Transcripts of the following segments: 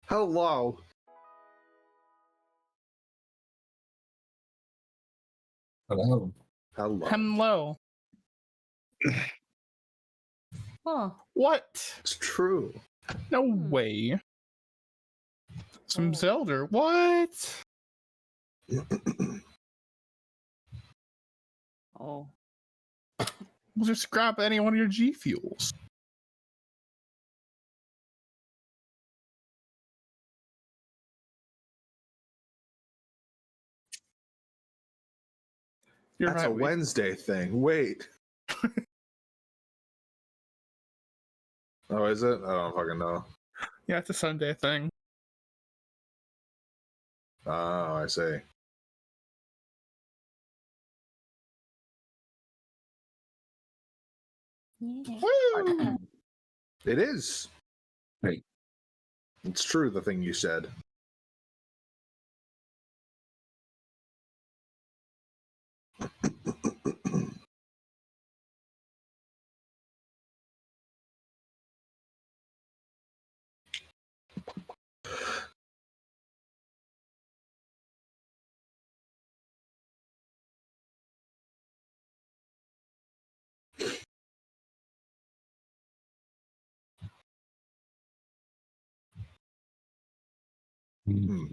Hello. Hello. Hello. Hello. Huh. What? It's true. No way. Some Oh. Zelda. What? Oh. We'll just grab any one of your G Fuels. You're That's right, a Wednesday thing. Wait. Oh, is it? I don't fucking know. Yeah, it's a Sunday thing. Oh, I see. Yeah. Woo! It is. Hey. It's true, the thing you said. Hmm.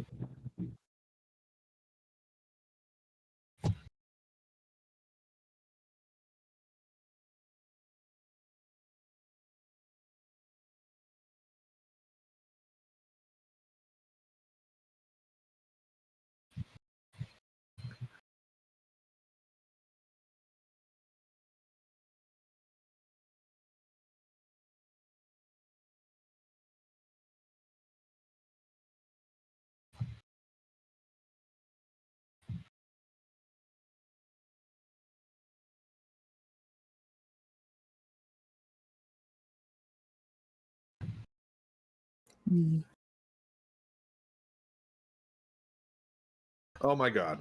Oh my god.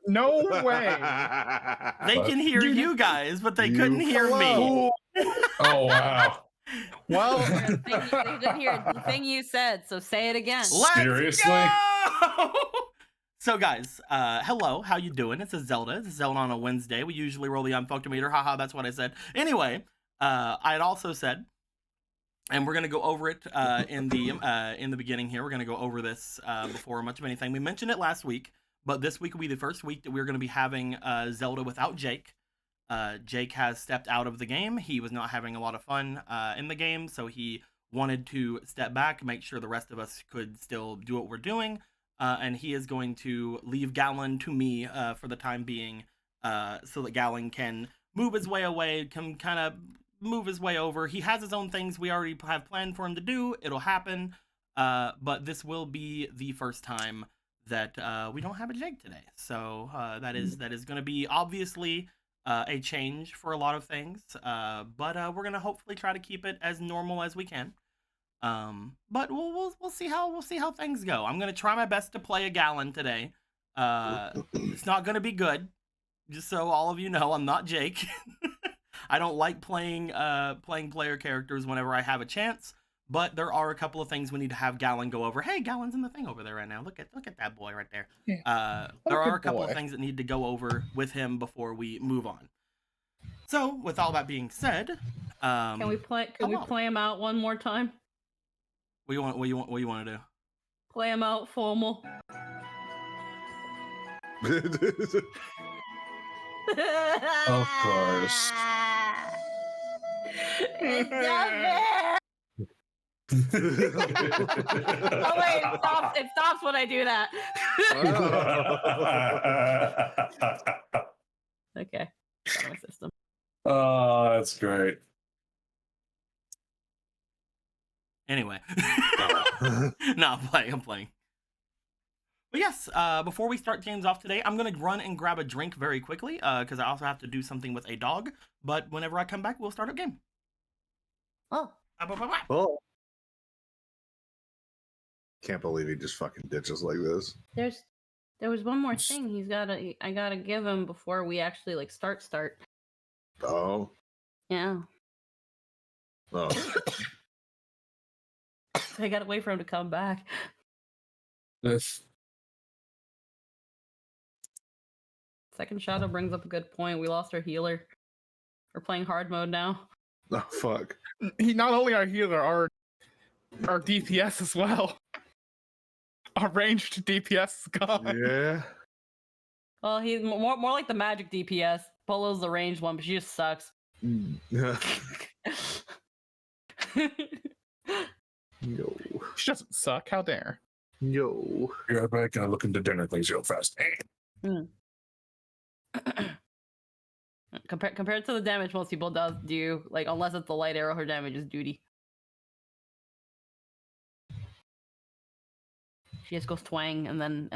No way. They can hear you guys, but they couldn't hear Hello. me. Oh, wow. Well, They didn't hear the thing you said, so say it again. Let's Seriously? go! So guys, hello, how you doing? It's a Zelda. It's a Zelda on a Wednesday. We usually roll the unfucktometer. Haha, that's what I said. Anyway, I had also said, and we're gonna go over it in the beginning here. We're gonna go over this before much of anything. We mentioned it last week, but this week will be the first week that we're gonna be having Zelda without Jake. Jake has stepped out of the game. He was not having a lot of fun in the game, so he wanted to step back, make sure the rest of us could still do what we're doing. And he is going to leave Gallon to me for the time being, so that Gallon can move his way away, can kind of move his way over. He has his own things we already have planned for him to do. It'll happen, but this will be the first time that we don't have a Jake today. So that is going to be obviously a change for a lot of things, but we're going to hopefully try to keep it as normal as we can. But we'll see how things go. I'm gonna try my best to play a Gallon today. It's not gonna be good, just so all of you know. I'm not Jake. I don't like playing player characters whenever I have a chance. But there are a couple of things we need to have Gallon go over. Hey, Gallon's in the thing over there right now. Look at that boy right there. There are a couple of things that need to go over with him before we move on. So, with all that being said, Can we play him out one more time? What you want to do? Play him out formal. Of course. It's not fair. Oh wait, it stops when I do that. Okay, got my system. Oh, that's great. Anyway. No, I'm playing. But yes, before we start games off today, I'm going to run and grab a drink very quickly, because I also have to do something with a dog. But whenever I come back, we'll start a game. Oh. Oh. Can't believe he just fucking ditches like this. There was one more thing I gotta give him before we actually like start. Oh. Yeah. Oh. I gotta wait for him to come back. This. Second Shadow brings up a good point. We lost our healer. We're playing hard mode now. Oh, fuck. he not only our healer, our DPS as well. Our ranged DPS is gone. Yeah. Well, he's more like the magic DPS. Polo's the ranged one, but she just sucks. Yeah. Yo. She doesn't suck. How dare? Yo. You're back and I look into dinner things real fast. Compared to the damage most people do, like unless it's the light arrow, her damage is duty. She just goes twang and then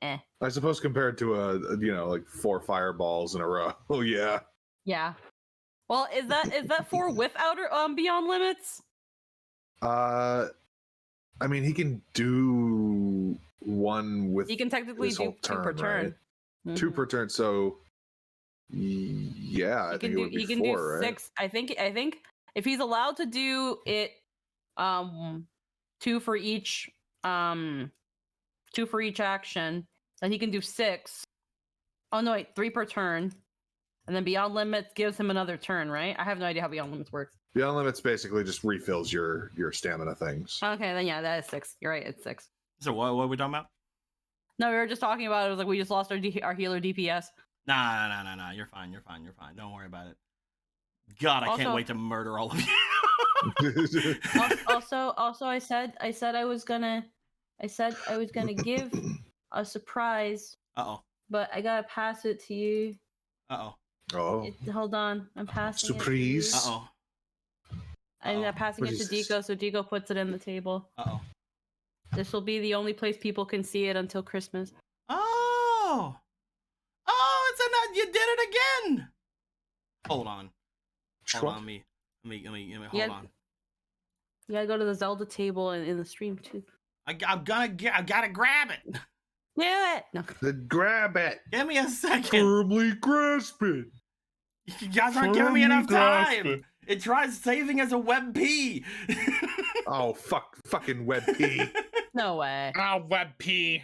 eh. I suppose compared to like 4 fireballs in a row. Oh yeah. Yeah. Well, is that 4 with outer beyond limits? I mean, he can do 1 with. He can technically this do whole 2 per turn. Right? 2 per turn. So yeah, I think it would be 4, right? 6. I think if he's allowed to do it, 2 for each action, then he can do 6. Oh no, wait, 3 per turn, and then Beyond Limits gives him another turn, right? I have no idea how Beyond Limits works. Beyond Limits basically just refills your stamina things. Okay, then yeah, that is 6. You're right, it's 6. So what are we talking about? No, we were just talking about it. It was like we just lost our healer DPS. Nah. You're fine. Don't worry about it. God, I can't wait to murder all of you. also, I said I was gonna give a surprise. Uh-oh. But I gotta pass it to you. Uh-oh. Oh. Hold on, I'm passing Surprise. it to you. Uh-oh. I'm passing What it to is this? Deco, so Deco puts it in the table. Uh-oh. This will be the only place people can see it until Christmas. Oh! Oh, you did it again! Hold on. Hold on, me. Hold on. You gotta go to the Zelda table in the stream too. I gotta grab it. Do it! No. Then grab it. Give me a second. Firmly grasp it. You guys aren't giving me enough time. It tries saving as a WebP. Oh fucking WebP. No way. Ah, WebP.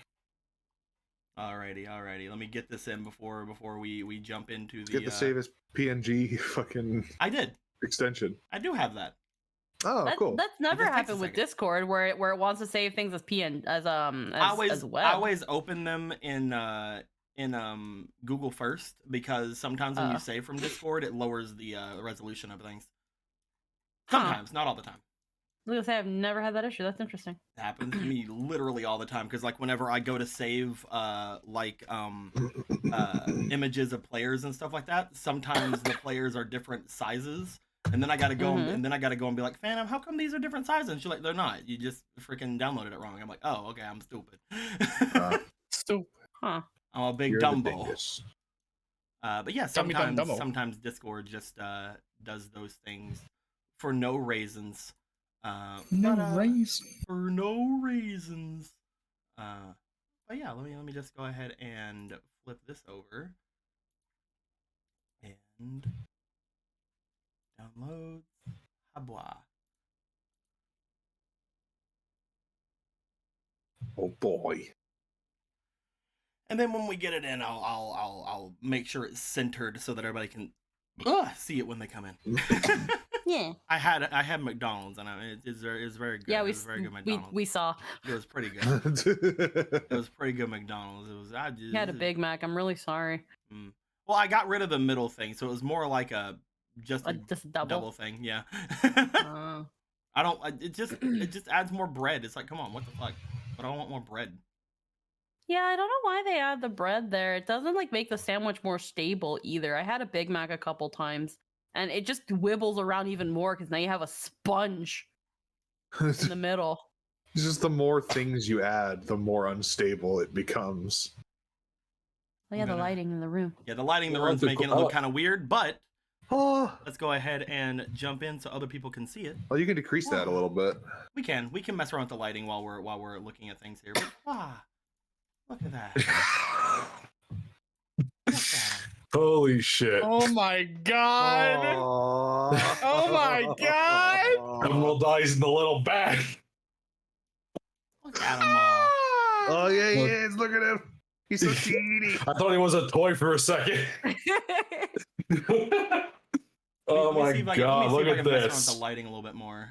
Alrighty. Let me get this in before we jump into the. Get the save as PNG fucking I did. extension. I do have that. Oh, cool. That's never just takes a happened with second. Discord, where it wants to save things as as web. I always open them in Google first, because sometimes when you save from Discord, it lowers the resolution of things. Sometimes, not all the time. I was gonna say I've never had that issue. That's interesting. It happens to me literally all the time, because like whenever I go to save images of players and stuff like that, sometimes the players are different sizes, and then I gotta go and be like, Phantom, how come these are different sizes? And she's like, they're not. You just freaking downloaded it wrong. I'm like, oh, okay, I'm stupid. Stupid. Huh. I'm a big You're the Dumbo. dingus. But yeah, sometimes Discord just does those things for no reasons. For no reasons. But yeah, let me just go ahead and flip this over and download Habwa. Oh boy. And then when we get it in, I'll make sure it's centered so that everybody can see it when they come in. Yeah. I had McDonald's, and it's very good. Yeah, it was very good McDonald's. we saw. It was pretty good. It was pretty good McDonald's. It was. You had a Big Mac. I'm really sorry. Well, I got rid of the middle thing, so it was more like just a double thing. Yeah. Uh, I don't. It just adds more bread. It's like, come on, what the fuck? But I want more bread. yeah, I don't know why they add the bread there. It doesn't like make the sandwich more stable either. I had a Big Mac a couple times, and it just wibbles around even more because now you have a sponge in the middle. It's just the more things you add, the more unstable it becomes. Oh yeah, the lighting in the room. Yeah, the lighting in the Yeah, room's that's making it cool. look kind of weird, but Oh, let's go ahead and jump in so other people can see it. well, you can decrease that a little bit. We can mess around with the lighting while we're looking at things here. But, wow, look at that. Look at that. Holy shit. Oh my god. Oh, Oh my god. Emerald dies in the little bag. Look at them all. Oh yeah, he Look. is. Look at him. He's so teeny. I thought he was a toy for a second. Oh Let me my see if I god, can look at mess around with this. the lighting a little bit more,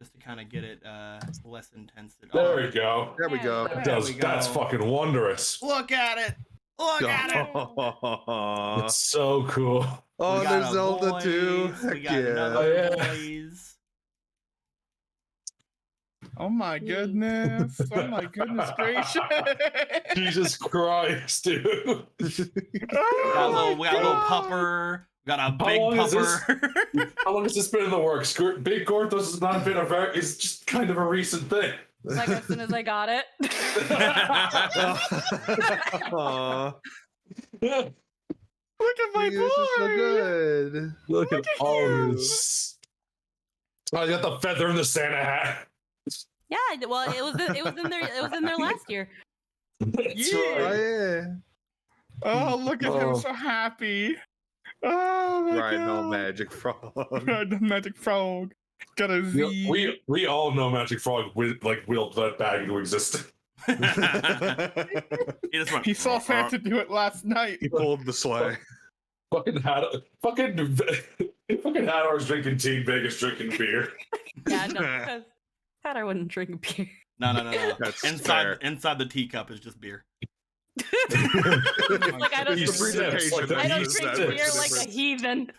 just to kind of get it less intense. There we go. There we go. There we go. That's fucking wondrous. Look at it. Look at it. Oh, It's so cool. We got there's a Zelda voice, too. We Heck got yeah. another Oh, yeah. voice. Oh my goodness. Oh my goodness gracious. Jesus Christ, dude. We got a little pupper. We got a big long is this? pupper. How long has this been in the works? Big Gorthos has not been it's just kind of a recent thing. Like as soon as I got it. Aw, Look at my this is so boy. good. Look at all you. this. Oh, you got the feather in the Santa hat. Yeah, well, it was in there last year. That's Yeah. Oh right. yeah. Oh, look at him Oh. so happy. Oh my Riding on god. Magic Frog. The magic frog. Got a Z. You know, we all know Magic Frog willed that bag into existence. He just went, He saw Santa do it last night. He pulled the sleigh. fucking Hador's drinking tea, Vegas drinking beer. Yeah, no, because Hatter wouldn't drink beer. No. That's Inside the teacup is just beer. Like I don't He It's the drink, sips like presentation the I don't he drink sips. beer like a heathen.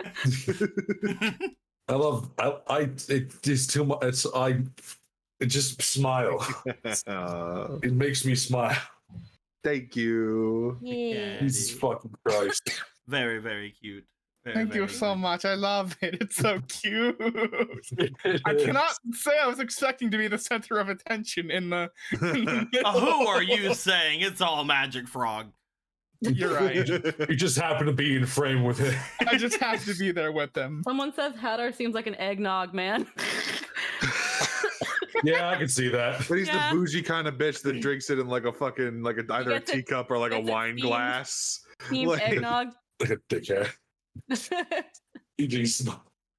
I love it is too much. It just smile. It makes me smile. Thank you. Yeah. Jesus dude. fucking Christ. Very, very cute. Very, Thank you very so cute. much. I love it. It's so cute. I cannot say I was expecting to be the center of attention in the. Who are you saying? It's all Magic Frog. You're right. You just happen to be in frame with it. I just have to be there with them. Someone says Hatter seems like an eggnog man. Yeah, I can see that. But he's Yeah. the bougie kind of bitch that drinks it in like a fucking either a gets it- teacup or like a gets it wine steamed. glass. Team Like- eggnog. Like a dickhead. He just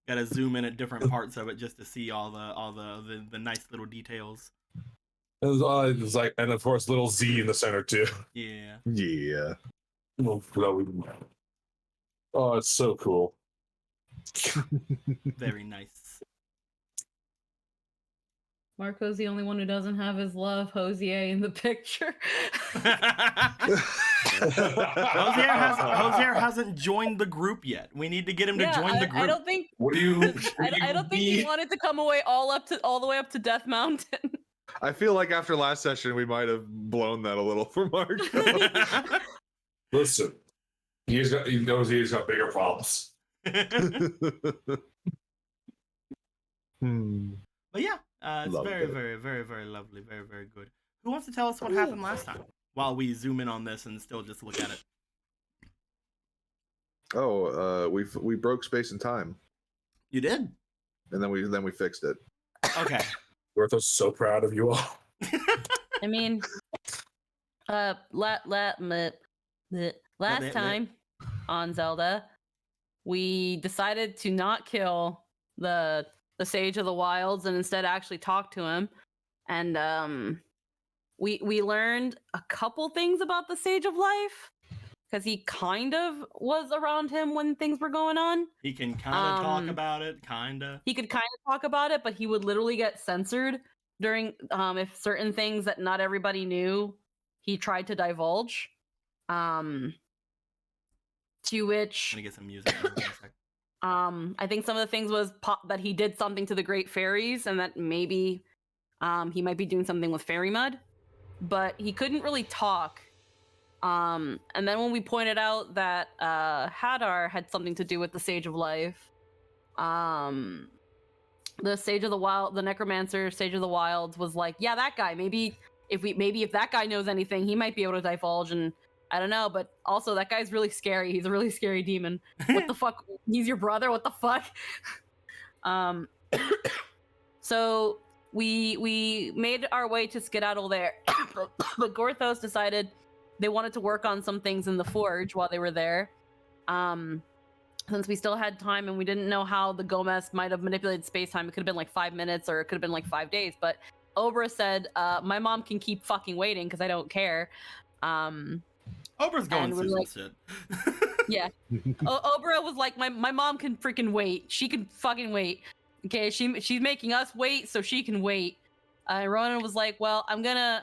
Gotta zoom in at different parts of it just to see all the nice little details. It's like, and of course, little Z in the center too. Yeah. Yeah. Oh, it's so cool. Very nice. Marco's the only one who doesn't have his love Hosier in the picture. Hosier hasn't joined the group yet. We need to get him to join the group. I don't think. What do you? I don't think he wanted to come away all the way up to Death Mountain. I feel like after last session, we might have blown that a little for Marco. Listen, he knows he's got bigger problems. But yeah, it's Loved very, it. very, very, very lovely. Very, very good. Who wants to tell us what happened last time? While we zoom in on this and still just look at it. Oh, we broke space and time, You did? and then we fixed it. Okay. Gortho's so proud of you all. I mean, last time on Zelda, we decided to not kill the Sage of the Wilds and instead actually talk to him. And we learned a couple things about the Sage of Life because he kind of was around him when things were going on. He can kind of talk about it, kind of. He could kind of talk about it, but he would literally get censored during if certain things that not everybody knew he tried to divulge. To which I'm gonna get some music. In a sec. I think some of the things was that he did something to the Great Fairies, and that maybe he might be doing something with fairy mud, but he couldn't really talk. And then when we pointed out that Hadar had something to do with the Sage of Life, the Sage of the Wild, the Necromancer Sage of the Wilds was like, yeah, that guy. Maybe if that guy knows anything, he might be able to divulge. And I don't know, but also that guy's really scary. He's a really scary demon. What the fuck? He's your brother? What the fuck? So we made our way to skedaddle there, but Gorthos decided they wanted to work on some things in the forge while they were there. Since we still had time and we didn't know how the Gomez might have manipulated space-time, it could have been like 5 minutes or it could have been like 5 days. But Obra said, my mom can keep fucking waiting because I don't care. Obra's going through some shit. Yeah. Obra was like, my mom can freaking wait. She can fucking wait. Okay, she's making us wait so she can wait. Ronan was like, well, I'm gonna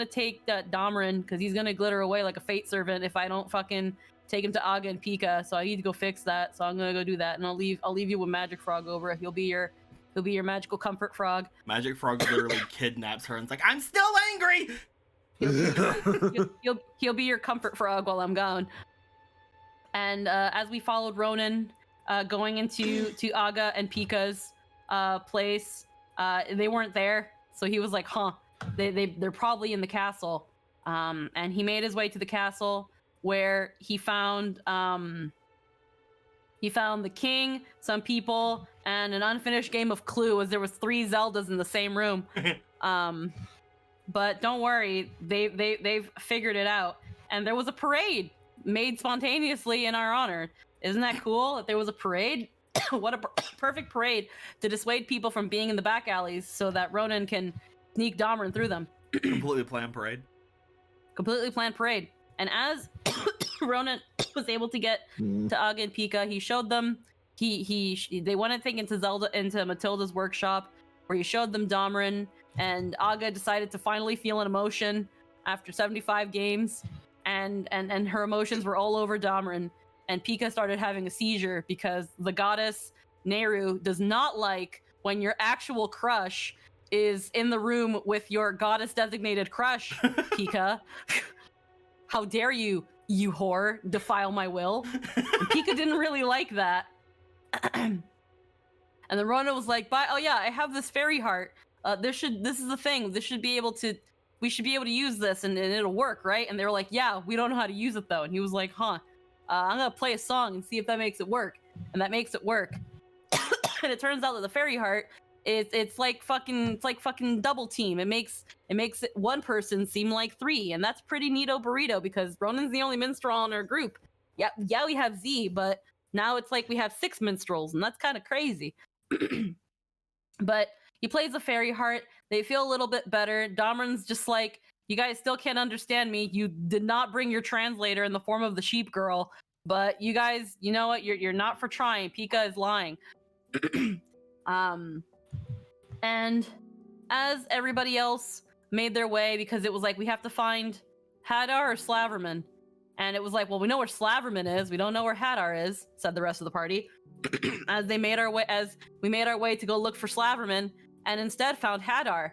take Domran because he's gonna glitter away like a fate servant if I don't fucking take him to Aga and Pika. So I need to go fix that. So I'm gonna go do that, and I'll leave you with Magic Frog over. He'll be your magical comfort frog. Magic Frog literally kidnaps her and it's like, I'm still angry. He'll be your comfort frog while I'm gone. And as we followed Ronan going into Aga and Pika's place, they weren't there. So he was like, huh, they're probably in the castle. And he made his way to the castle where he found the king, some people, and an unfinished game of Clue, as there was 3 Zeldas in the same room. But don't worry, they've figured it out. And there was a parade made spontaneously in our honor. Isn't that cool that there was a parade? What a perfect parade to dissuade people from being in the back alleys so that Ronan can sneak Domran through them. Completely planned parade. Completely planned parade. And as Ronan was able to get to Aga and Pika, he showed them. They went, I think, into Matilda's workshop, where he showed them Domran, and Aga decided to finally feel an emotion after 75 games, and her emotions were all over Domran. And Pika started having a seizure because the goddess Nehru does not like when your actual crush is in the room with your goddess-designated crush, Pika. How dare you, you whore, defile my will? And Pika didn't really like that. And then Rona was like, oh yeah, I have this fairy heart. This is the thing. We should be able to use this and it'll work, right? And they were like, yeah, we don't know how to use it though. And he was like, huh. I'm gonna play a song and see if that makes it work, and that makes it work. And it turns out that the fairy heart it's like fucking double team. It makes one person seem like 3, and that's pretty neato burrito because Ronan's the only minstrel in our group. Yeah, we have Z, but Now it's like we have 6 minstrels, and that's kind of crazy. But he plays a fairy heart. They feel a little bit better. Domran's just like, you guys still can't understand me. You did not bring your translator in the form of the sheep girl, but you guys, you know what? You're not for trying. Pika is lying. And as everybody else made their way, because it was like, we have to find Hadar or Slaverman. And it was like, well, we know where Slaverman is. We don't know where Hadar is, said the rest of the party. As we made our way to go look for Slaverman, and instead found Hadar,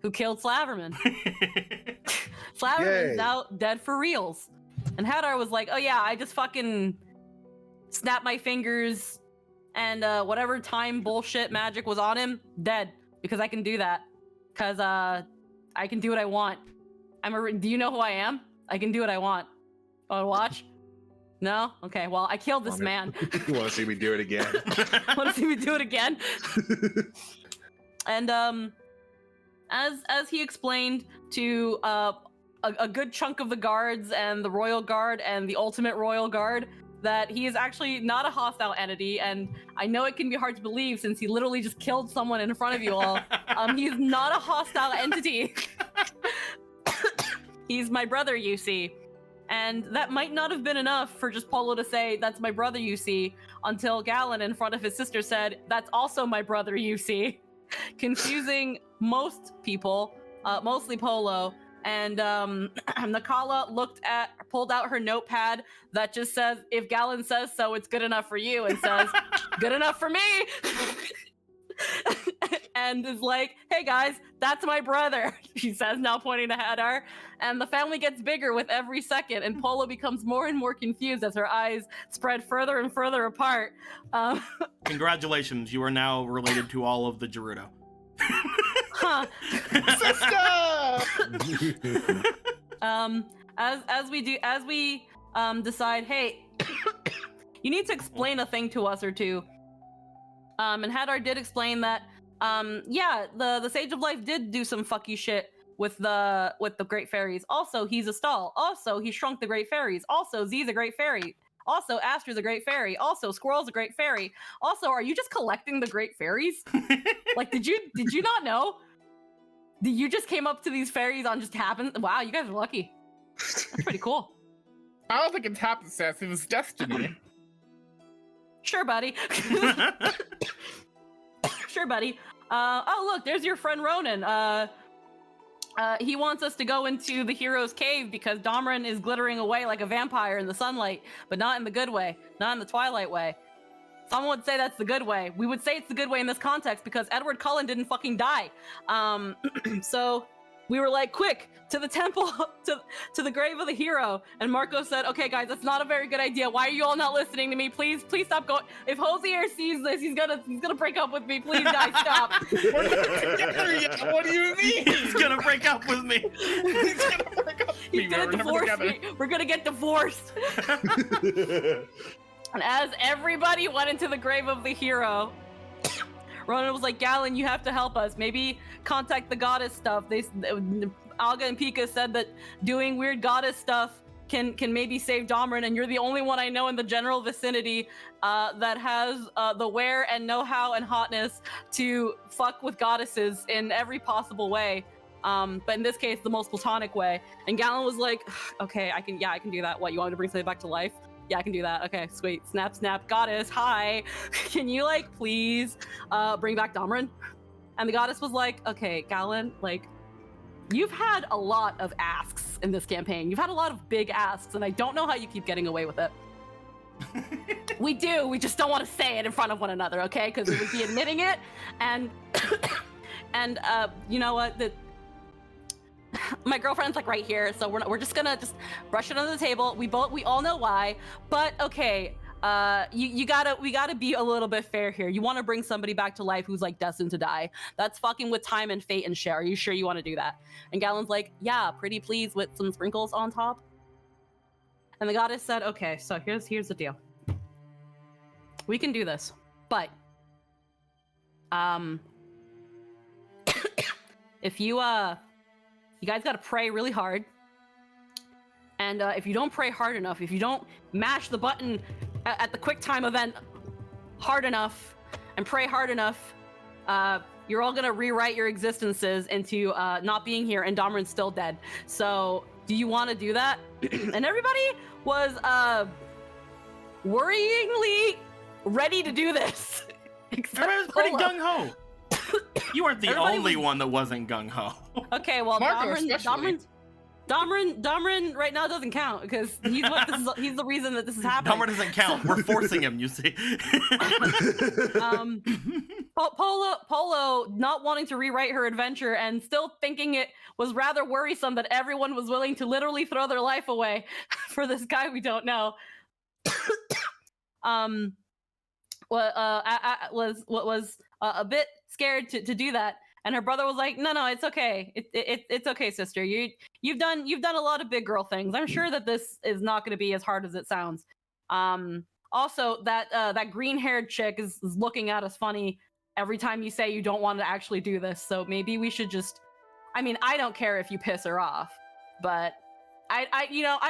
who killed Slaverman. Slaverman is now dead for reals. And Hadar was like, oh yeah, I just fucking snapped my fingers, and whatever time bullshit magic was on him, dead. Because I can do that. Because I can do what I want. Do you know who I am? I can do what I want. Want to watch? No? Okay, well, I killed this man. You want to see me do it again? Want to see me do it again? And as he explained to a good chunk of the guards and the royal guard and the ultimate royal guard, that he is actually not a hostile entity, and I know it can be hard to believe since he literally just killed someone in front of you all. He's not a hostile entity. He's my brother, you see. And that might not have been enough for just Polo to say, that's my brother, you see, until Galen in front of his sister said, that's also my brother, you see. Confusing most people, mostly Polo. And Nakala pulled out her notepad that just says, if Galen says so, it's good enough for you, and says, good enough for me. And is like, hey guys, that's my brother, she says, now pointing to Hadar. And the family gets bigger with every second, and Polo becomes more and more confused as her eyes spread further and further apart. Congratulations, you are now related to all of the Gerudo. Huh. Sister! As we decide, hey, you need to explain a thing to us or two. And Hadar did explain that, yeah, the Sage of Life did do some fucky shit with the Great Fairies. Also, he's a stall. Also, he shrunk the Great Fairies. Also, Z's a Great Fairy. Also, Astra's a Great Fairy. Also, Squirrel's a Great Fairy. Also, are you just collecting the Great Fairies? Like, did you not know? You just came up to these fairies on just happen? Wow, you guys are lucky. That's pretty cool. I don't think it's happenstance. It was destiny. Sure, buddy. Sure, buddy. Oh, look, there's your friend Ronan. He wants us to go into the hero's cave because Domran is glittering away like a vampire in the sunlight, but not in the good way, not in the Twilight way. Someone would say that's the good way. We would say it's the good way in this context because Edward Cullen didn't fucking die. So we were like, quick, to the temple, to the grave of the hero. And Marco said, okay, guys, that's not a very good idea. Why are you all not listening to me? Please stop going. If Hosier sees this, he's gonna break up with me. Please, guys, stop. We're not together yet. What do you mean? He's gonna break up with me. He's gonna break up with me. He's gonna divorce me. We're gonna get divorced. And as everybody went into the grave of the hero, Ronan was like, Galen, you have to help us. Maybe contact the goddess stuff. Alga and Pika said that doing weird goddess stuff can maybe save Domran, and you're the only one I know in the general vicinity that has the where and know-how and hotness to fuck with goddesses in every possible way. But in this case, the most platonic way. And Galen was like, okay, I can do that. What, you want me to bring something back to life? Yeah, I can do that. Okay, sweet. Snap, snap. Goddess, hi. Can you, like, please bring back Domran? And the goddess was like, okay, Galen, like, you've had a lot of asks in this campaign. You've had a lot of big asks, and I don't know how you keep getting away with it. We do. We just don't want to say it in front of one another, okay? Because it would be admitting it. And, you know what? My girlfriend's like right here, so we're just gonna brush it under the table. We all know why, but okay, we gotta be a little bit fair here. You want to bring somebody back to life who's like destined to die? That's fucking with time and fate and shit. Are you sure you want to do that? And Galen's like, yeah, pretty please, with some sprinkles on top. And the goddess said, okay, so here's the deal. We can do this, but if you guys gotta pray really hard. And if you don't pray hard enough, if you don't mash the button at the quick time event hard enough and pray hard enough, you're all gonna rewrite your existences into not being here, and Domran's still dead. So, do you want to do that? And everybody was worryingly ready to do this. Everybody was pretty Polo. gung ho. You weren't the Everybody only was- one that wasn't gung ho. Okay, well, Marco especially. Domran right now doesn't count because he's the reason that this is happening. Dumber doesn't count. We're forcing him, you see. Polo not wanting to rewrite her adventure and still thinking it was rather worrisome that everyone was willing to literally throw their life away for this guy we don't know. Was a bit scared to do that, and her brother was like, no, it's okay, it's okay, sister, you've done a lot of big girl things. I'm sure that this is not going to be as hard as it sounds. Also, that green-haired chick is looking at us funny every time you say you don't want to actually do this, so maybe we should just, I mean, I don't care if you piss her off, but I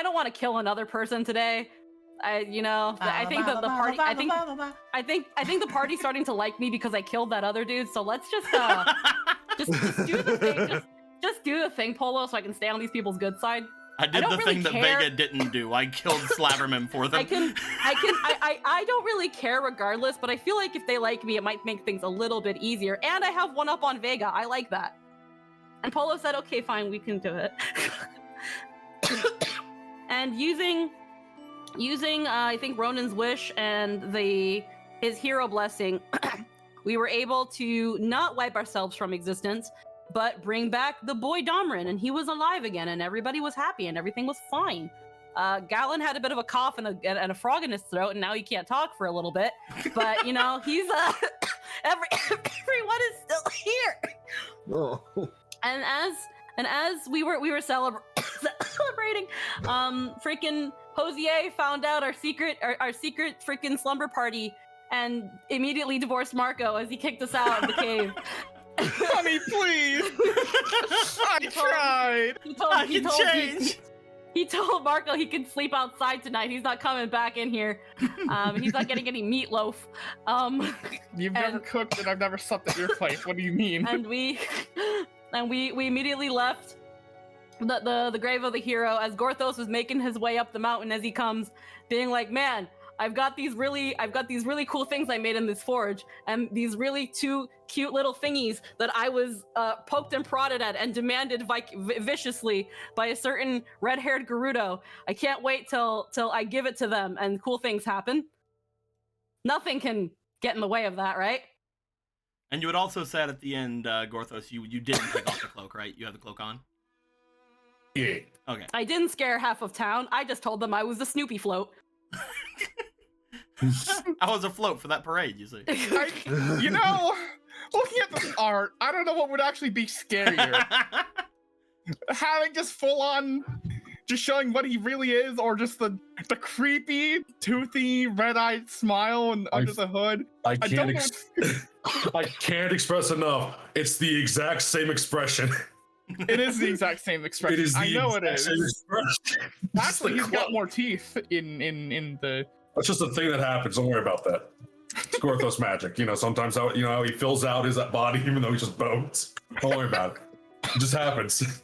don't want to kill another person today. I think that the party. I think the party's starting to like me because I killed that other dude. So let's just just do the thing. Just do the thing, Polo, so I can stay on these people's good side. I did the thing that care. Vega didn't do. I killed Slaverman for them. I don't really care regardless, but I feel like if they like me, it might make things a little bit easier. And I have one up on Vega. I like that. And Polo said, okay, fine, we can do it. And using I think Ronan's wish and his hero blessing, we were able to not wipe ourselves from existence, but bring back the boy Domran, and he was alive again, and everybody was happy, and everything was fine. Galen had a bit of a cough and a frog in his throat, and now he can't talk for a little bit. But he's everyone is still here. Oh. And as we were celebrating, freaking Hosier found out our secret freaking slumber party and immediately divorced Marco as he kicked us out of the cave. Honey, please. I tried. He told Marco he could sleep outside tonight. He's not coming back in here. He's not getting any meatloaf. You've never cooked and I've never slept at your place. What do you mean? And we immediately left the grave of the hero as Gorthos was making his way up the mountain as he comes, being like, man, I've got these really cool things I made in this forge, and these really two cute little thingies that I was poked and prodded at and demanded viciously by a certain red-haired Gerudo. I can't wait till I give it to them and cool things happen. Nothing can get in the way of that, right? And you had also said at the end, Gorthos, you didn't take off the cloak, right? You have the cloak on? Yeah. Okay. I didn't scare half of town. I just told them I was the Snoopy float. I was a float for that parade, you see. Looking at this art, I don't know what would actually be scarier. Having just full on, just showing what he really is, or just the creepy, toothy, red-eyed smile and under the hood. I can't express enough. It's the exact same expression. It is the exact same expression. It is. I know it is. Expression. Actually, he's got more teeth in the. That's just a thing that happens. Don't worry about that. It's Gorthos magic. Sometimes how he fills out his body even though he's just bones. Don't worry about it. It just happens.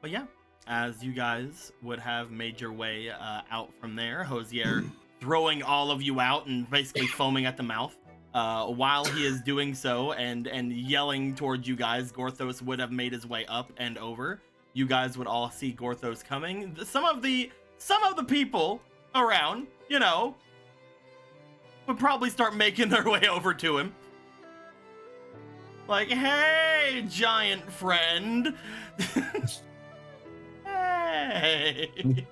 But yeah, as you guys would have made your way out from there, Hosier throwing all of you out and basically foaming at the mouth. While he is doing so and yelling towards you guys, Gorthos would have made his way up and over. You guys would all see Gorthos coming. Some of the people around, would probably start making their way over to him. Like, hey, giant friend. Hey.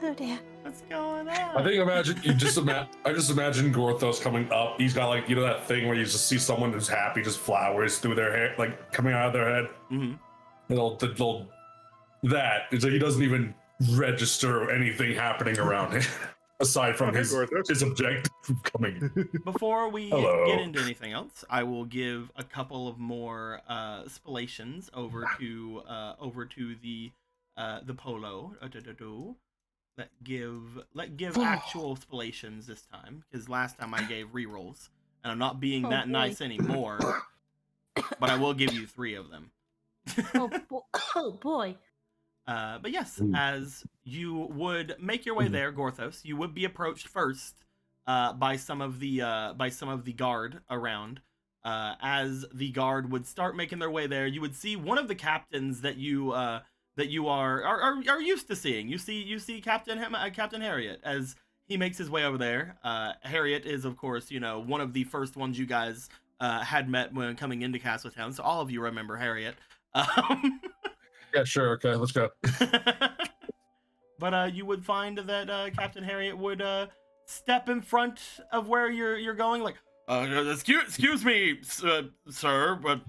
Oh dear. What's going on? I just imagine Gorthos coming up. He's got that thing where you just see someone who's happy, just flowers through their hair, coming out of their head. Mm-hmm. That is like he doesn't even register anything happening around him aside from his objective coming. Before we Hello. get into anything else, I will give a couple of more spalations over to the polo. Let give actual explanations this time, because last time I gave rerolls, and I'm not being that nice anymore. But I will give you 3 of them. Oh boy. But yes, as you would make your way there, Gorthos, you would be approached first by some of the guard around. As the guard would start making their way there, you would see one of the captains that you are used to seeing. You see Captain Harriet as he makes his way over there. Harriet is, of course, one of the first ones you guys had met when coming into Castletown, so all of you remember Harriet. Yeah, sure. Okay, let's go. But you would find that Captain Harriet would step in front of where you're going, like, excuse me, sir, but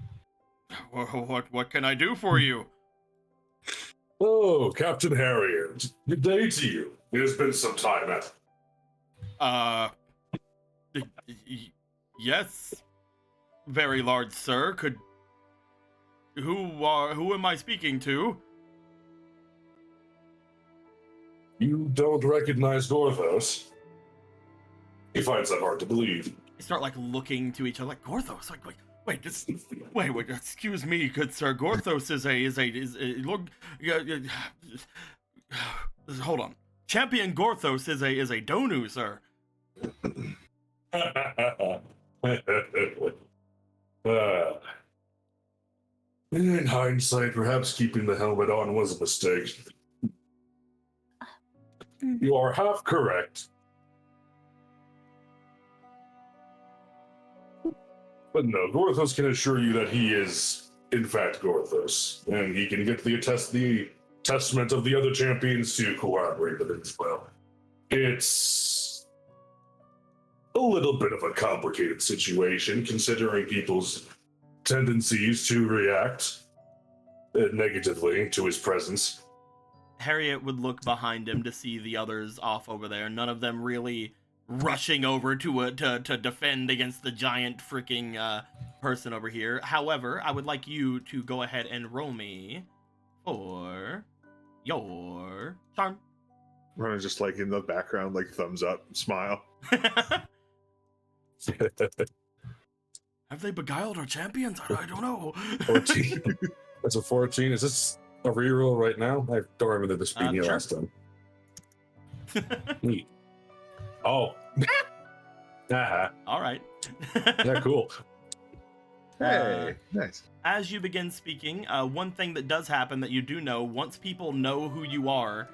what can I do for you? Oh, Captain Harriet. Good day to you. It has been some time, Yes, very large sir. Who am I speaking to? You don't recognize Gorthos? He finds that hard to believe. They start looking to each other, like, Gorthos. Wait, excuse me, good sir. Gorthos is look. Hold on. Champion Gorthos is a Donu, sir. In hindsight, perhaps keeping the helmet on was a mistake. You are half correct. But no, Gorthos can assure you that he is, in fact, Gorthos, and he can get the testament of the other champions to cooperate with it as well. It's a little bit of a complicated situation, considering people's tendencies to react negatively to his presence. Harriet would look behind him to see the others off over there, none of them really rushing over to defend against the giant freaking person over here. However, I would like you to go ahead and roll me for your charm. Running just in the background, thumbs up, smile. Have they beguiled our champions? I don't know. 14. That's a 14. Is this a reroll right now? I don't remember this being here sure. last time. Neat. Oh. All right. Yeah, cool. Hey, nice. As you begin speaking, one thing that does happen that you do know, once people know who you are,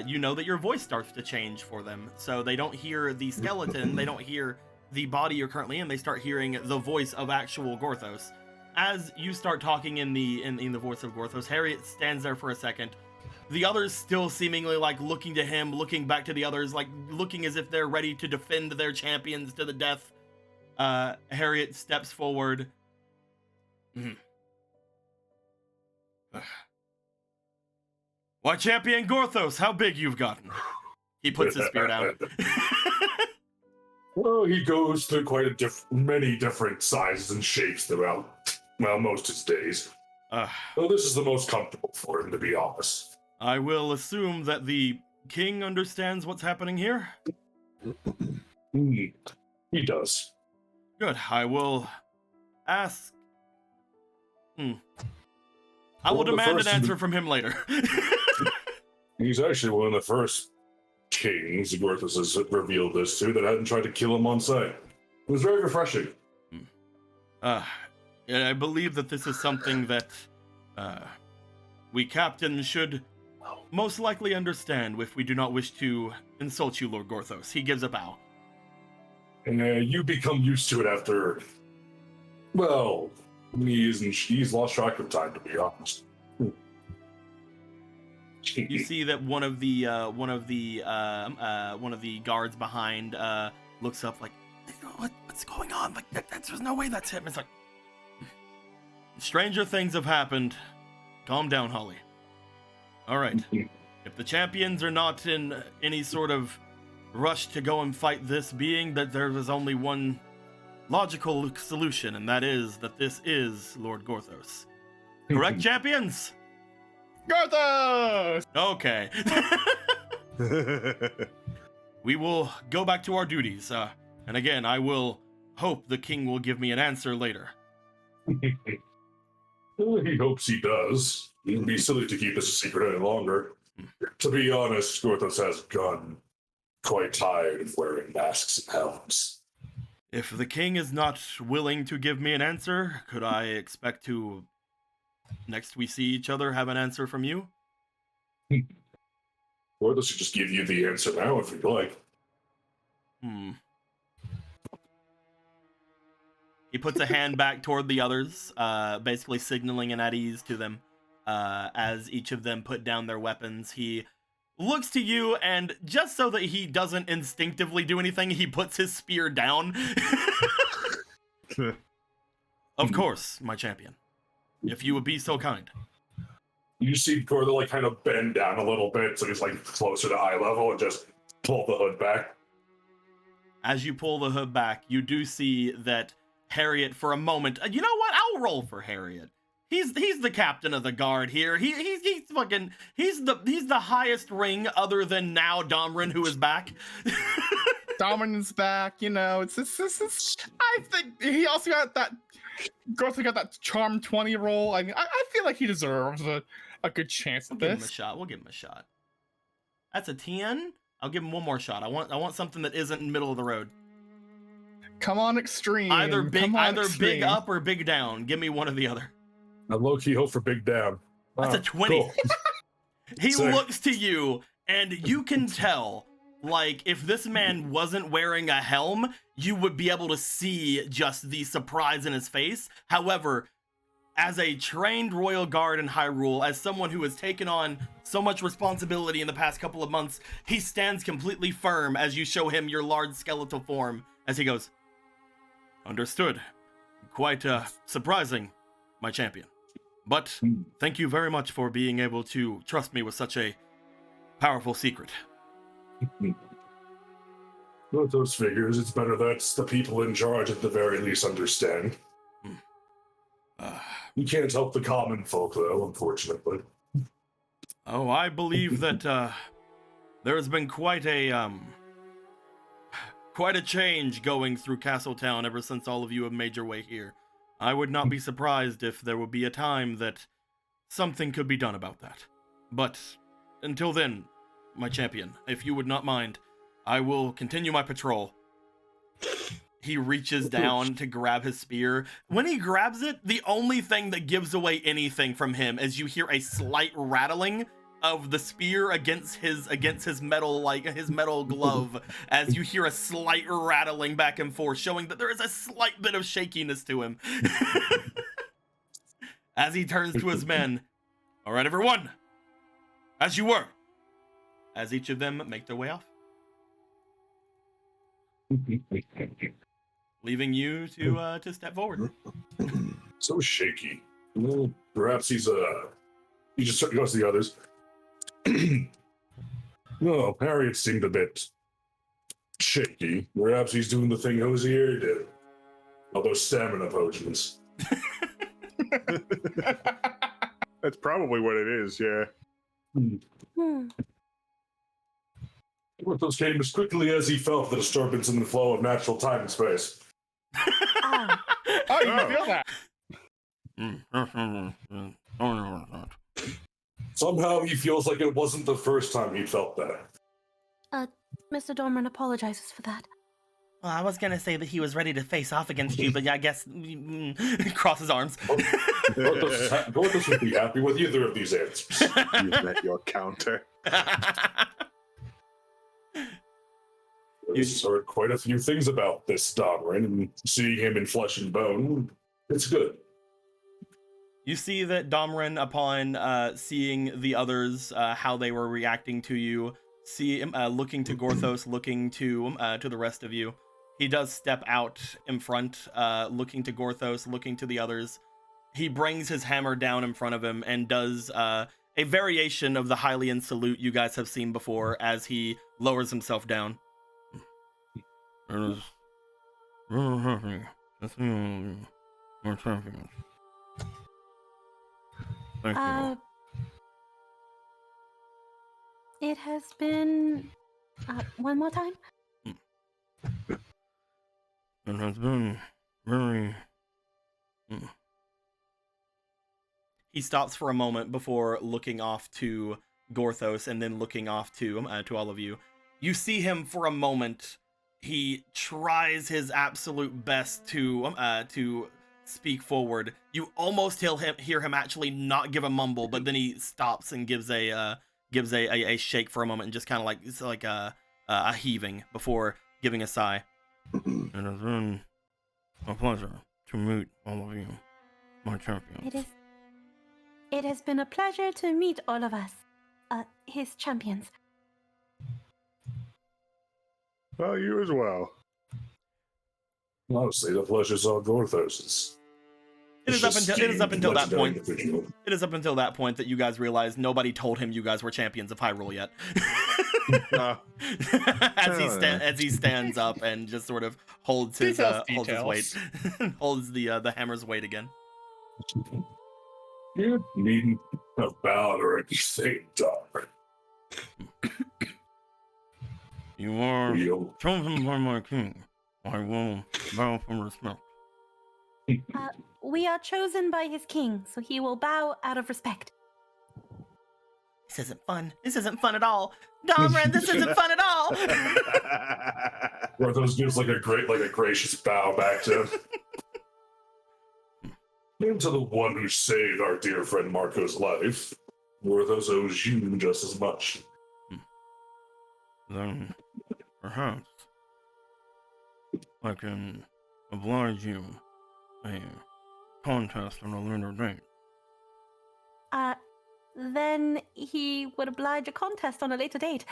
you know that your voice starts to change for them. So they don't hear the skeleton, they don't hear the body you're currently in, they start hearing the voice of actual Gorthos. As you start talking in the voice of Gorthos, Harriet stands there for a second. The others still seemingly looking to him, looking back to the others, looking as if they're ready to defend their champions to the death. Harriet steps forward. Why, Champion Gorthos, how big you've gotten. He puts his spear down. Well, he goes through quite many different sizes and shapes throughout, most of his days. Well, this is the most comfortable for him, to be honest. I will assume that the king understands what's happening here. He does. Good. I will ask. I will demand an answer from him later. He's actually one of the first kings Gorthos has revealed this to that hadn't tried to kill him on sight. It was very refreshing. I believe that this is something that we captains should most likely understand if we do not wish to insult you, Lord Gorthos. He gives a bow. You become used to it after, well, he's lost track of time, to be honest. You see that one of the guards behind looks up what's going on? There's no way that's him. It's like, stranger things have happened. Calm down, Holly. All right. If the champions are not in any sort of rush to go and fight this being, that there is only one logical solution, and that is that this is Lord Gorthos. Correct, champions? Gorthos! Okay. We will go back to our duties. And again, I will hope the king will give me an answer later. Well, he hopes he does. It'd be silly to keep this a secret any longer. To be honest, Gorthos has gotten quite tired of wearing masks and helms. If the king is not willing to give me an answer, could I expect to, next we see each other, have an answer from you? Gorthos should just give you the answer now if you'd like. He puts a hand back toward the others, basically signaling an at ease to them. As each of them put down their weapons, he looks to you, and just so that he doesn't instinctively do anything, he puts his spear down. Of course, my champion. If you would be so kind. You see Gorthos like kind of bend down a little bit, so he's like closer to eye level, and just pull the hood back. As you pull the hood back, you do see that Harriet, for a moment, you know what? I'll roll for Harriet. He's the captain of the guard here. He's the highest ring other than now Domrin, who is back. Domrin's back, you know. It's I think he also got that. Gorthos got that charm 20 roll. I mean, I feel like he deserves a good chance at We'll give him a this. shot. We'll give him a shot. That's a 10. I'll give him one more shot. I want something that isn't middle of the road. Come on, extreme. Either big extreme. up or big down. Give me one or the other. I low-key hope for big down. That's a 20. Cool. He Sick. looks to you, and you can tell, like, if this man wasn't wearing a helm, you would be able to see just the surprise in his face. However, as a trained royal guard in Hyrule, as someone who has taken on so much responsibility in the past couple of months, he stands completely firm as you show him your large skeletal form, as he goes, "Understood. Quite surprising, my champion. But thank you very much for being able to trust me with such a powerful secret." With those figures, it's better that the people in charge at the very least understand. You can't help the common folk, though, unfortunately. Oh, I believe that there has been quite a change going through Castletown ever since all of you have made your way here. I would not be surprised if there would be a time that something could be done about that. But until then, my champion, if you would not mind, I will continue my patrol. He reaches down to grab his spear. When he grabs it, the only thing that gives away anything from him is you hear a slight rattling of the spear against his metal, like his metal glove, as you hear a slight rattling back and forth, showing that there is a slight bit of shakiness to him. As he turns to his men, "All right, everyone, as you were," as each of them make their way off, leaving you to step forward. So shaky. Well, perhaps he just goes to the others. No, Harriet seemed a bit shaky. Perhaps he's doing the thing Hosier did. All those stamina potions. That's probably what it is, yeah. Gorthos came as quickly as he felt the disturbance in the flow of natural time and space. Oh, you feel that? Somehow he feels like it wasn't the first time he felt that. Mr. Dorman apologizes for that. Well, I was gonna say that he was ready to face off against you, but I guess cross his arms. Gorthos would be happy with either of these answers. You've met your counter. You've heard quite a few things about this Domrin, and seeing him in flesh and bone, it's good. You see that Domrin, upon seeing the others, how they were reacting to you, see him looking to Gorthos, looking to the rest of you. He does step out in front, looking to Gorthos, looking to the others. He brings his hammer down in front of him and does a variation of the Hylian salute you guys have seen before as he lowers himself down. Uh, It has been. One more time? It has been very. He stops for a moment before looking off to Gorthos and then looking off to all of you. You see him for a moment. He tries his absolute best to speak forward. You almost hear him actually not give a mumble, but then he stops and gives a shake for a moment and just kind of like it's like a heaving before giving a sigh. It has been a pleasure to meet all of you, my champions. It has been a pleasure to meet all of us, his champions. Well, you as well. Honestly, the pleasure's all Gorthos's. It is up until that point. It is up until that point that you guys realize nobody told him you guys were champions of Hyrule yet. As he stands up and just sort of holds his weight, holds the hammer's weight again. You needn't have bowed or anything, Dark. You are chosen by my king. I will bow from respect. We are chosen by his king, so he will bow out of respect. This isn't fun. This isn't fun at all. Domran, this isn't fun at all. Gorthos gives like a gracious bow back to him. And to the one who saved our dear friend Marco's life, Gorthos owes you just as much. Then, perhaps, I can oblige you a contest on a later date. Then he would oblige a contest on a later date.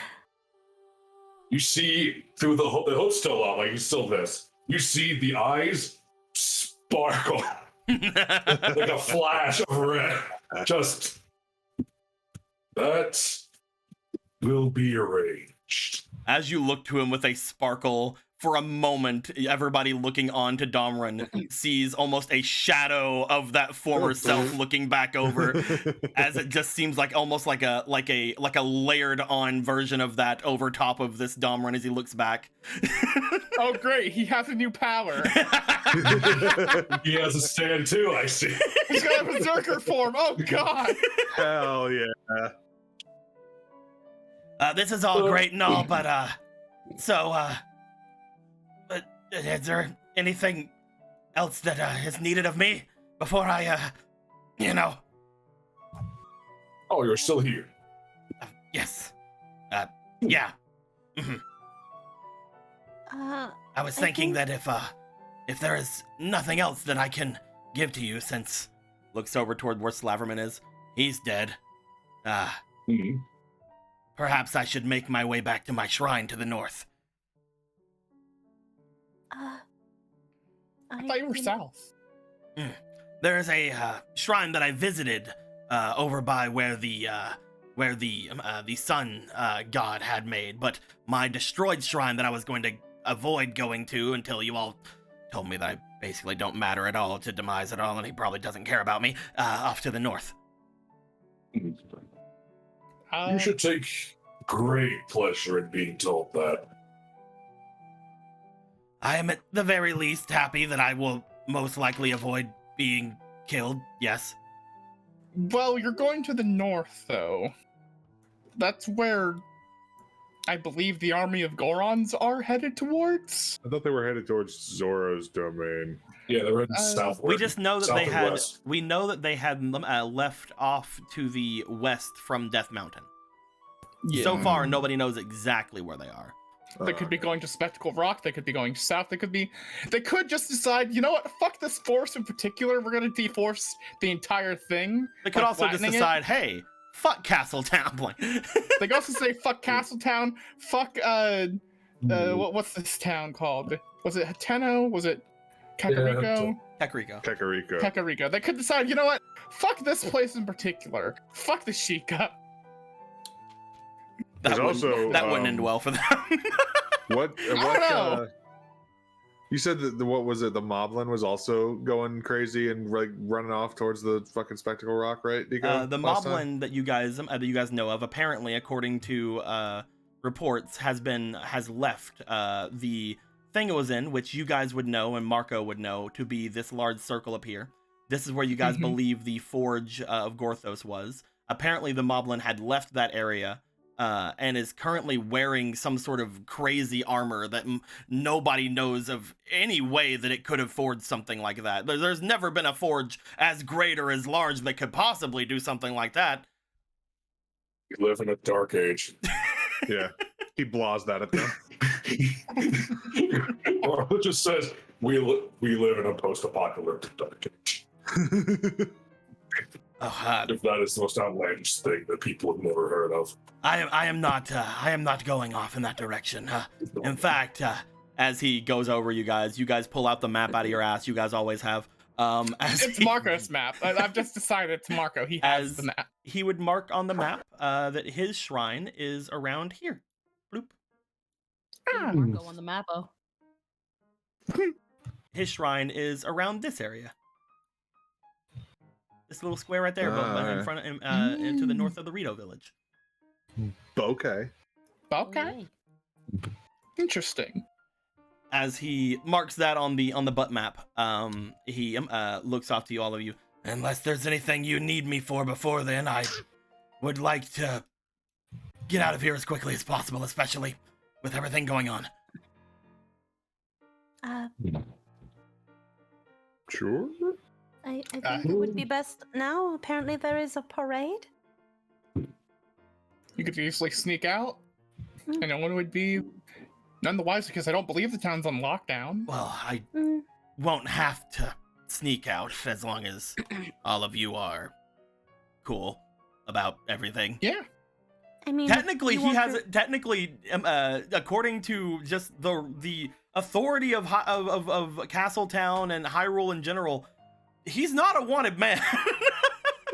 You see through the hood's still on, like he's still this. You see the eyes sparkle like a flash of red. Just that will be arranged. As you look to him with a sparkle, for a moment, everybody looking on to Domran sees almost a shadow of that former self looking back over, as it just seems like almost like a layered on version of that over top of this Domran as he looks back. Oh, great! He has a new power. He has a stand too. I see. He's got a berserker form. Oh God! Hell yeah! This is all great and all, but is there anything else that is needed of me before I, Oh, you're still here. Yes. Yeah. Mm-hmm. I was thinking that if there is nothing else that I can give to you, since looks over toward where Slaverman is, he's dead. Perhaps I should make my way back to my shrine to the north. I thought you were south. There is a shrine that I visited over by where the sun god had made, but my destroyed shrine that I was going to avoid going to until you all told me that I basically don't matter at all to Demise at all, and he probably doesn't care about me, off to the north. You should take great pleasure in being told that. I am at the very least happy that I will most likely avoid being killed, yes. Well, you're going to the north, though. That's where I believe the army of Gorons are headed towards. I thought they were headed towards Zoro's domain. Yeah, they're heading southward. We just know that South they and had. west. We know that they had left off to the west from Death Mountain. So far, nobody knows exactly where they are. They could be going to Spectacle Rock. They could be going south. They could just decide, you know what? Fuck this forest in particular. We're gonna deforce the entire thing. They could also just flattening decide, hey, fuck Castletown. They could also say, fuck Castletown. Fuck what's this town called? Was it Hateno? Was it Kakariko? Kakariko. They could decide, you know what? Fuck this place in particular. Fuck the Sheikah. That wouldn't end well for them. I don't know. You said that what was it? The Moblin was also going crazy and like running off towards the fucking Spectacle Rock, right? Nico? The last time? Moblin that you guys know of, apparently, according to reports, has left the thing it was in, which you guys would know and Marco would know to be this large circle up here. This is where you guys believe the Forge of Gorthos was. Apparently, the Moblin had left that area. And is currently wearing some sort of crazy armor that nobody knows of any way that it could have forged something like that. There's never been a forge as great or as large that could possibly do something like that. We live in a dark age. Yeah, he blaws that at them. Or it just says we live in a post-apocalyptic dark age. Oh, If that is the most outlandish thing that people have never heard of. I am not going off in that direction. In fact, as he goes over you guys pull out the map out of your ass. You guys always have. It's Marco's map. I've just decided it's Marco. He has the map. He would mark on the map that his shrine is around here. Bloop. Marco on the map. Oh. His shrine is around this area. This little square right there, in front of him, to the north of the Rito village. Okay. Okay. Interesting. As he marks that on the butt map, he looks off to all of you. Unless there's anything you need me for before then, I would like to get out of here as quickly as possible, especially with everything going on. Sure. I think it would be best now. Apparently there is a parade. You could easily sneak out, and no one would be none the wiser because I don't believe the town's on lockdown. Well, I won't have to sneak out as long as all of you are cool about everything. Yeah. I mean, Technically, according to just the authority of Castletown and Hyrule in general, he's not a wanted man.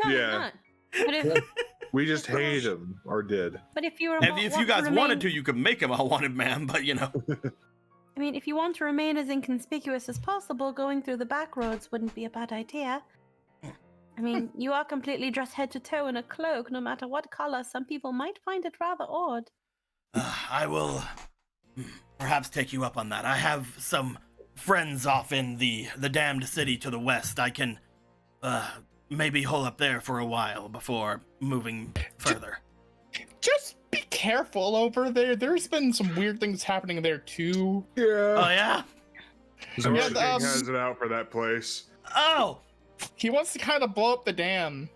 No, Yeah. not. But if, We just hate him, or did. but if you If you guys wanted to, you could make him a wanted man, but you know. I mean, if you want to remain as inconspicuous as possible, going through the back roads wouldn't be a bad idea. I mean, you are completely dressed head to toe in a cloak, no matter what color. Some people might find it rather odd. I will perhaps take you up on that. I have some friends off in the damned city to the west. I can maybe hole up there for a while before moving further. Just be careful over there. There's been some weird things happening there too. Yeah. Oh yeah? Some Yeah, king has it out for that place. Oh! He wants to kind of blow up the dam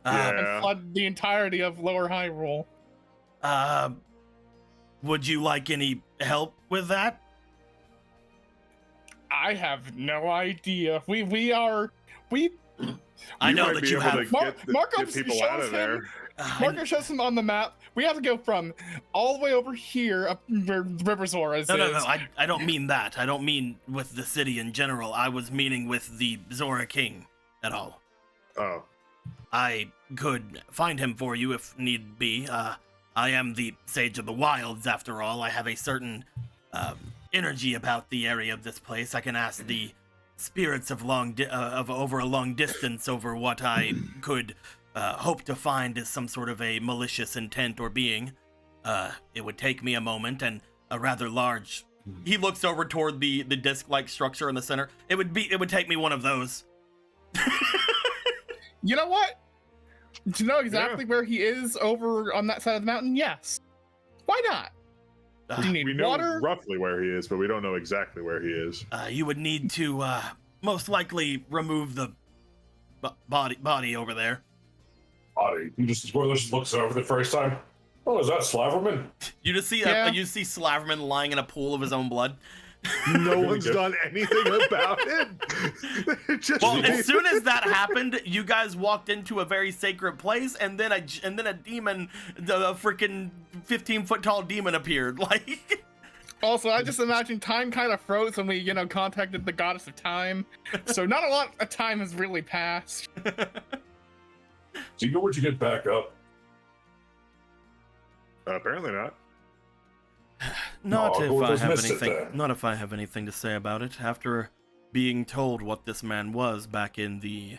Yeah. and flood the entirety of Lower Hyrule. Would you like any help with that? I have no idea. I You know might that be you able have. to Marco get people out shows of there. Marco shows him on the map. We have to go from all the way over here up where River Zora's No, is. I don't mean that. I don't mean with the city in general. I was meaning with the Zora King at all. Oh. I could find him for you if need be. I am the Sage of the Wilds, after all. I have a certain energy about the area of this place. I can ask the spirits of over a long distance over what I could hope to find as some sort of a malicious intent or being. It would take me a moment and a rather large. He looks over toward the disc-like structure in the center. It would take me one of those. You know what? To know exactly where he is over on that side of the mountain, yes. Why not? Do you need We know water? roughly where he is, but we don't know exactly where he is. You would need to most likely remove the body over there. Body. You just looks over the first time. Oh, is that Slaverman? You just see Yeah. you see Slaverman lying in a pool of his own blood. No one's done anything about it. Just Well, as soon as that happened, you guys walked into a very sacred place, and then a demon, the freaking 15-foot tall demon appeared. Like, Also, I just imagine time kind of froze when we, contacted the goddess of time. So not a lot of time has really passed. Do you know where to get back up? apparently not. Not Oh, if I Gorthos have missed it anything. then. Not if I have anything to say about it. After being told what this man was back in the,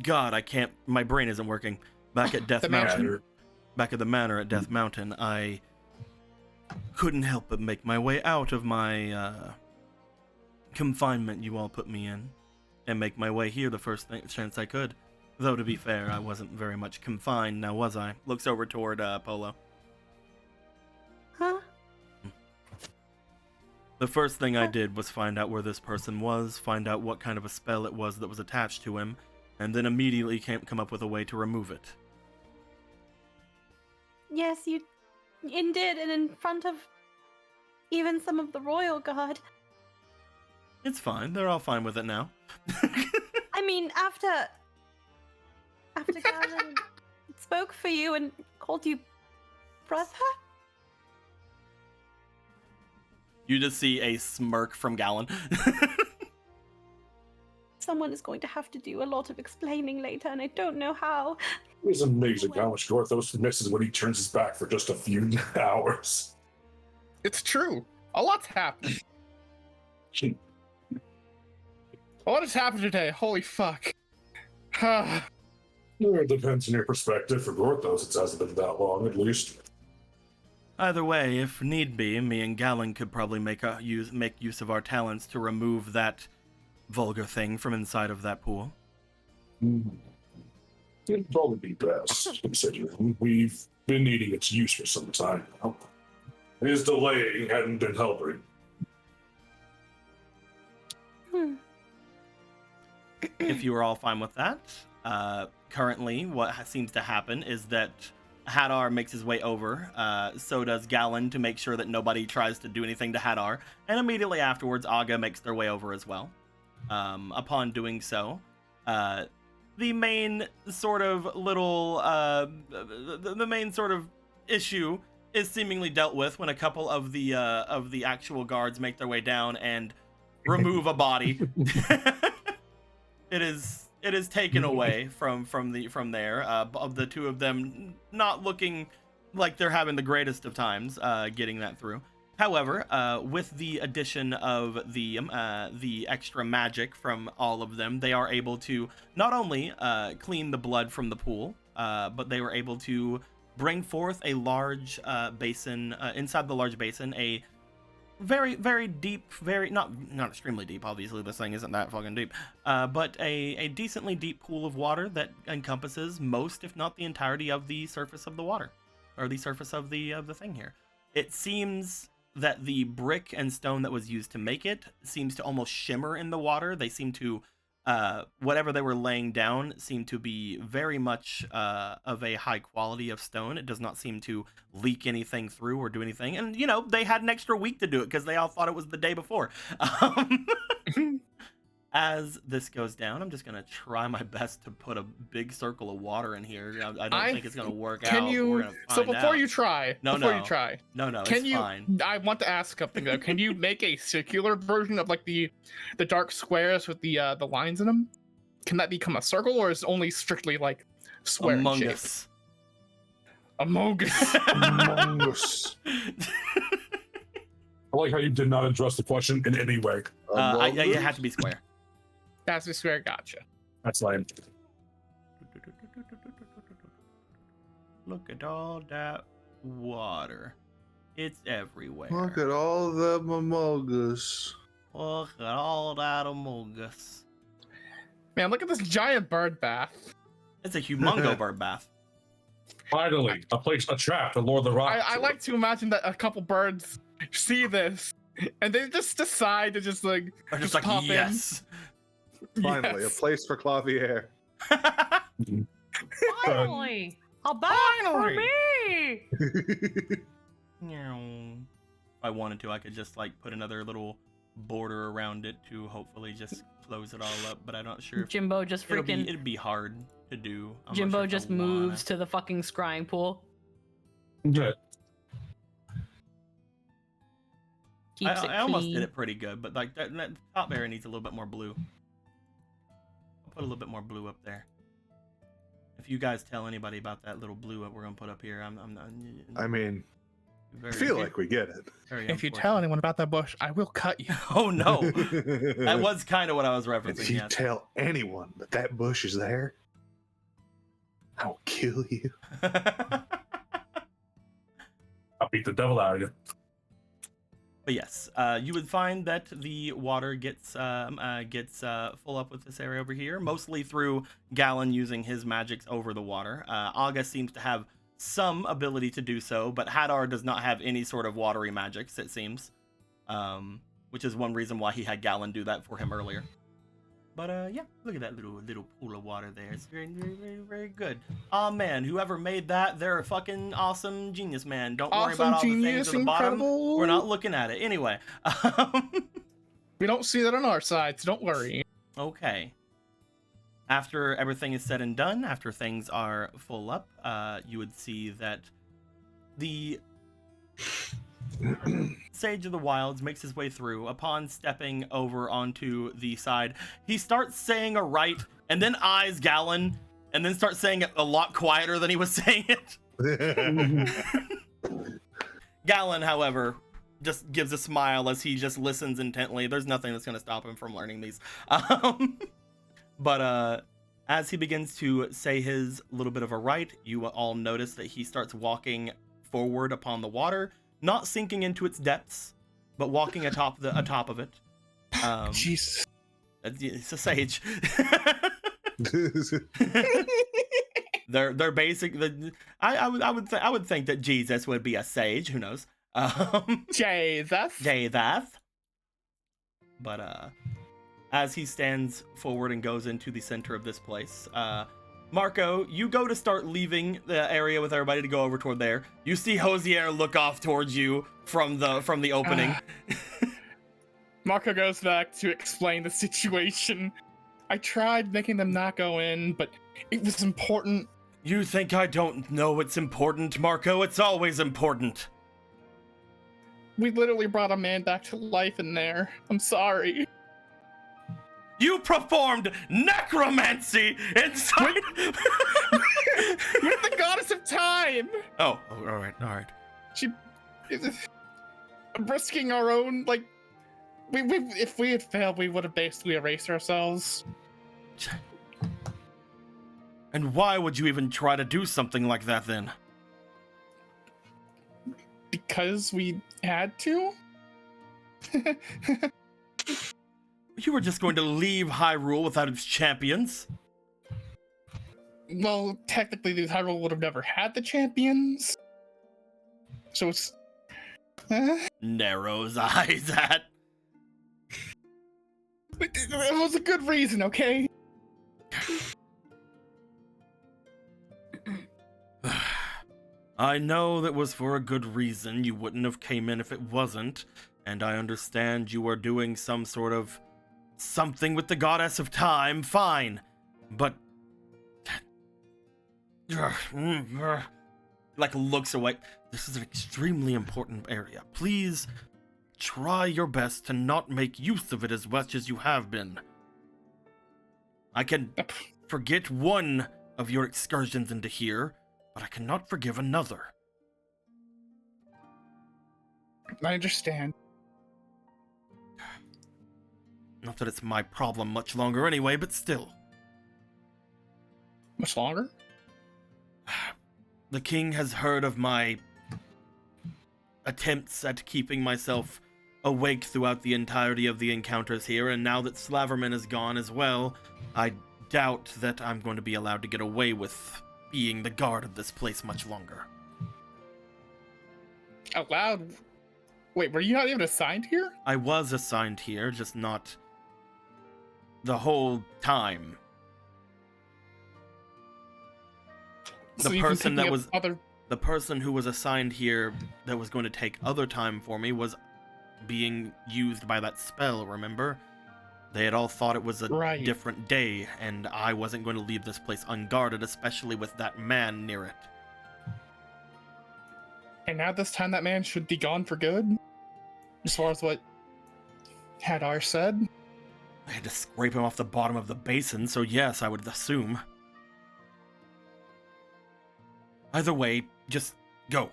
God, I can't. My brain isn't working. Back at Death The Mountain. mansion. Back at the manor at Death Mountain, I couldn't help but make my way out of my confinement you all put me in, and make my way here the first chance I could. Though to be fair, I wasn't very much confined, now was I? Looks over toward Polo. Huh? The first thing I did was find out where this person was, find out what kind of a spell it was that was attached to him, and then immediately come up with a way to remove it. Yes, you did, and in front of even some of the royal guard. It's fine, they're all fine with it now. I mean, after Gavin spoke for you and called you brother? You just see a smirk from Gallon. Someone is going to have to do a lot of explaining later, and I don't know how. It's amazing how much Gorthos misses when he turns his back for just a few hours. It's true. A lot's happened. A lot has happened today. Holy fuck. It depends on your perspective. For Gorthos, it hasn't been that long, at least. Either way, if need be, me and Gallon could probably make use of our talents to remove that vulgar thing from inside of that pool. It'd probably be best, considering we've been needing its use for some time now. His delaying hadn't been helping. If you are all fine with that, currently what seems to happen is that Hadar makes his way over, so does Gallon, to make sure that nobody tries to do anything to Hadar, and immediately afterwards Aga makes their way over as well. Upon doing so, the main sort of little, the main sort of issue is seemingly dealt with when a couple of the actual guards make their way down and remove a body. It is taken away from there. Of the two of them not looking like they're having the greatest of times getting that through. However, with the addition of the extra magic from all of them, they are able to not only clean the blood from the pool, but they were able to bring forth a large basin. Inside the large basin, a very, very deep, very not extremely deep. Obviously, this thing isn't that fucking deep, but a decently deep pool of water that encompasses most, if not the entirety, of the surface of the water, or the surface of the thing here. It seems that the brick and stone that was used to make it seems to almost shimmer in the water. They seem to, whatever they were laying down seemed to be very much of a high quality of stone. It does not seem to leak anything through or do anything. And, you know, they had an extra week to do it because they all thought it was the day before. As this goes down, I'm just going to try my best to put a big circle of water in here. I don't think it's going to work out. Can you? So before you try, No, can you? fine. I want to ask something though. Can you make a circular version of like the dark squares with the lines in them? Can that become a circle, or is it only strictly like square Among shaped? Us. Among Us. Among Us. I like how you did not address the question in any way. It had to be square. That's the square. Gotcha. That's lame. Look at all that water. It's everywhere. Look at all them among us. Look at all that among us. Man, look at this giant bird bath. It's a humongo bird bath. Finally, a trap to lure the rock. I like to imagine that a couple birds see this and they just decide to just like Or just pop like, yes. Finally, Yes. a place for Clavier. Finally, a bath for me. If I wanted to, I could just like put another little border around it to hopefully just close it all up, but I'm not sure if Jimbo just freaking. it'd be hard to do. I'm not Jimbo sure if I just wanna. moves to the fucking scrying pool. Yeah. Keeps it I almost clean. did it pretty good, but like that top area needs a little bit more blue. I'll put a little bit more blue up there. if you guys tell anybody about that little blue that we're gonna put up here, I'm not. I mean, I Very, feel like we get it. very If you unfortunate. tell anyone about that bush, I will cut you. Oh no, that was kind of what I was referencing. If you Yes. tell anyone that that bush is there, I'll kill you. I'll beat the devil out of you. But yes, you would find that the water gets full up with this area over here, mostly through Gallon using his magics over the water. August seems to have some ability to do so, but Hadar does not have any sort of watery magics, it seems, which is one reason why he had Gallon do that for him earlier. But yeah, look at that little pool of water there. It's very, very, very, very good. Oh man, whoever made that, they're a fucking awesome genius, man. Don't worry about all the things at the bottom. incredible. We're not looking at it. Anyway. We don't see that on our side, so don't worry. Okay. After everything is said and done, after things are full up, you would see that the Sage of the Wilds makes his way through. Upon stepping over onto the side, he starts saying a rite and then eyes Gallon and then starts saying it a lot quieter than he was saying it. Gallon, however, just gives a smile as he just listens intently. There's nothing that's going to stop him from learning these. But as he begins to say his little bit of a rite, you all notice that he starts walking forward upon the water, not sinking into its depths, but walking atop of it. Jesus. It's a sage. they're basic. I would think that Jesus would be a sage. Who knows? Jesus. But as he stands forward and goes into the center of this place, Marco, you go to start leaving the area with everybody to go over toward there. You see Hosier look off towards you from the opening. Marco goes back to explain the situation. I tried making them not go in, but it was important. You think I don't know it's important, Marco? It's always important. We literally brought a man back to life in there. I'm sorry. You performed necromancy inside. With the goddess of time. Oh, all right. She, risking our own, like, we if we had failed, we would have basically erased ourselves. And why would you even try to do something like that then? Because we had to. You were just going to leave Hyrule without its champions. Well, technically, the Hyrule would have never had the champions. So it's... Narrows eyes at. It was a good reason, okay? I know that was for a good reason. You wouldn't have came in if it wasn't. And I understand you are doing some sort of something with the goddess of time. Fine. But... like looks away. This is an extremely important area. Please try your best to not make use of it as much as you have been. I can forget one of your excursions into here, but I cannot forgive another. I understand. Not that it's my problem much longer anyway, but still. Much longer? The king has heard of my attempts at keeping myself awake throughout the entirety of the encounters here, and now that Slaverman is gone as well, I doubt that I'm going to be allowed to get away with being the guard of this place much longer. Allowed? Wait, were you not even assigned here? I was assigned here, just not the whole time. So The you've been person that picking up was other... the person who was assigned here that was going to take other time for me was being used by that spell, remember? They had all thought it was a Right. different day, and I wasn't going to leave this place unguarded, especially with that man near it. And now this time that man should be gone for good? As far as what Hadar said? I had to scrape him off the bottom of the basin, so yes, I would assume. Either way, just go.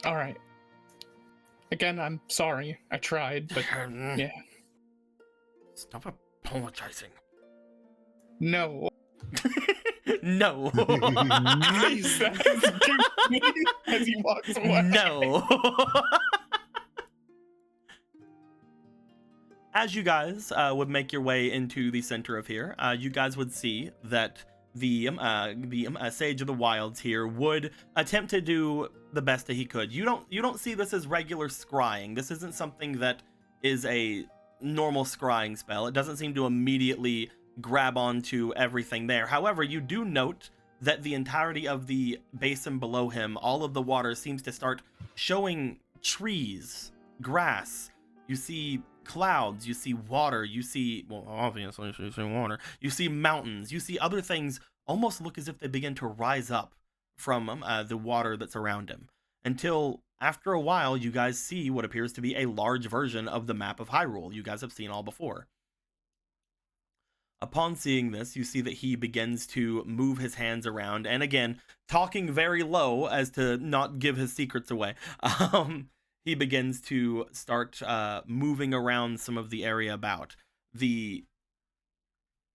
All right. Again, I'm sorry. I tried, but yeah. Stop apologizing. No. No. He says goofy as he walks away. No. As you guys would make your way into the center of here, you guys would see that the Sage of the Wilds here would attempt to do the best that he could. You don't see this as regular scrying. This isn't something that is a normal scrying spell. It doesn't seem to immediately grab onto everything there. However, you do note that the entirety of the basin below him, all of the water seems to start showing trees, grass. You see clouds, you see water, you see, well, obviously you see water, you see mountains, you see other things almost look as if they begin to rise up from the water that's around him, until after a while you guys see what appears to be a large version of the map of Hyrule you guys have seen all before. Upon seeing this, you see that he begins to move his hands around, and again, talking very low as to not give his secrets away, he begins to start moving around some of the area about. The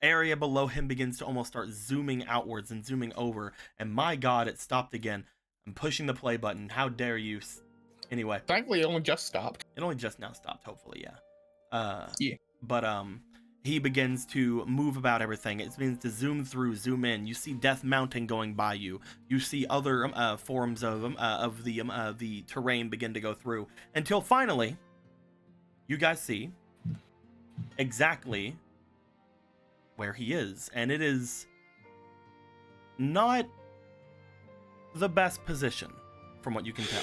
area below him begins to almost start zooming outwards and zooming over, and my god, it stopped again. I'm pushing the play button. How dare you? Anyway. Thankfully, it only just stopped. It only just now stopped, hopefully, yeah. Yeah. But, he begins to move about everything. It begins to zoom through, zoom in. You see Death Mountain going by you. You see other forms of the terrain begin to go through, until finally, you guys see exactly where he is, and it is not the best position, from what you can tell.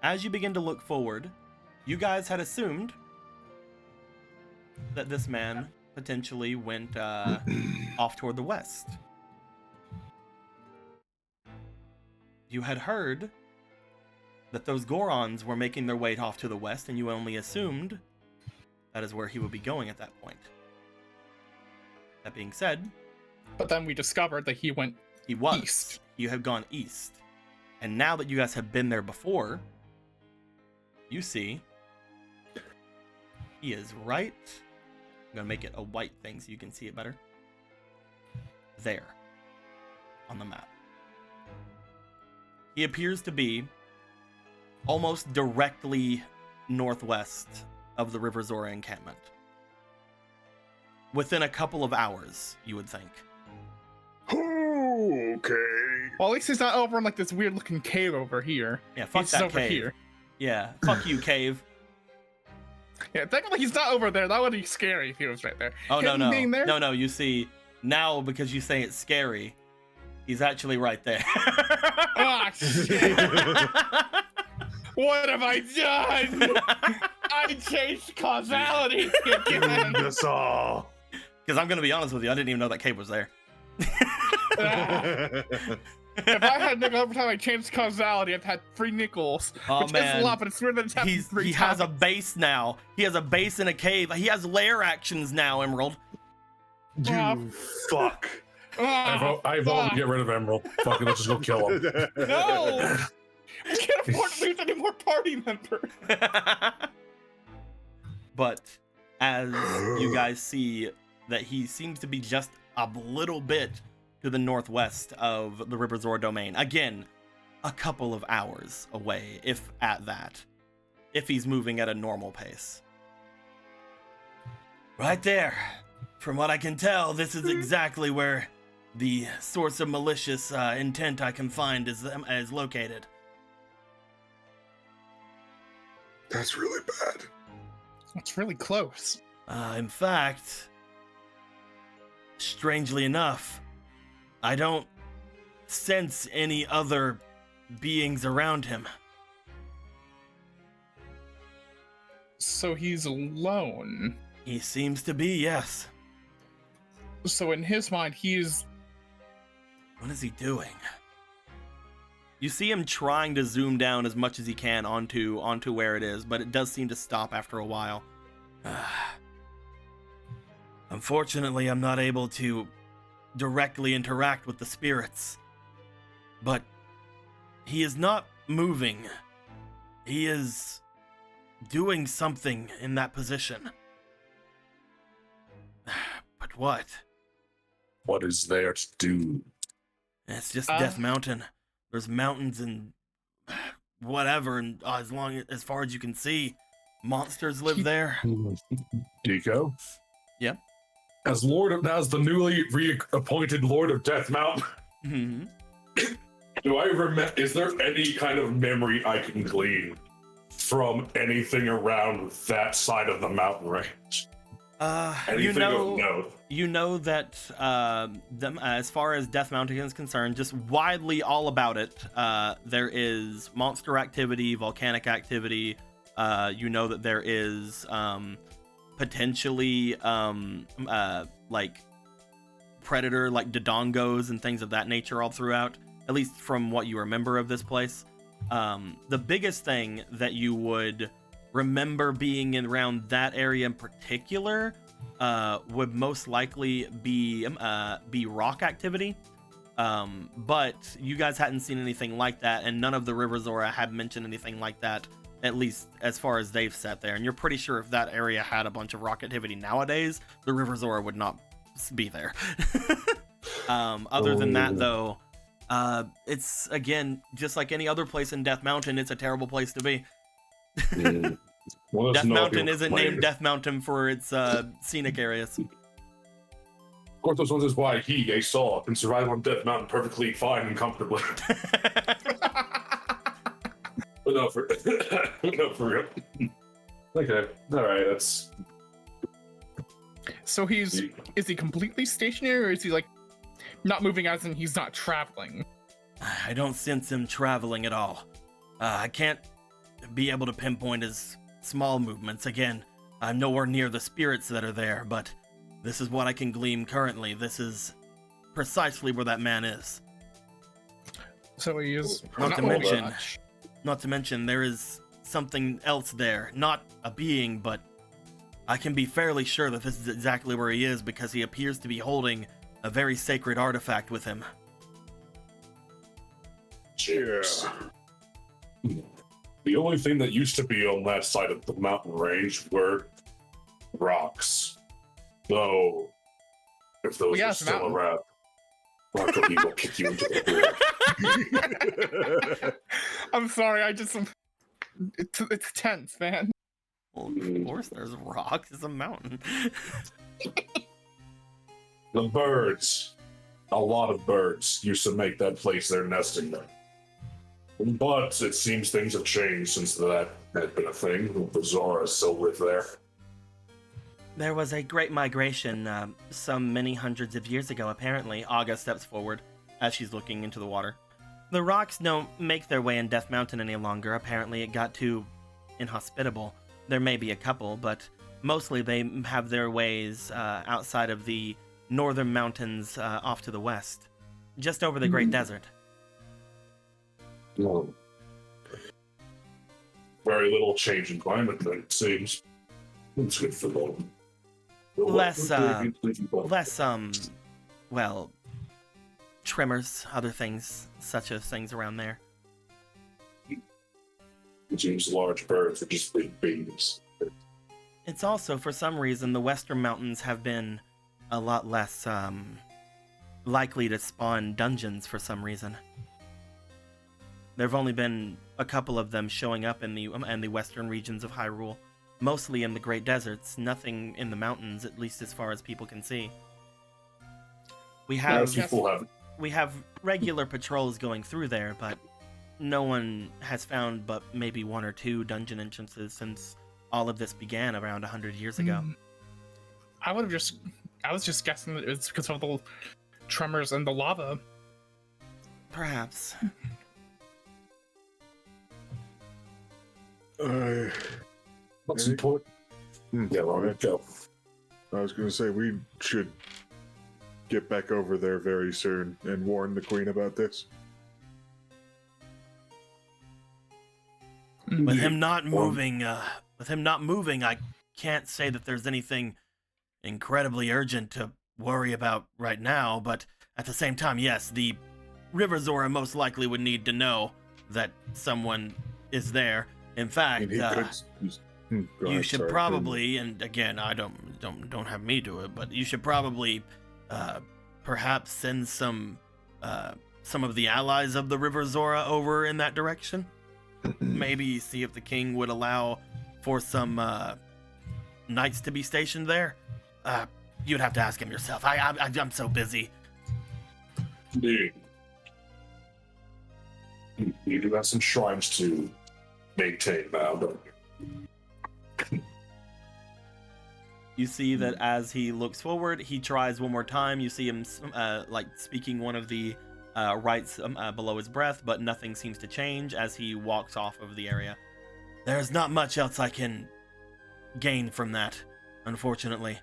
As you begin to look forward, you guys had assumed that this man potentially went off toward the west. You had heard that those Gorons were making their way off to the west, and you only assumed that is where he would be going at that point. That being said, but then we discovered that he went east. You have gone east. And now that you guys have been there before, you see he is right. I'm going to make it a white thing so you can see it better. There. On the map. He appears to be almost directly northwest of the River Zora encampment. Within a couple of hours, you would think. Okay. Well, at least he's not over in like this weird looking cave over here. Yeah, fuck He's that over cave. here. Yeah, fuck you, cave. Yeah, technically he's not over there. That would be scary if he was right there. Oh, no, Him no. being there? No, you see, now because you say it's scary, he's actually right there. Ah, shit. What have I done? I changed causality again. That's all. Because I'm going to be honest with you, I didn't even know that cave was there. If I had nickel every time I changed causality, I've had 3 nickels. Oh, which man. is a lot, but it's weird that it's happened 3 He times. has a base now. He has a base in a cave. He has lair actions now, Emerald. You fuck. I vote we get rid of Emerald. Fuck it, let's just go kill him. No! We can't afford to lose any more party members. But as you guys see that he seems to be just a little bit to the northwest of the River Zora domain. Again, a couple of hours away, if at that. If he's moving at a normal pace. Right there. From what I can tell, this is exactly where the source of malicious intent I can find is located. That's really bad. That's really close. In fact, strangely enough, I don't sense any other beings around him. So he's alone. He seems to be, yes. So in his mind, he's... What is he doing? You see him trying to zoom down as much as he can onto where it is, but it does seem to stop after a while. Unfortunately, I'm not able to directly interact with the spirits. but he is not moving. He is doing something in that position. But what? What is there to do? It's just Death Mountain. There's mountains and whatever, and as far as you can see, monsters live there. Deco? Yeah. As the newly reappointed Lord of Death Mountain, Mm-hmm. is there any kind of memory I can glean from anything around that side of the mountain range? Anything of note? You know that as far as Death Mountain is concerned, just widely all about it, there is monster activity, volcanic activity. You know that there is potentially like predator, like dodongos and things of that nature all throughout, at least from what you remember of this place. The biggest thing that you would remember being in around that area in particular would most likely be rock activity. But you guys hadn't seen anything like that, and none of the River Zora had mentioned anything like that, at least as far as they've sat there. And you're pretty sure if that area had a bunch of rock activity nowadays, the River Zora would not be there. Other than that, though, it's, again, just like any other place in Death Mountain, it's a terrible place to be. Death Mountain isn't named Death Mountain for its scenic areas. Of course, this is why he, a Saw, can survive on Death Mountain perfectly fine and comfortably. But no, for real. Okay, all right, that's... So is he completely stationary, or is he like not moving as in he's not traveling? I don't sense him traveling at all. I can't be able to pinpoint his small movements. Again, I'm nowhere near the spirits that are there, but this is what I can glean currently. This is precisely where that man is. So he is Not to mention, there is something else there. Not a being, but I can be fairly sure that this is exactly where he is because he appears to be holding a very sacred artifact with him. Cheers. The only thing that used to be on that side of the mountain range were rocks. Though, if those are still around, Rocco will kick you into the ground. I'm sorry, it's tense, man. Well, of course there's rocks. It's a mountain. The birds, a lot of birds, used to make that place their nesting ground. But it seems things have changed since that had been a thing. The Zora still live there. There was a great migration some many hundreds of years ago, apparently. Aga steps forward as she's looking into the water. The rocks don't make their way in Death Mountain any longer. Apparently it got too inhospitable. There may be a couple, but mostly they have their ways outside of the northern mountains off to the west, just over the Great Desert. Oh. Very little change in climate, then, it seems. It's good for them. Less, well, tremors, other things, such as things around there. It seems large birds are just big babies. It's also, for some reason, the western mountains have been a lot less likely to spawn dungeons for some reason. There have only been a couple of them showing up in the western regions of Hyrule, mostly in the Great Deserts, nothing in the mountains, at least as far as people can see. We have regular patrols going through there, but no one has found but maybe one or two dungeon entrances since all of this began around 100 years ago. I was just guessing that it's because of the tremors and the lava. Perhaps. What's important? Yeah, Lauren, go. I was going to say, we should get back over there very soon and warn the queen about this. With him not moving, I can't say that there's anything incredibly urgent to worry about right now, but at the same time, yes, the River Zora most likely would need to know that someone is there. In fact, And he could. Go you ahead, should sorry. probably, and again, I don't have me do it, but you should probably, perhaps send some of the allies of the River Zora over in that direction. Maybe see if the king would allow for some knights to be stationed there. You'd have to ask him yourself. I'm so busy. Indeed. You do have some shrines to maintain now, don't you? You see that as he looks forward, he tries one more time. You see him like speaking one of the rites below his breath, but nothing seems to change as he walks off of the area. There's not much else I can gain from that, unfortunately.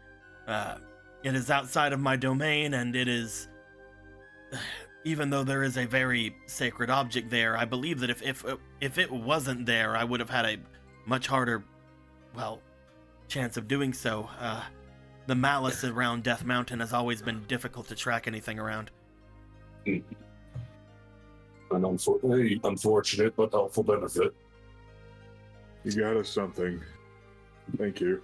It is outside of my domain, and it is... Even though there is a very sacred object there, I believe that if it wasn't there, I would have had a much harder, well, chance of doing so. The malice around Death Mountain has always been difficult to track anything around. An unfortunate but helpful benefit. You got us something. Thank you.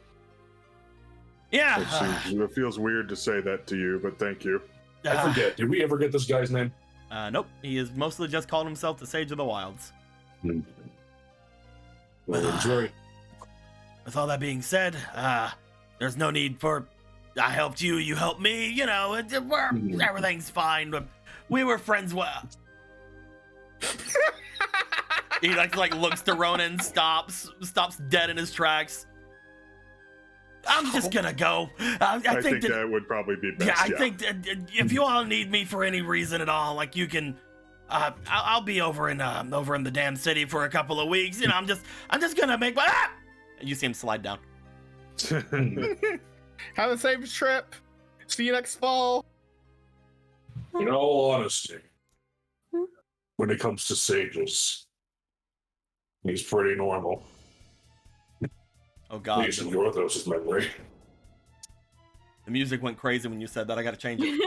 Yeah. It feels weird to say that to you, but thank you. I forget. Did we ever get this guy's name? Nope. He has mostly just called himself the Sage of the Wilds. Well, enjoy. With all that being said, there's no need for I helped you, you helped me. You know, everything's fine. But we were friends. Well, he like looks to Ronan, stops dead in his tracks. I'm just gonna go. I think that would probably be best. Yeah, I think that if you all need me for any reason at all, like you can, I'll be over in the damn city for a couple of weeks. You know, I'm just gonna make my. And you see him slide down. Have a safe trip. See you next fall. In all honesty, when it comes to sages, he's pretty normal. Oh God! At least in Gorthos' memory. The music went crazy when you said that. I gotta change it.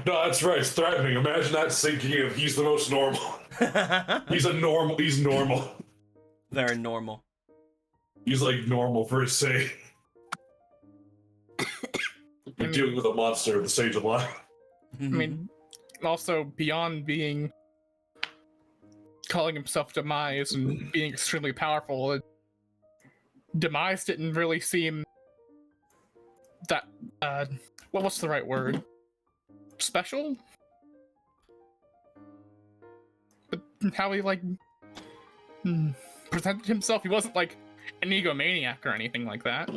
No, that's right. It's threatening. Imagine that sinking in. He's the most normal. He's normal. Very normal. He's like normal for his sake. You're dealing with a monster, the Sage of Life. I mean, also beyond calling himself Demise and being extremely powerful, Demise didn't really seem that what's the right word? Special? But how he presented himself, he wasn't like an egomaniac or anything like that.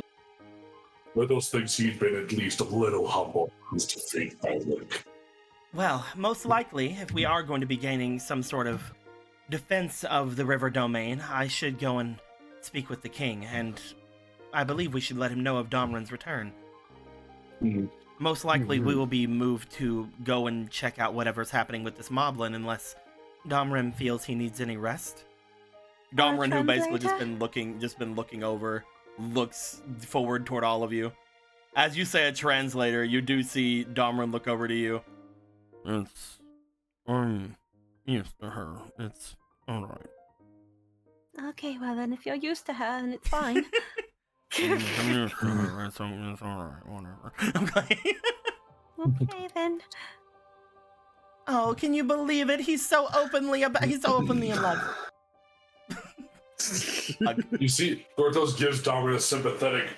With those things, he'd been at least a little humble. Used to think, I think. Well, most likely, if we are going to be gaining some sort of defense of the river domain, I should go and speak with the king, and I believe we should let him know of Domran's return. Mm-hmm. Most likely, we will be moved to go and check out whatever's happening with this moblin, unless Domran feels he needs any rest. Domran, who basically just been looking over, looks forward toward all of you. As you say a translator, you do see Domran look over to you. I'm used to her. It's alright. Okay, well then, if you're used to her, then it's fine. I'm used to her. It's alright. Whatever. Okay then. Oh, can you believe it? He's so openly in love. You see, Gorthos gives Domran a sympathetic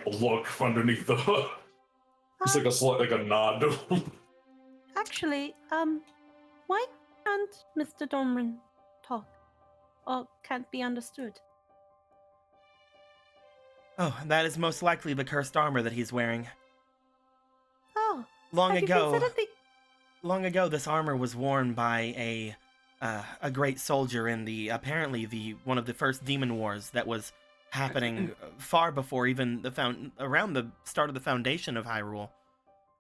look underneath the hood. It's like a nod to him. Actually, why can't Mr. Domran talk? Or can't be understood? Oh, that is most likely the cursed armor that he's wearing. Oh, Long have you considered ago, this armor was worn by a great soldier in one of the first demon wars that was happening far before even around the start of the foundation of Hyrule.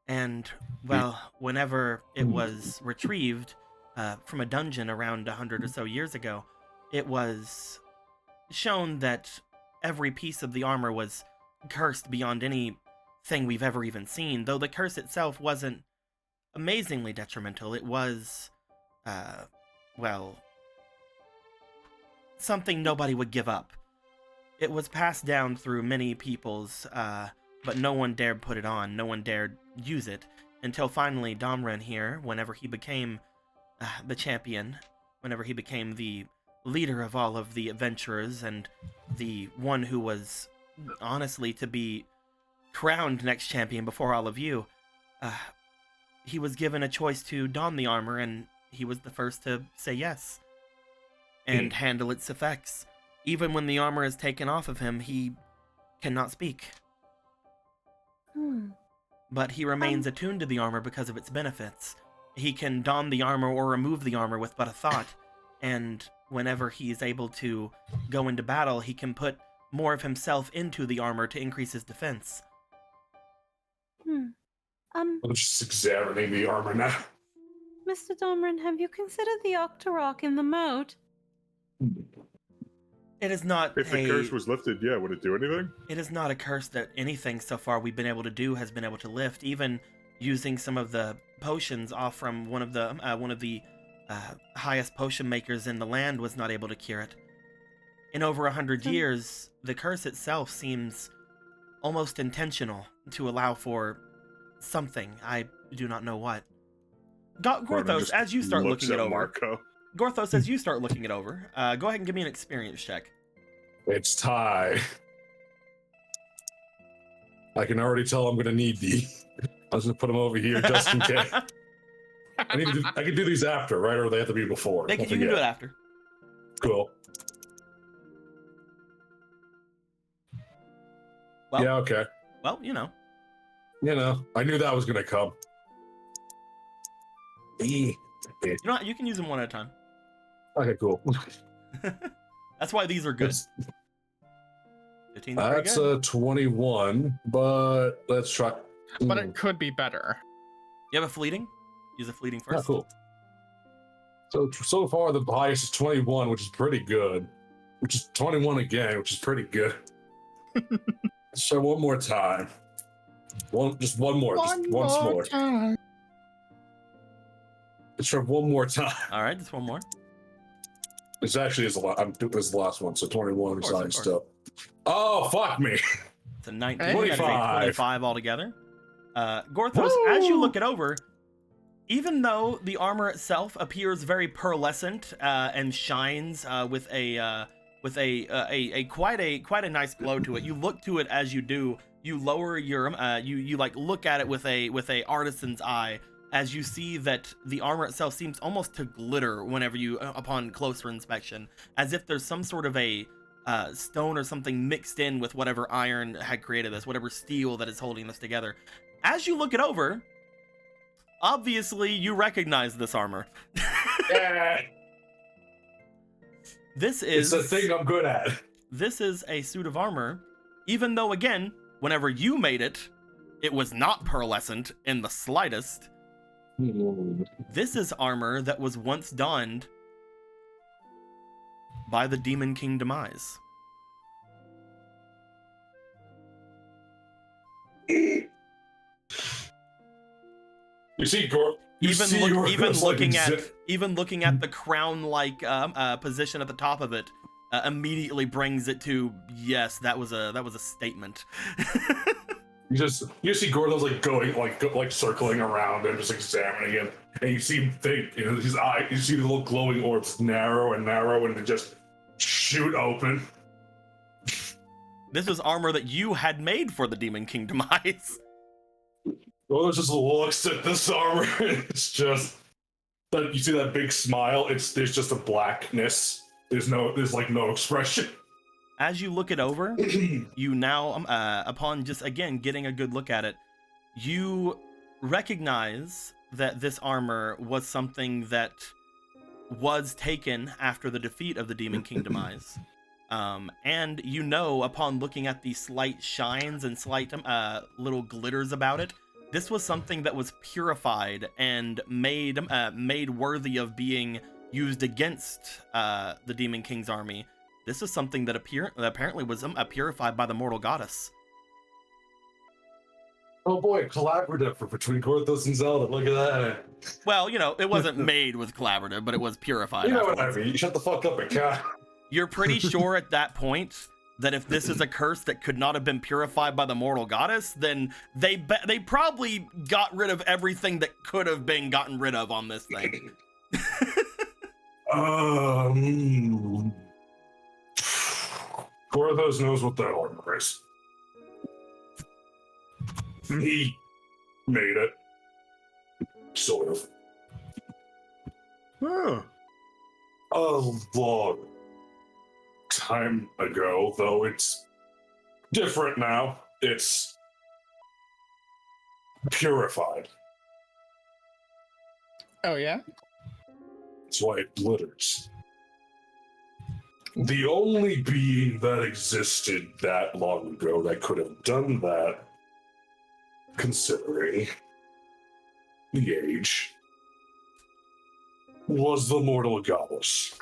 And well, whenever it was retrieved from a dungeon around 100 or so years ago, it was shown that every piece of the armor was cursed beyond anything we've ever even seen, though the curse itself wasn't amazingly detrimental. It was, well, something nobody would give up. It was passed down through many peoples, but no one dared put it on. No one dared use it until finally Domren here, whenever he became the champion, whenever he became the leader of all of the adventurers and the one who was honestly to be crowned next champion before all of you, he was given a choice to don the armor, and he was the first to say yes and handle its effects. Even when the armor is taken off of him, he cannot speak. But he remains attuned to the armor because of its benefits. He can don the armor or remove the armor with but a thought, and whenever he is able to go into battle, he can put more of himself into the armor to increase his defense. I'm just examining the armor now. Mr. Domran, have you considered the Octorok in the moat? It is not If the curse was lifted, yeah, would it do anything? It is not a curse that anything so far we've been able to do has been able to lift. Even using some of the potions off from one of the highest potion makers in the land was not able to cure it. In over 100 years, the curse itself seems almost intentional to allow for something. I do not know what. Gorthos, as you start looking it over, Marco. Gorthos, as you start looking it over, go ahead and give me an experience check. It's Ty. I can already tell I'm gonna need these. I was gonna put them over here just in case. I can do these after, right? Or they have to be before? You can do it after. Cool. Well, yeah, okay. Well, you know. I knew that was gonna come. You know what? You can use them one at a time. Okay, cool. That's why these are good. 15 That's a 21, but let's try. But it could be better. You have a fleeting? Use a fleeting first. Yeah, cool. So far, the highest is 21, which is pretty good. Which is 21 again, which is pretty good. So one more time. Just one more. Just once more. Time. Let's try one more time. All right, just one more. This actually is the last. This is the last one, so 21 Of is course, high still. Oh, fuck me. It's a 19. 25. 25 altogether. Gorthos, as you look it over, even though the armor itself appears very pearlescent and shines with a quite a nice glow to it, you look to it as you do. You lower your you like look at it with a artisan's eye as you see that the armor itself seems almost to glitter whenever you upon closer inspection, as if there's some sort of a stone or something mixed in with whatever iron had created this, whatever steel that is holding this together. As you look it over, obviously you recognize this armor. Yeah. This is It's the thing I'm good at. This is a suit of armor, even though, again, whenever you made it, it was not pearlescent in the slightest. This is armor that was once donned by the Demon King Demise. You see, even looking at the crown-like position at the top of it, immediately brings it to yes, that was a statement. You see Gordon's like going like circling around and just examining him, and you see him think, his eye, you see the little glowing orbs narrow and then just shoot open. This was armor that you had made for the Demon King Demise. Gordon just looks at this armor, and it's just that you see that big smile. There's just a blackness. There's no expression. As you look it over, you now, upon just, again, getting a good look at it, you recognize that this armor was something that was taken after the defeat of the Demon King Demise. And you know, upon looking at the slight shines and slight little glitters about it, this was something that was purified and made worthy of being used against the Demon King's army. This is something that apparently was purified by the mortal goddess. Oh boy, a collaborative between Gorthos and Zelda. Look at that. Well, you know, it wasn't made with collaborative, but it was purified. You know what I afterwards. mean. You shut the fuck up and count. You're pretty sure at that point that if this is a curse that could not have been purified by the mortal goddess, then they probably got rid of everything that could have been gotten rid of on this thing. Gorthos knows what that armor is. He made it. Sort of. Huh. A long time ago, though it's different now. It's purified. Oh yeah. That's why it glitters. The only being that existed that long ago that could have done that, considering the age, was the mortal goddess.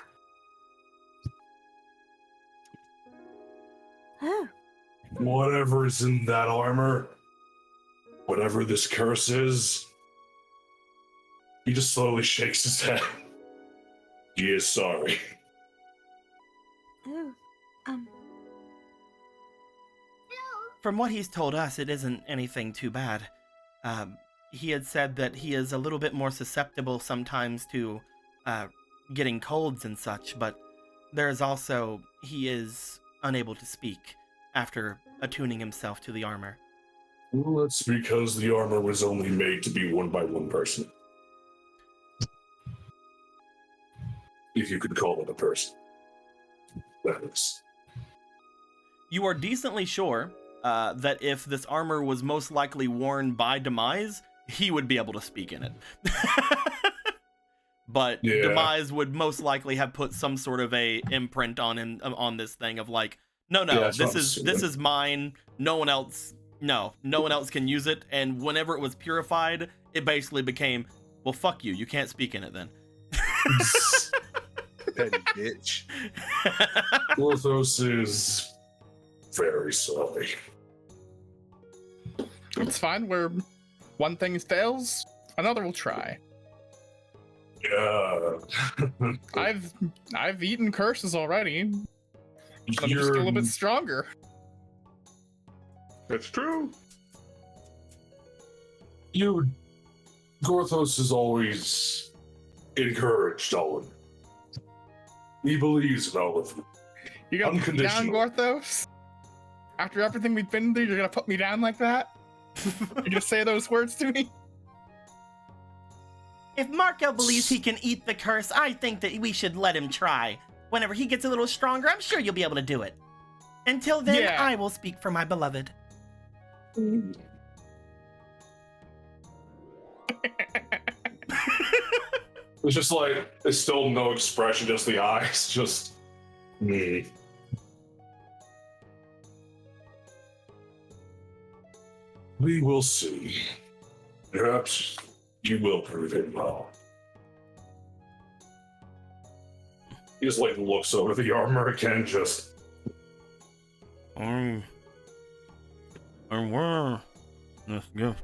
Oh, Whatever's in that armor, whatever this curse is, he just slowly shakes his head. He is sorry. oh, From what he's told us, it isn't anything too bad. He had said that he is a little bit more susceptible sometimes to getting colds and such, but there's also, he is unable to speak after attuning himself to the armor. Well, that's because the armor was only made to be worn by one person. If you could call it a person. That is. You are decently sure that if this armor was most likely worn by Demise, he would be able to speak in it. But Yeah. Demise would most likely have put some sort of a imprint on him on this thing of like, no, Yeah, that's what I'm this assuming. is mine. No one else can use it. And whenever it was purified, it basically became, well, fuck you. You can't speak in it then. Petty bitch. Gorthos is very sorry. It's fine. Where one thing fails, another will try. Yeah. I've eaten curses already. I'm just a little bit stronger. That's true. Gorthos is always encouraged Owen. He believes in Owen. You gonna put me down, Unconditional. Gorthos? After everything we've been through, you're gonna put me down like that? You're gonna say those words to me? If Marco believes he can eat the curse, I think that we should let him try. Whenever he gets a little stronger, I'm sure you'll be able to do it. Until then, Yeah. I will speak for my beloved. It's just like, there's still no expression, just the eyes, just me. We will see. Perhaps you will prove it well. He just like looks over the armor again, just I wear this gift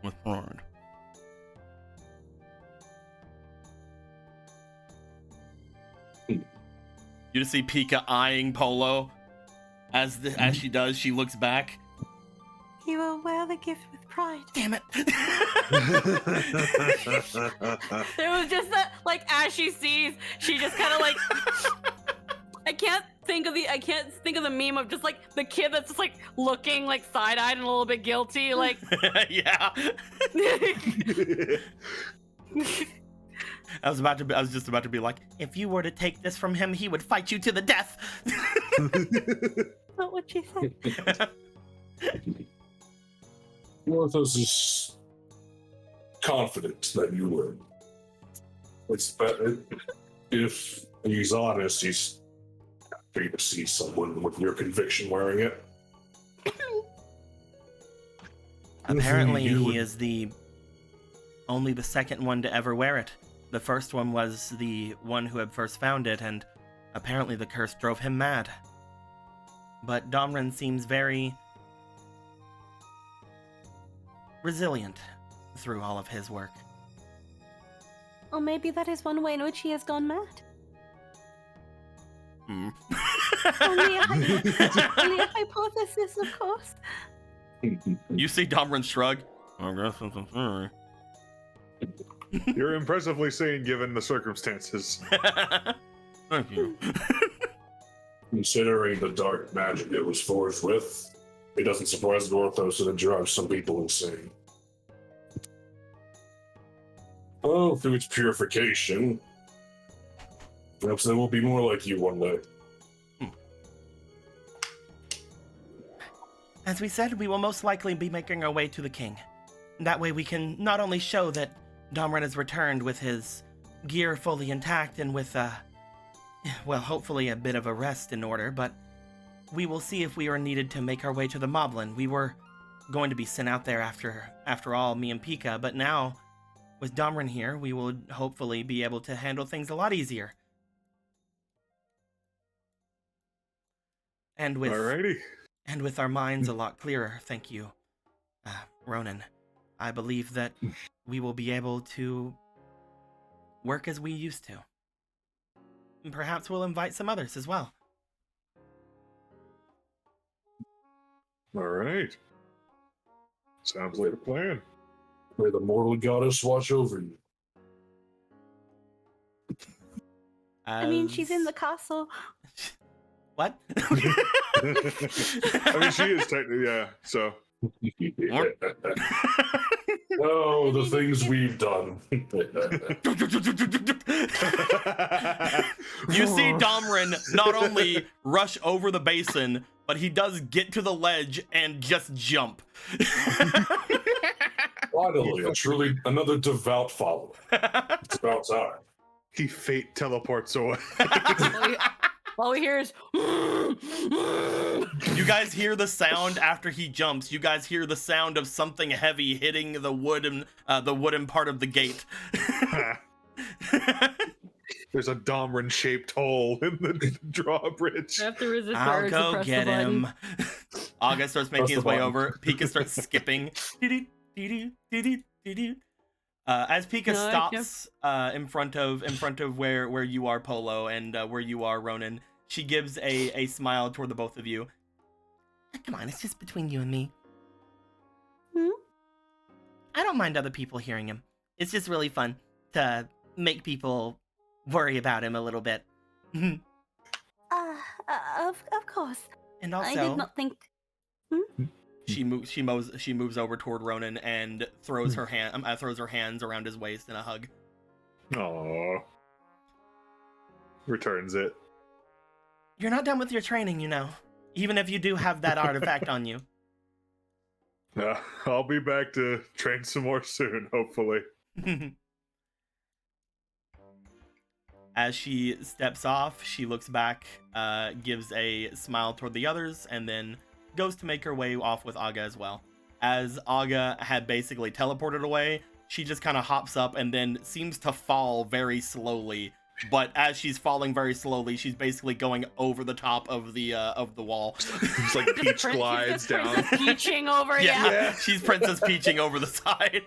with pride. You just see Pika eyeing Polo as she does. She looks back. you will wear the gift with pride. Damn it! There was just that, like, as she sees, she just kind of like, I can't think of the meme of just like the kid that's just like looking like side-eyed and a little bit guilty, like. Yeah. I was just about to be like, if you were to take this from him, he would fight you to the death. Not what she said. Gorthos is confident that you will. It's better if he's honest. He's happy to see someone with your conviction wearing it. Apparently, You he would- is only the second one to ever wear it. The first one was the one who had first found it, and apparently the curse drove him mad. But Domran seems very resilient through all of his work. Or maybe that is one way in which he has gone mad. Only a hypothesis, of course. You see Domran shrug. I guess You're impressively sane given the circumstances. Thank you. Considering the dark magic it was forged with, it doesn't surprise Gorthos that it drives some people insane. Oh, through its purification, perhaps they will be more like you one day. As we said, we will most likely be making our way to the king. That way we can not only show that Domran has returned with his gear fully intact and with, well, hopefully a bit of a rest in order, but we will see if we are needed to make our way to the Moblin. We were going to be sent out there after all, me and Pika, but now, with Domran here, we will hopefully be able to handle things a lot easier. And with... Alrighty. And with our minds a lot clearer, thank you, Ronan. I believe that we will be able to work as we used to. And perhaps we'll invite some others as well. Alright. Sounds like a plan. May the mortal goddess watch over you. I mean, she's in the castle. What? I mean, she is technically, yeah, so. Oh, the things we've done. You see Domran not only rush over the basin, but he does get to the ledge and just jump. Finally, another devout follower. It's about time. He fate teleports away. All we hear is. You guys hear the sound after he jumps. You guys hear the sound of something heavy hitting the wooden part of the gate. There's a Domran-shaped hole in the drawbridge. I have to resist the I'll urge to go press get the button. him. Aga starts making Press his the way button. over. Pika starts skipping. As Pika No, I stops in front of where you are, Polo, and where you are, Ronan, she gives a smile toward the both of you. Come on, it's just between you and me. I don't mind other people hearing him. It's just really fun to make people worry about him a little bit. Of course. And I also, did not think. she moves over toward Ronan and throws her hands around his waist in a hug. Aww. Returns it. You're not done with your training, you know. Even if you do have that artifact on you. I'll be back to train some more soon, hopefully. As she steps off, she looks back, gives a smile toward the others, and then goes to make her way off with Aga as well. As Aga had basically teleported away, she just kind of hops up and then seems to fall very slowly. But as she's falling very slowly, she's basically going over the top of the wall. It's like Peach glides down. Peaching over, Yeah, she's Princess Peaching over the side.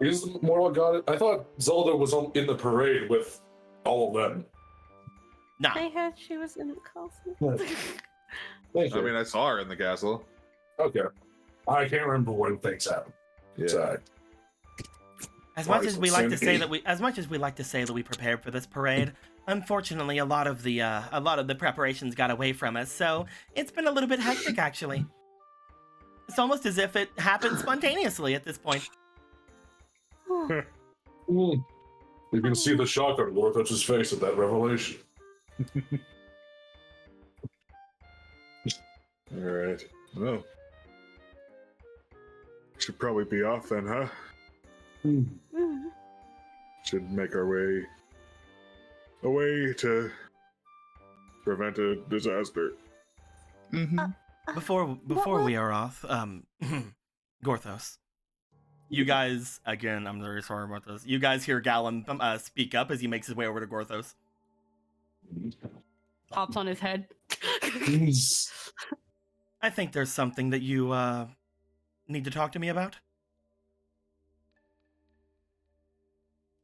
Is the mortal goddess? I thought Zelda was in the parade with all of them. Nah, I heard she was in the castle. Thank you. I mean, I saw her in the castle. Okay. I can't remember when things happen. Yeah. as much as we like to say that we prepared for this parade, unfortunately, a lot of the preparations got away from us. So it's been a little bit hectic, actually. It's almost as if it happened spontaneously at this point. You can see the shock on Gorthos's face at that revelation. All right. Well, should probably be off then, huh? Should make our way away to prevent a disaster. Before we are off, Gorthos, you guys, again, I'm very sorry about this. You guys hear Gallum speak up as he makes his way over to Gorthos. Pops on his head. I think there's something that you need to talk to me about?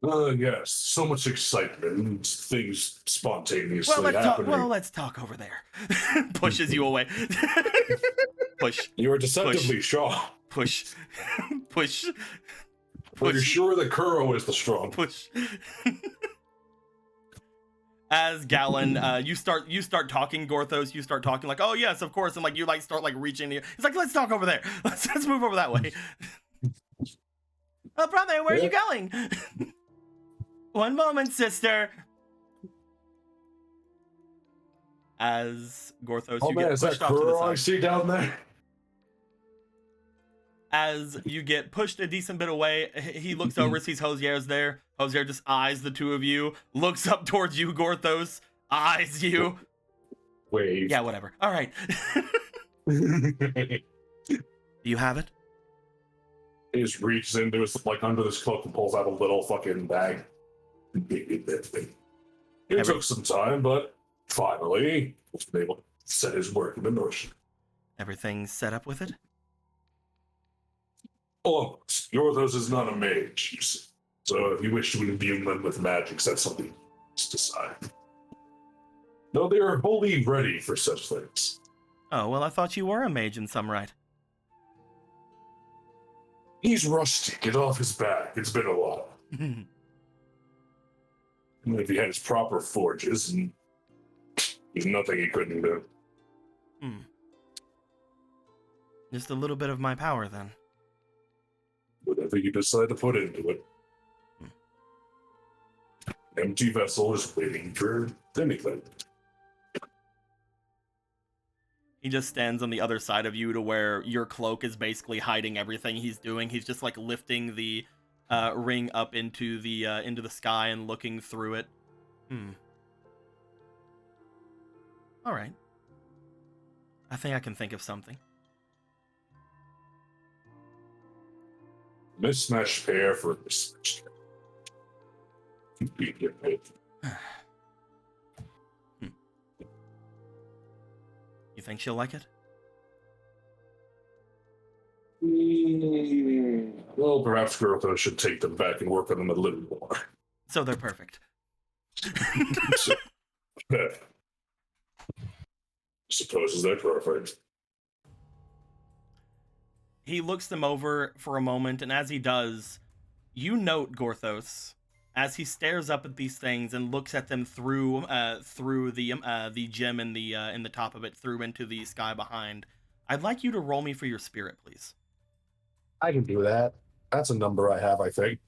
Yes. So much excitement and things spontaneously happening. Let's talk over there. Pushes you away. Push. You are deceptively strong. Push. Push. Are you sure that Kuro is the strong? Push. As Gallon, you start talking, Gorthos. You start talking like, oh yes, of course, and like you like start like reaching. He's like, let's talk over there. Let's move over that way. Oh brother, where are you going? One moment, sister. As Gorthos, you get is that pushed off to the Kuro I side. see down there? As you get pushed a decent bit away, he looks over, sees Hosier's there. Hosier just eyes the two of you, looks up towards you, Gorthos, eyes you. Wave. Yeah, whatever. All right. Do you have it? He just reaches into his, like, under this cloak and pulls out a little fucking bag. It took some time, but finally, was able to set his work into motion. Everything's set up with it? Almost. Gorthos is not a mage, you see. So if you wish to imbue them with magic, that's something you must decide. No, they are wholly ready for such things. Oh, well, I thought you were a mage in some right. He's rusty. Get off his back. It's been a while. And if he had his proper forges, and there's nothing he couldn't do. Just a little bit of my power, then. Whatever you decide to put into it. Empty vessel is waiting for anything. He just stands on the other side of you to where your cloak is basically hiding everything he's doing. He's just like lifting the ring up into the sky and looking through it. All right. I think I can think of something. Mismatched pair for mismatched pair. You think she'll like it? Well, perhaps Gorthos should take them back and work on them a little more. So they're perfect. Supposes they're perfect. He looks them over for a moment, and as he does, you note, Gorthos, as he stares up at these things and looks at them through the gem in the top of it, through into the sky behind. I'd like you to roll me for your spirit, please. I can do that. That's a number I have, I think.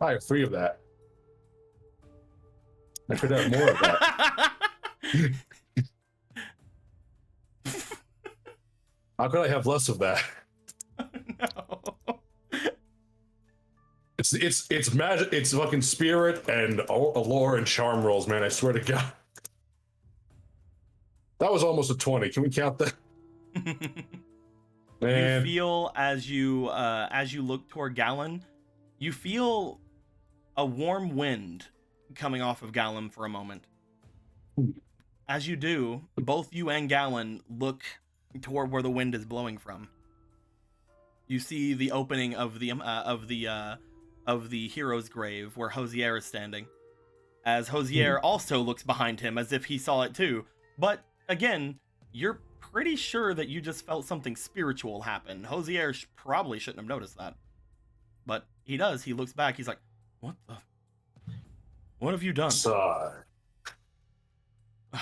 I have 3 of that. I could have more of that. How could I have less of that? No. It's magic. It's fucking spirit and allure and charm rolls, man. I swear to God. That was almost a 20. Can we count that? Man. You feel as you look toward Gallon, you feel a warm wind coming off of Gallon for a moment. As you do, both you and Gallon look toward where the wind is blowing from. You see the opening of the hero's grave where Hosier is standing. As Hosier also looks behind him as if he saw it too. But again, you're pretty sure that you just felt something spiritual happen. Hosier probably shouldn't have noticed that. But he does. He looks back. He's like, what have you done? Sigh.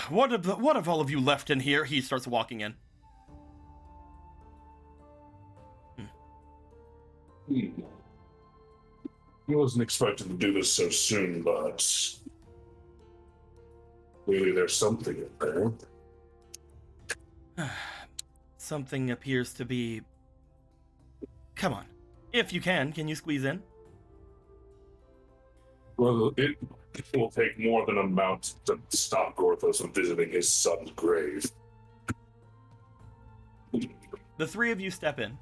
What have all of you left in here? He starts walking in. He wasn't expecting to do this so soon, but clearly there's something in there. Something appears to be... Come on. If you can you squeeze in? Well, it will take more than a mount to stop Gorthos from visiting his son's grave. The 3 of you step in.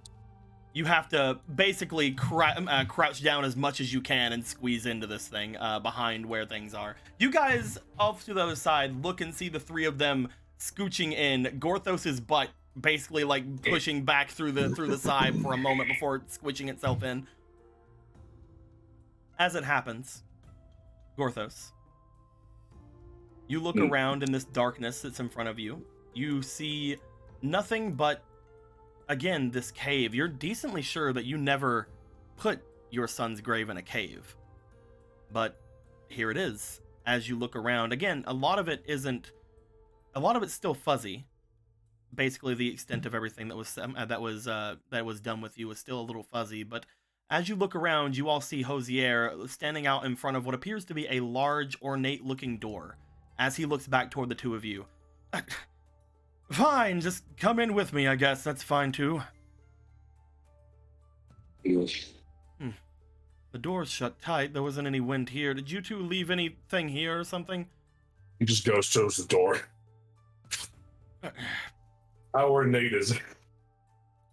You have to basically crouch down as much as you can and squeeze into this thing behind where things are. You guys, off to the other side, look and see the 3 of them scooching in, Gorthos's butt basically like pushing back through the side for a moment before squishing itself in. As it happens, Gorthos, you look around in this darkness that's in front of you. You see nothing but, again, this cave. You're decently sure that you never put your son's grave in a cave. But here it is. As you look around, again, a lot of it's still fuzzy. Basically, the extent of everything that was done with you is still a little fuzzy. But as you look around, you all see Hosier standing out in front of what appears to be a large, ornate-looking door. As he looks back toward the two of you, fine, just come in with me. I guess that's fine too. The door's shut tight. There wasn't any wind here. Did you two leave anything here or something? He just goes towards the door. How ornate is it?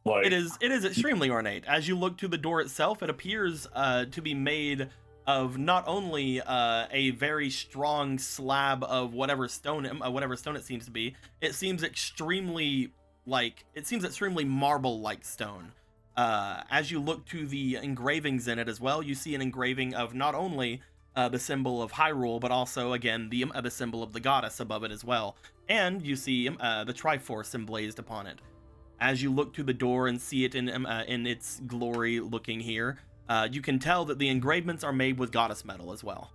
Like, It is extremely ornate. As you look to the door itself, it appears to be made of not only a very strong slab of whatever stone it seems to be. It seems extremely marble-like stone. As you look to the engravings in it as well, you see an engraving of not only the symbol of Hyrule, but also, again, the symbol of the goddess above it as well. And you see the Triforce emblazed upon it. As you look to the door and see it in its glory looking here, you can tell that the engravements are made with goddess metal as well.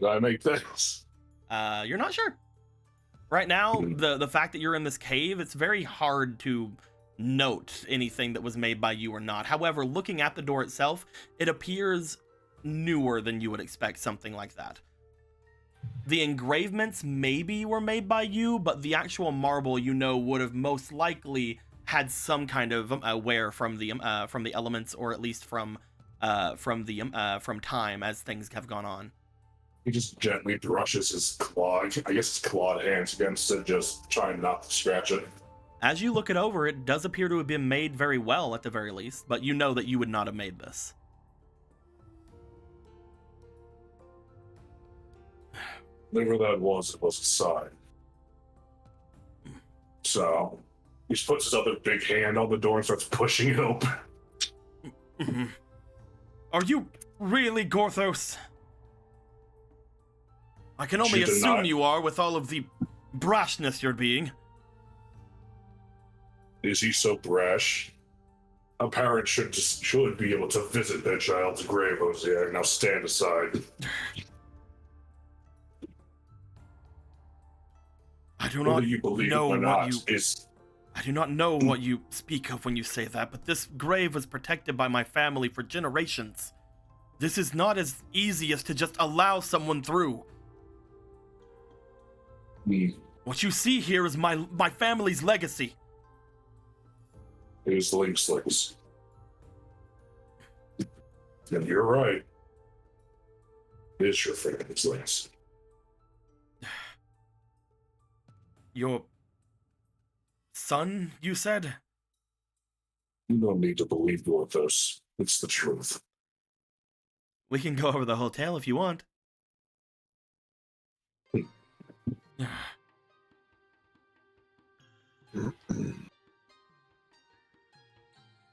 did I make this? You're not sure. Right now, the fact that you're in this cave, it's very hard to note anything that was made by you or not. However, looking at the door itself, it appears newer than you would expect something like that. The engravements maybe were made by you, but the actual marble, would have most likely had some kind of wear from the elements, or at least from time as things have gone on. He just gently brushes his clawed hands against it, just trying not to scratch it. As you look it over, it does appear to have been made very well at the very least, but you know that you would not have made this. Whatever that was, it was a sign. So, he just puts his other big hand on the door and starts pushing it open. Are you really Gorthos? I can only assume you are with all of the brashness you're being. Is he so brash? A parent should be able to visit their child's grave, Hosier. Now stand aside. I do not Whether you believe know or what not you... is... I do not know what you speak of when you say that, but this grave was protected by my family for generations. This is not as easy as to just allow someone through. What you see here is my family's legacy. It is Link's legacy. And you're right. It is your family's legacy. Your son, you said? You don't need to believe Gorthos. It's the truth. We can go over the whole tale if you want.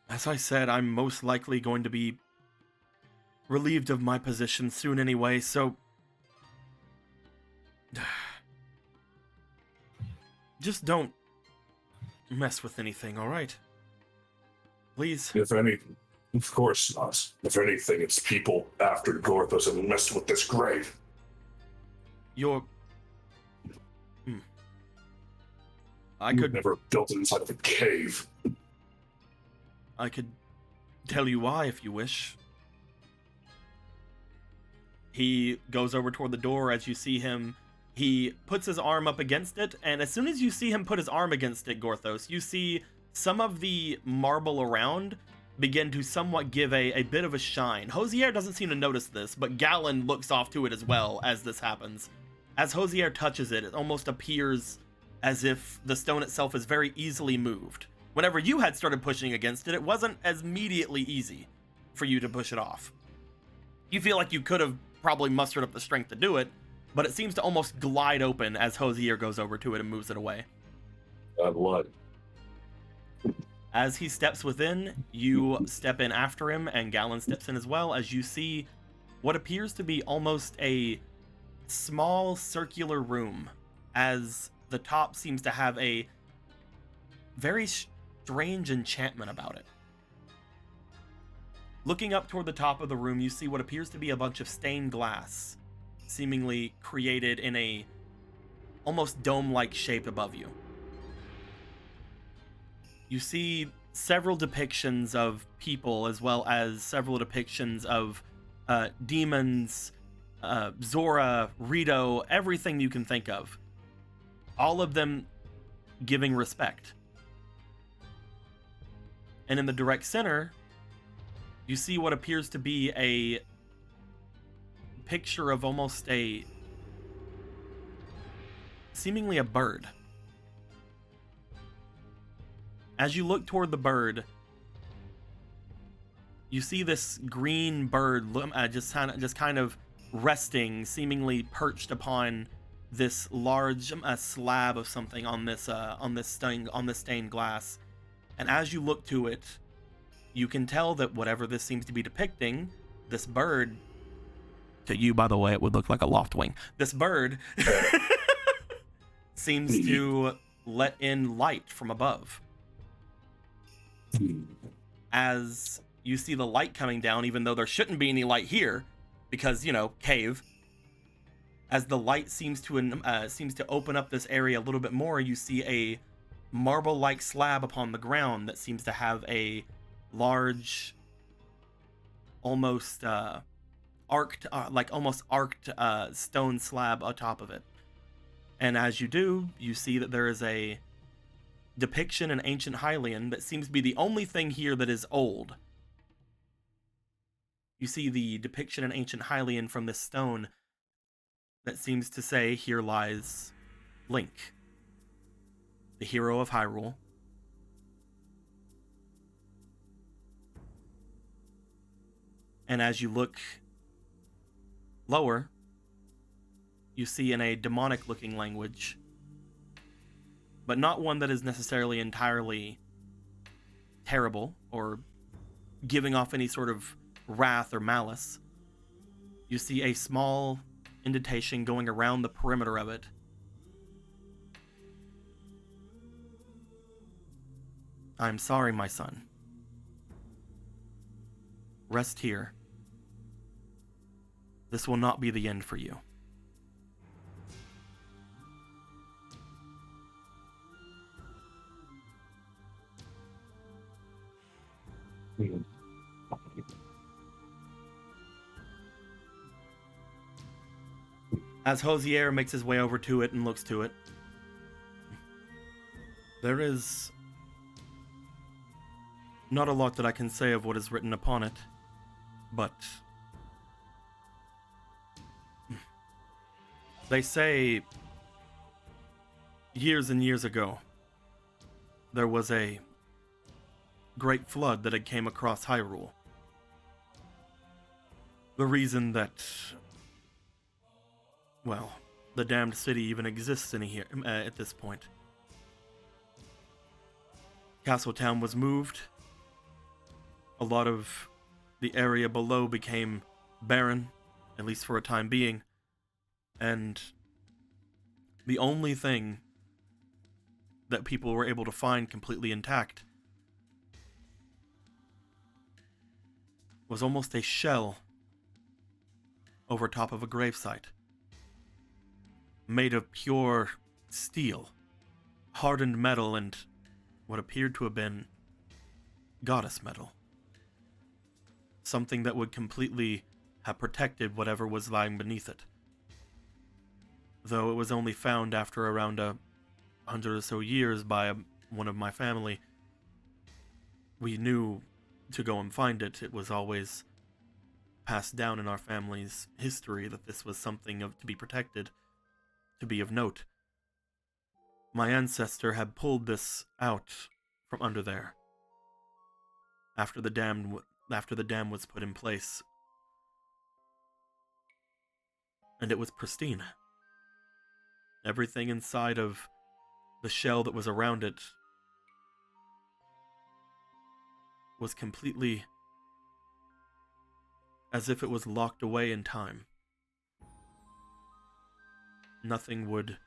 As I said, I'm most likely going to be relieved of my position soon anyway, so... Just don't mess with anything, alright? Please? If anything, of course not. If anything, it's people after Gorthos have messed with this grave. You're... I You've could never built it inside of a cave. I could tell you why if you wish. He goes over toward the door. As you see him, he puts his arm up against it, and as soon as you see him put his arm against it, Gorthos, you see some of the marble around begin to somewhat give a bit of a shine. Hosier doesn't seem to notice this, but Galen looks off to it as well as this happens. As Hosier touches it, it almost appears as if the stone itself is very easily moved. Whenever you had started pushing against it, it wasn't as immediately easy for you to push it off. You feel like you could have probably mustered up the strength to do it, but it seems to almost glide open as Hosier goes over to it and moves it away. Blood. As he steps within, you step in after him, and Gallon steps in as well, as you see what appears to be almost a small circular room, as the top seems to have a very strange enchantment about it. Looking up toward the top of the room, you see what appears to be a bunch of stained glass, seemingly created in a almost dome-like shape above you. You see several depictions of people, as well as several depictions of demons, Zora, Rito, everything you can think of. All of them giving respect. And in the direct center, you see what appears to be a picture of almost a... seemingly a bird. As you look toward the bird, you see this green bird just kind of resting, seemingly perched upon this large slab of something on this stained glass. And as you look to it, you can tell that whatever this seems to be depicting, this bird, to you, by the way, it would look like a loft wing. This bird seems to let in light from above. As you see the light coming down, even though there shouldn't be any light here, because, you know, cave. As the light seems to open up this area a little bit more, you see a marble-like slab upon the ground that seems to have a large, almost arced stone slab atop of it. And as you do, you see that there is a depiction in ancient Hylian that seems to be the only thing here that is old. You see the depiction in ancient Hylian from this stone that seems to say, "Here lies Link, the hero of Hyrule." And as you look lower, you see in a demonic-looking language, but not one that is necessarily entirely terrible or giving off any sort of wrath or malice. You see a small indentation going around the perimeter of it. "I'm sorry, my son. Rest here. This will not be the end for you." As Hosier makes his way over to it and looks to it, there is not a lot that I can say of what is written upon it, but they say years and years ago there was a great flood that had came across Hyrule. The reason that, well, the damned city even exists in here at this point. Castletown was moved. A lot of the area below became barren, at least for a time being. And the only thing that people were able to find completely intact was almost a shell over top of a gravesite, made of pure steel, hardened metal, and what appeared to have been goddess metal. Something that would completely have protected whatever was lying beneath it. Though it was only found after around 100 or so years by one of my family, we knew to go and find it. It was always passed down in our family's history that this was something to be protected, to be of note. My ancestor had pulled this out from under there after the dam was put in place, and it was pristine. Everything inside of the shell that was around it was completely as if it was locked away in time. Nothing would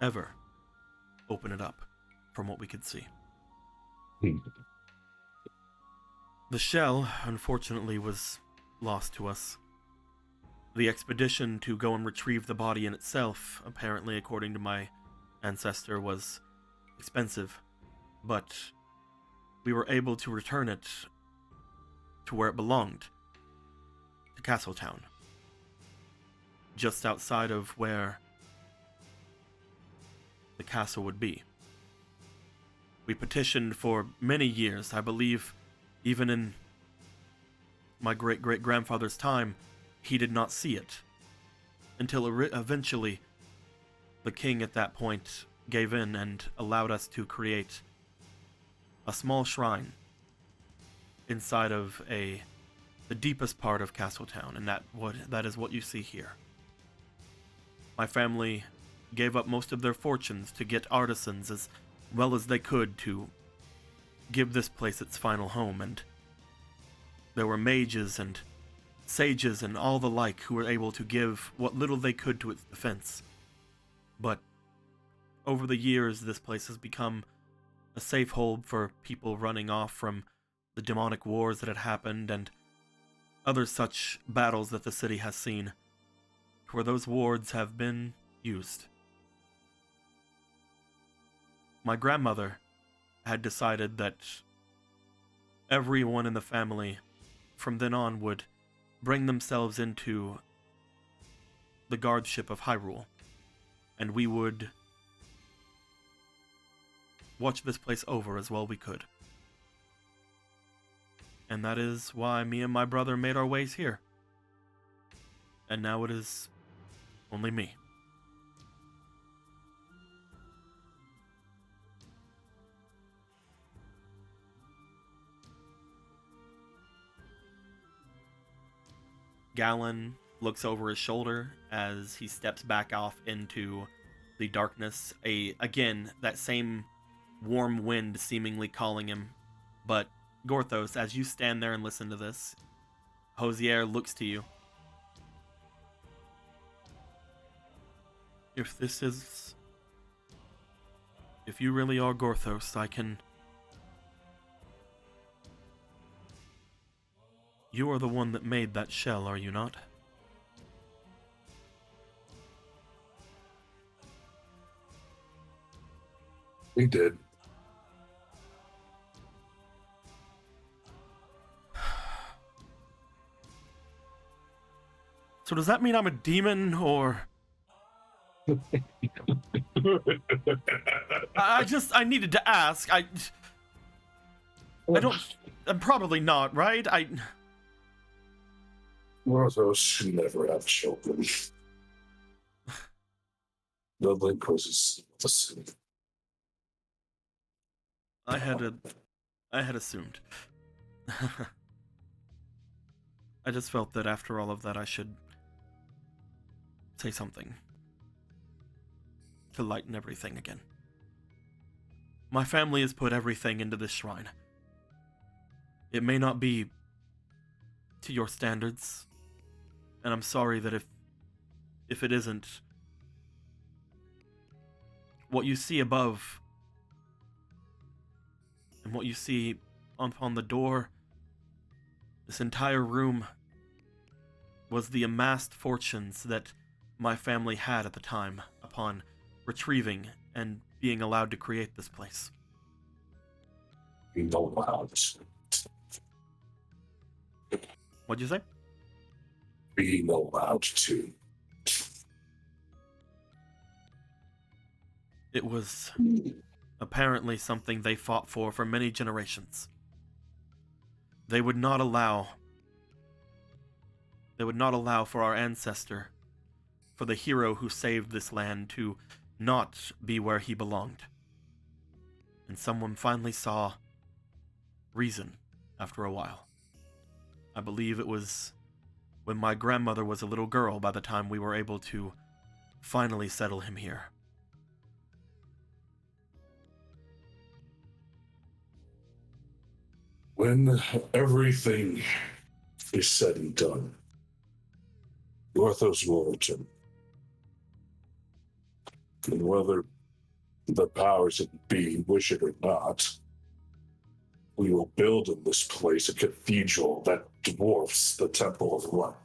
ever open it up, from what we could see. The shell, unfortunately, was lost to us. The expedition to go and retrieve the body in itself, apparently, according to my ancestor, was expensive, but we were able to return it to where it belonged, to Castletown, just outside of where the castle would be. We petitioned for many years. I believe even in my great-great-grandfather's time, he did not see it, until eventually the king at that point gave in and allowed us to create a small shrine inside of the deepest part of Castletown, and that is what you see here. My family gave up most of their fortunes to get artisans as well as they could to give this place its final home, and there were mages and sages and all the like who were able to give what little they could to its defense. But over the years, this place has become a safe hold for people running off from the demonic wars that had happened and other such battles that the city has seen, where those wards have been used. My grandmother had decided that everyone in the family from then on would bring themselves into the guardship of Hyrule, and we would watch this place over as well we could. And that is why me and my brother made our ways here. And now it is only me. Galen looks over his shoulder as he steps back off into the darkness. Again, that same warm wind seemingly calling him. But Gorthos, as you stand there and listen to this, Hosier looks to you. If you really are Gorthos, You are the one that made that shell, are you not? We did. So does that mean I'm a demon, or... I needed to ask. I'm probably not, right? Morthos should never have children. The link causes the sin. I had assumed. I just felt that after all of that I should say something to lighten everything again. My family has put everything into this shrine. It may not be to your standards, and I'm sorry that if it isn't, what you see above and what you see upon the door, this entire room, was the amassed fortunes that my family had at the time upon retrieving and being allowed to create this place. Being allowed. What'd you say? Being allowed to. It was apparently something they fought for many generations. They would not allow for our ancestor, for the hero who saved this land, to not be where he belonged. And someone finally saw reason after a while. I believe it was when my grandmother was a little girl by the time we were able to finally settle him here. When everything is said and done, Gorthos will return. And whether the powers that be wish it or not, we will build in this place a cathedral that dwarfs the Temple of Light.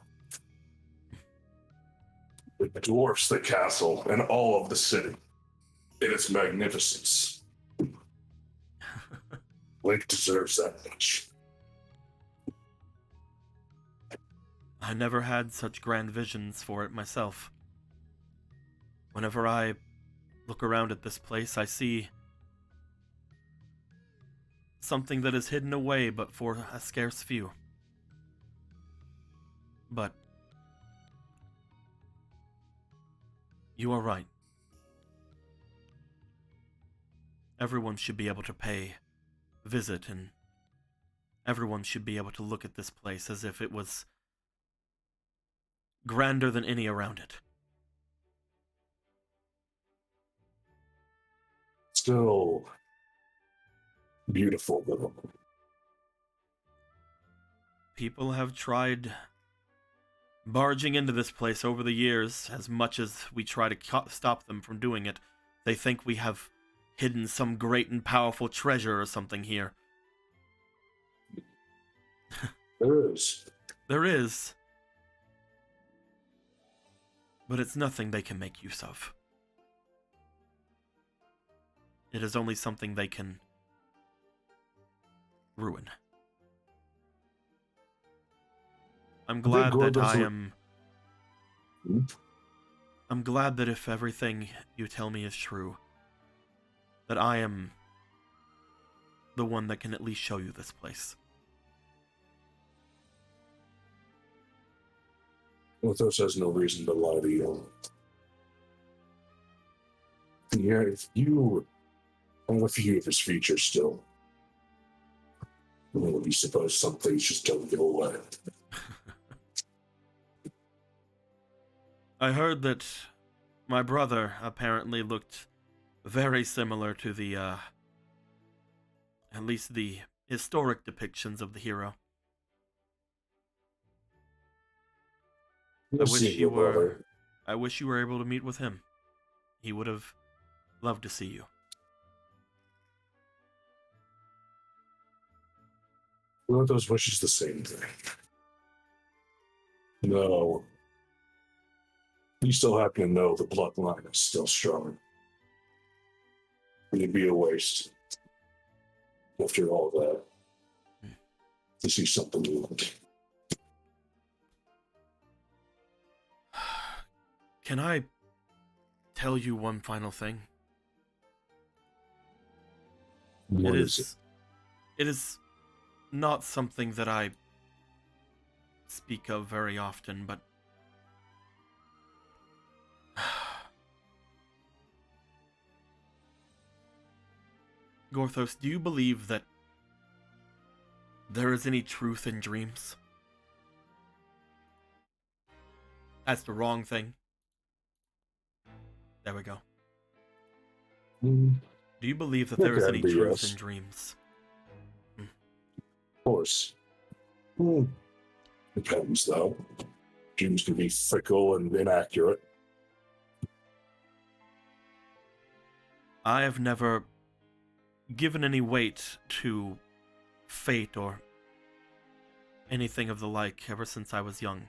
It dwarfs the castle and all of the city in its magnificence. Link deserves that much. I never had such grand visions for it myself. Whenever I look around at this place, I see something that is hidden away but for a scarce few. But you are right. Everyone should be able to pay visit, and everyone should be able to look at this place as if it was grander than any around it. Still beautiful, though. People have tried barging into this place over the years. As much as we try to stop them from doing it, they think we have hidden some great and powerful treasure or something here. There is. There is. But it's nothing they can make use of. It is only something they can ruin. I'm glad that I'm glad that if everything you tell me is true, that I am the one that can at least show you this place. Gorthos has no reason to lie to you. Yeah, if you have a few of his features still, I would be supposed some things just don't go away. I heard that my brother apparently looked very similar to the, at least the historic depictions of the hero. I wish you were able to meet with him. He would have loved to see you. Gorthos wishes the same thing. No. You still happen to know the bloodline is still strong. It'd be a waste after all that to see something you like. Can I tell you one final thing? What is it? It is not something that I speak of very often, but Gorthos, do you believe that there is any truth in dreams? That's the wrong thing. There we go. Mm, Do you believe that There there is can any be, truth yes. in dreams? of course. Depends, though. Dreams can be fickle and inaccurate. I have never given any weight to fate or anything of the like ever since I was young.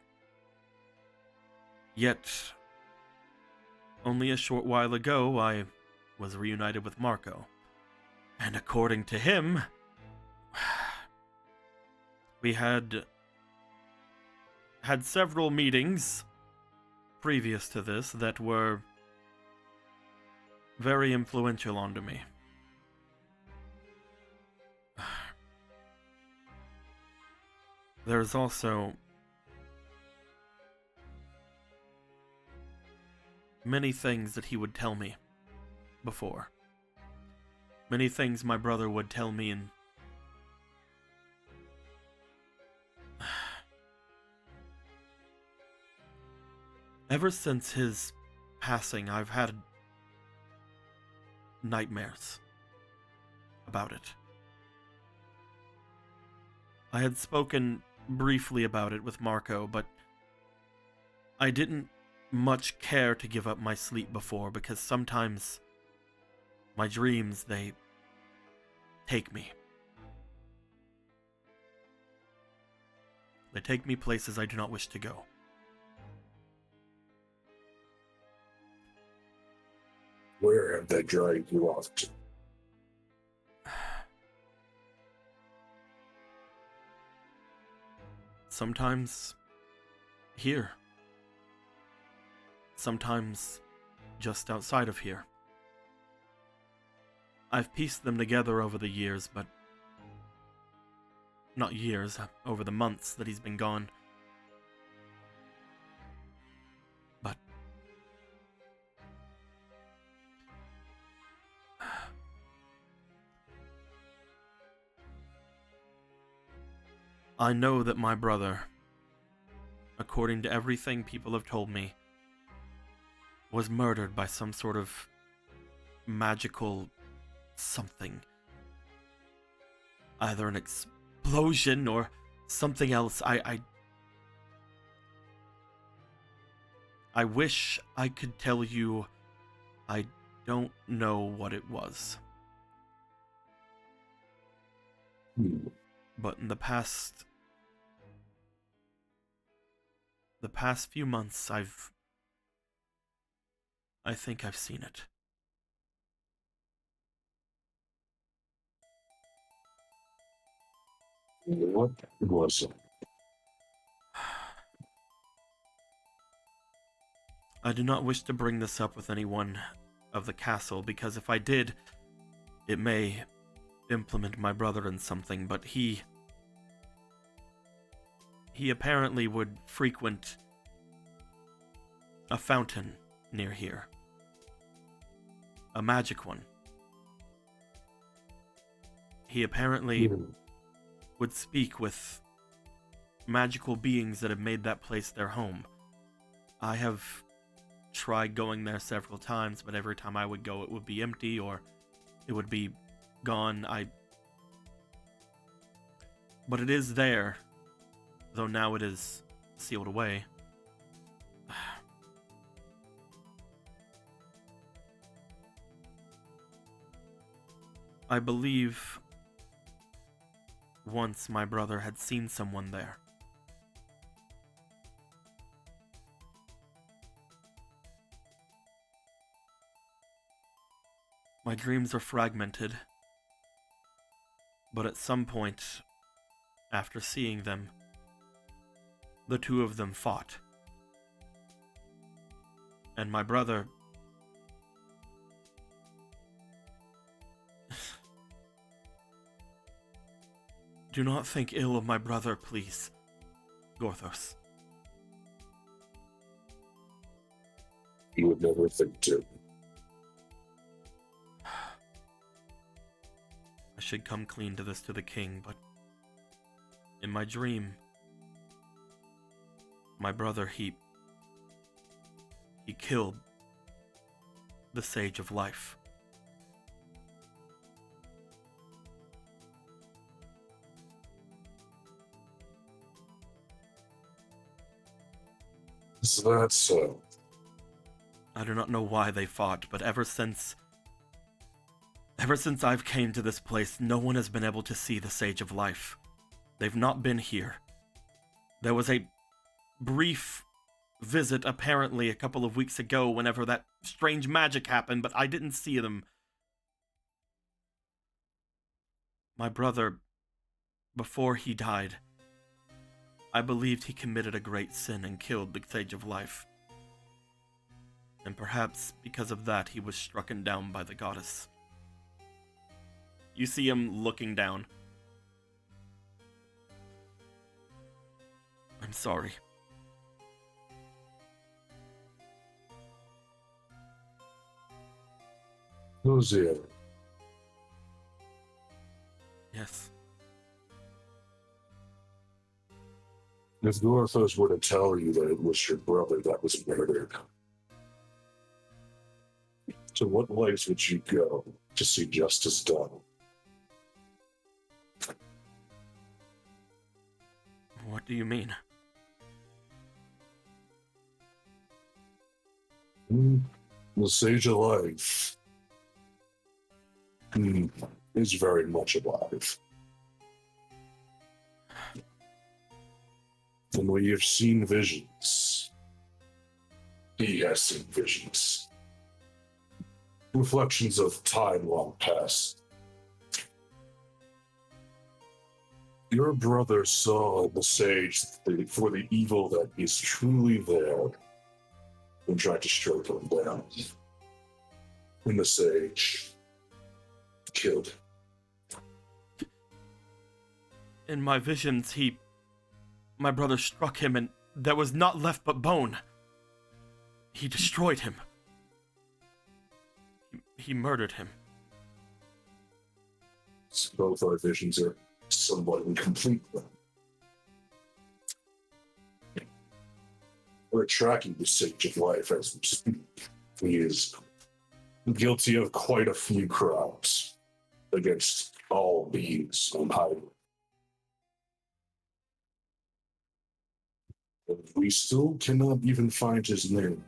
Yet, only a short while ago, I was reunited with Marco. And according to him, we had several meetings previous to this that were very influential onto me. There's also many things that he would tell me before. Many things my brother would tell me, and ever since his passing, I've had nightmares about it. I had spoken briefly about it with Marco, but I didn't much care to give up my sleep before, because sometimes my dreams, they take me. They take me places I do not wish to go. Where have they dragged you off to? Sometimes here. Sometimes just outside of here. I've pieced them together over the years, but not years, over the months that he's been gone. But I know that my brother, according to everything people have told me, was murdered by some sort of magical something. Either an explosion or something else. I wish I could tell you. I don't know what it was. But in the past few months, I think I've seen it. What was it? I do not wish to bring this up with anyone of the castle, because if I did, it may implement my brother in something, but he apparently would frequent a fountain near here. A magic one. He apparently would speak with magical beings that have made that place their home. I have tried going there several times, but every time I would go, it would be empty or it would be gone. But it is there, though now it is sealed away. I believe once my brother had seen someone there. My dreams are fragmented, but at some point, after seeing them, the two of them fought. And my brother... Do not think ill of my brother, please, Gorthos. You would never think to. I should come clean to this to the king, but in my dream, my brother, he killed the Sage of Life. Is that so? I do not know why they fought, but ever since I've came to this place, no one has been able to see the Sage of Life. They've not been here. There was a brief visit, apparently, a couple of weeks ago, whenever that strange magic happened, but I didn't see them. My brother, before he died, I believed he committed a great sin and killed the Sage of Life. And perhaps because of that, he was strucken down by the goddess. You see him looking down. I'm sorry. Hosea, Yes. if Gorthos were to tell you that it was your brother that was murdered, To what lengths would you go to see justice done? What do you mean? The Sage of Life is very much alive. And we have seen visions. He has seen visions. Reflections of time long past. Your brother saw the sage for the evil that is truly there and tried to strike him down. And the sage killed. In my visions, my brother struck him and there was not left but bone. He destroyed him. He murdered him. Both our visions are somewhat incomplete. We're tracking the Sage of Life as we speak. He is guilty of quite a few crimes against all beings on high. And we still cannot even find his name.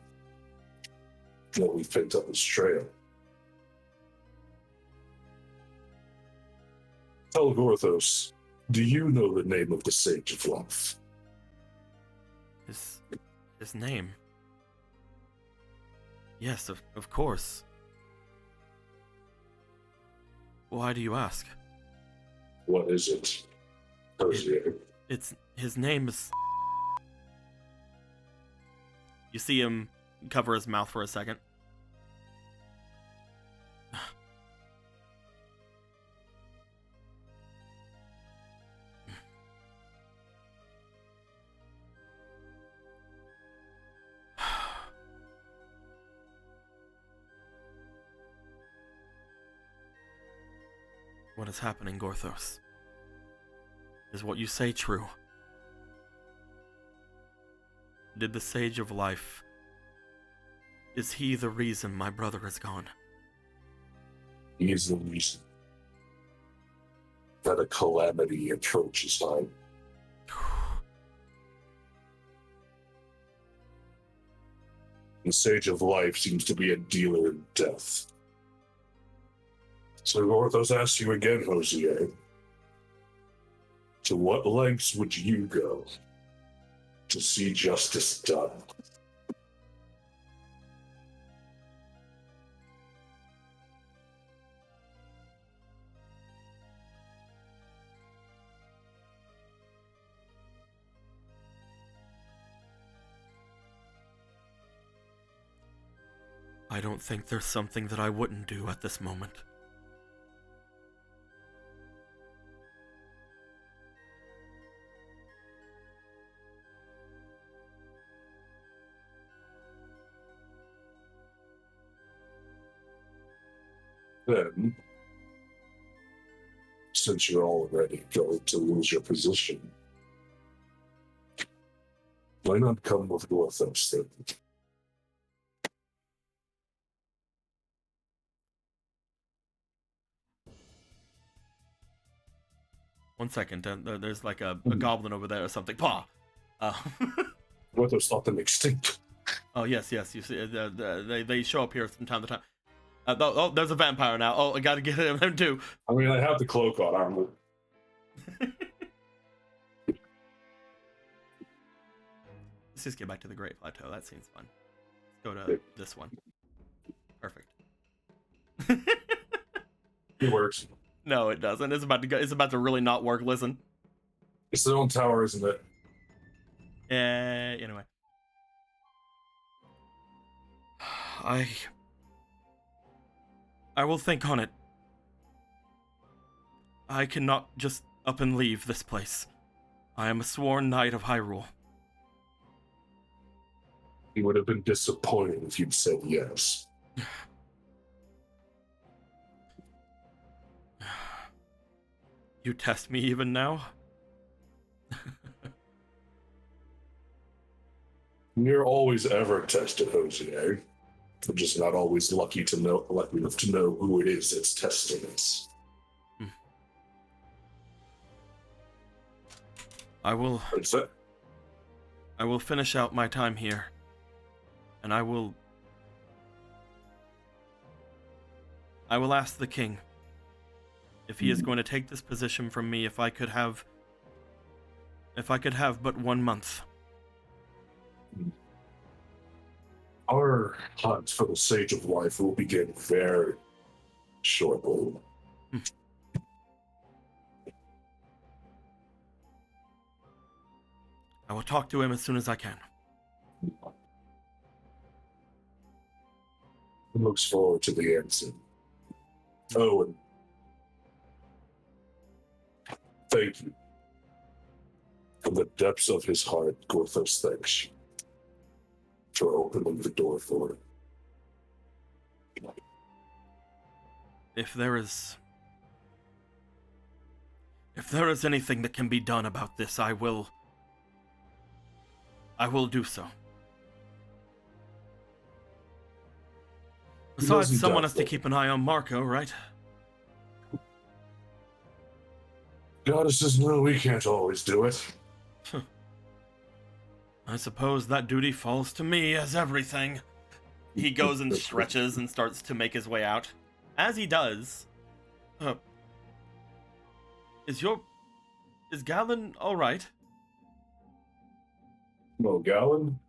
Yet we've picked up his trail. Tell Gorthos, do you know the name of the Sage of Life? His name? Yes, of course. Why do you ask? What is it? His name is... You see him cover his mouth for a second. What is happening, Gorthos? Is what you say true? Did the Sage of Life... Is he the reason my brother is gone? He is the reason that a calamity approaches time. The Sage of Life seems to be a dealer in death. So Gorthos asks you again, Hosier. To what lengths would you go to see justice done? I don't think there's something that I wouldn't do at this moment. Then, since you're already going to lose your position, why not come with Gorthos then? One second, there's like a goblin over there or something. Paw! Gorthos thought them extinct. Oh, yes, you see, they show up here from time to time. Oh, there's a vampire now. Oh, I gotta get him too. I mean, I have the cloak on, aren't we? Let's just get back to the Great Plateau. That seems fun. Let's go to this one. Perfect. It works. No, it doesn't. It's about to go. It's about to really not work. Listen. It's their own tower, isn't it? Anyway. I will think on it. I cannot just up and leave this place. I am a sworn knight of Hyrule. He would have been disappointed if you'd said yes. You test me even now? You're always ever tested, Hosier. I'm just not always lucky enough to know who it is that's testing us. I will What's that? finish out my time here, and I will ask the king if he is going to take this position from me, if I could have but 1 month. Our hunt for the Sage of Life will begin very shortly. I will talk to him as soon as I can. He looks forward to the answer. Oh, and thank you. From the depths of his heart, Gorthos thanks you for opening the door for him. If there is anything that can be done about this, I will do so. Besides, someone has to keep an eye on Marco, right? Goddesses know we can't always do it. I suppose that duty falls to me as everything. He goes and stretches and starts to make his way out. As he does, is Galen all right? No, Galen?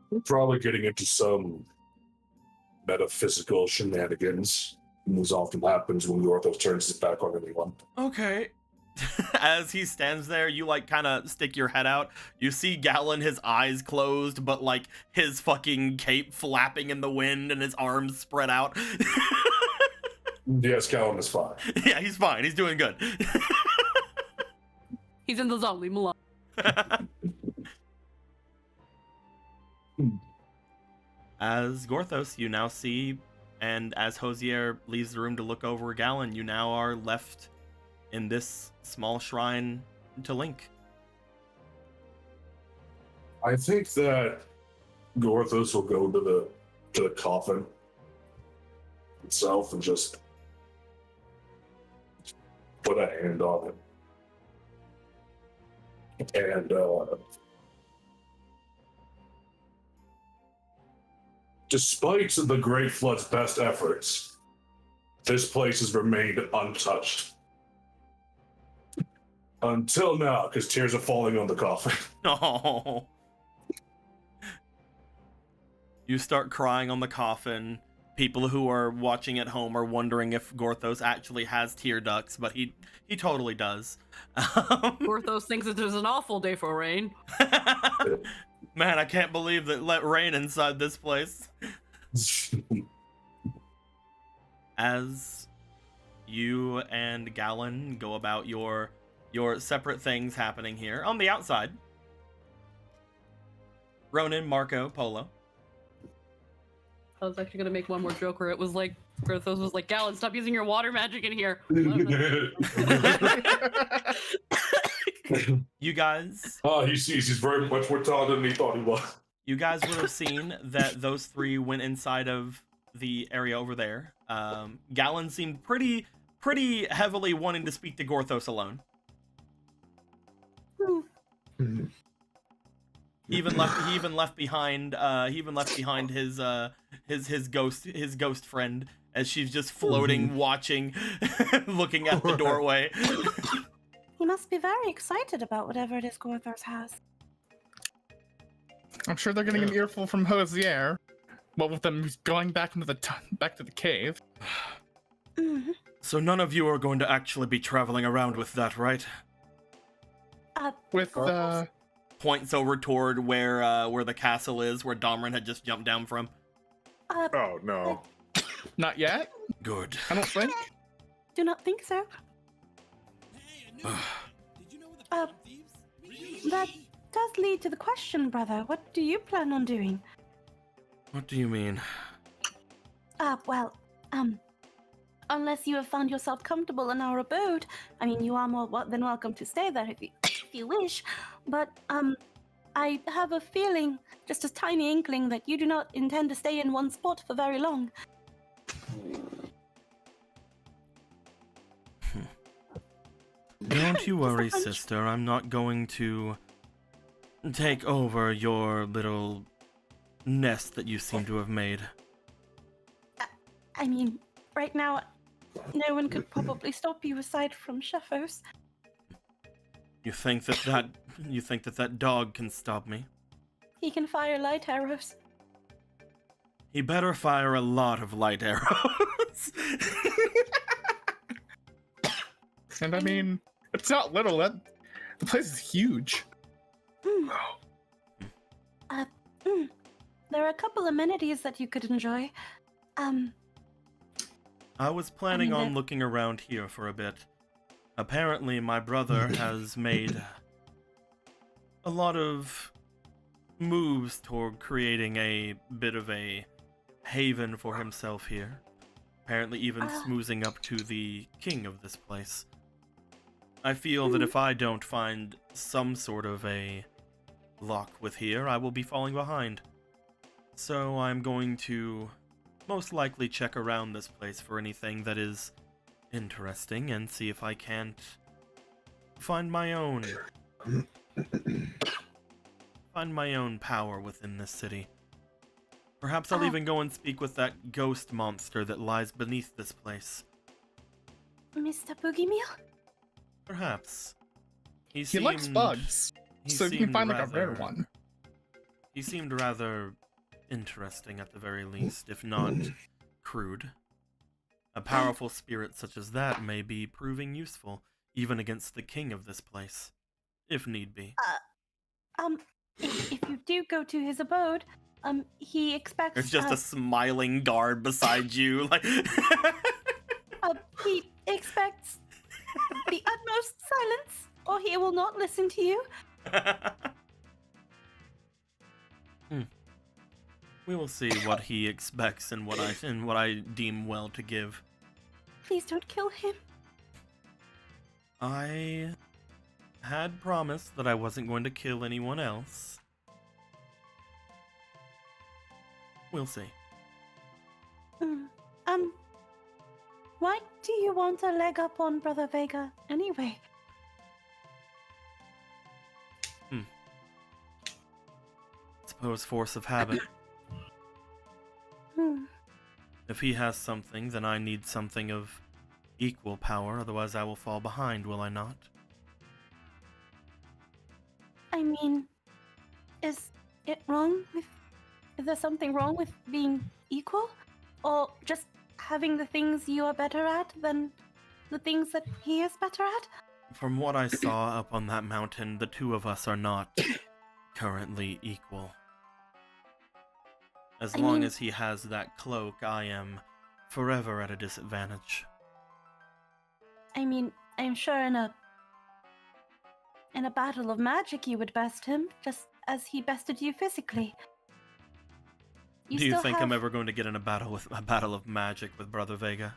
We're probably getting into some metaphysical shenanigans. As often happens when Gorthos turns his back on anyone. Okay. As he stands there, you kind of stick your head out. You see Galen, his eyes closed, but his fucking cape flapping in the wind and his arms spread out. Yes, Galen is fine. Yeah, he's fine. He's doing good. He's in the zone. Leave him alone. As Gorthos, you now see, and as Hosier leaves the room to look over Galen, you now are left in this small shrine to Link. I think that Gorthos will go to the coffin itself and just put a hand on it. And despite the Great Flood's best efforts, this place has remained untouched. Until now, because tears are falling on the coffin. Oh. You start crying on the coffin. People who are watching at home are wondering if Gorthos actually has tear ducts, but he totally does. Gorthos thinks that there's an awful day for rain. Man, I can't believe that let rain inside this place. As you and Galen go about your separate things happening here on the outside, Ronan, Marco, Polo. I was actually gonna make one more joke where it was Gorthos was like, Galen, stop using your water magic in here. You guys. Oh, he's very much more talented than he thought he was. You guys would have seen that those three went inside of the area over there. Galen seemed pretty heavily wanting to speak to Gorthos alone. He even left behind his ghost friend as she's just floating, watching, looking at the doorway. He must be very excited about whatever it is Gorthos has. I'm sure they're getting an earful from Hosier. Well, with them going back into back to the cave. Mm-hmm. So none of you are going to actually be traveling around with that, right? With Points over toward where the castle is, where Domran had just jumped down from. Oh no. Not yet. Good. I don't think. Do not think so. That does lead to the question, brother. What do you plan on doing? What do you mean? Well, unless you have found yourself comfortable in our abode, I mean, you are more than welcome to stay there if you, if you wish. But, I have a feeling, just a tiny inkling, that you do not intend to stay in one spot for very long. Don't you worry, Just a hunch. sister. I'm not going to take over your little nest that you seem to have made. I mean, right now, no one could probably stop you aside from Sheffos. You think that dog can stop me? He can fire light arrows. He better fire a lot of light arrows. And I mean, it's not little. The place is huge. Mm. There are a couple amenities that you could enjoy. I was planning I mean, on looking around here for a bit. Apparently, my brother has made a lot of moves toward creating a bit of a haven for himself here. Apparently even smoozing up to the king of this place. I feel that if I don't find some sort of a lock with here, I will be falling behind. So I'm going to most likely check around this place for anything that is interesting and see if I can't find my own power within this city. Perhaps I'll even go and speak with that ghost monster that lies beneath this place. Mr. Boogiemeal? Perhaps. He likes bugs, so you can seemed find like a rare one. He seemed rather interesting at the very least, if not crude. A powerful spirit such as that may be proving useful, even against the king of this place, if need be. If you do go to his abode, he expects... There's just a smiling guard beside you, like... he expects the utmost silence, or he will not listen to you. We will see what he expects and what I deem well to give. Please don't kill him. I had promised that I wasn't going to kill anyone else. We'll see. Why do you want a leg up on Brother Vega anyway? Suppose force of habit. If he has something, then I need something of equal power, otherwise I will fall behind, will I not? I mean, is it wrong with... Is there something wrong with being equal? Or just having the things you are better at than the things that he is better at? From what I saw up on that mountain, the two of us are not currently equal. As long as he has that cloak, I am forever at a disadvantage. I mean, I'm sure in a battle of magic you would best him, just as he bested you physically. Do you think I'm ever going to get in a battle of magic with Brother Vega?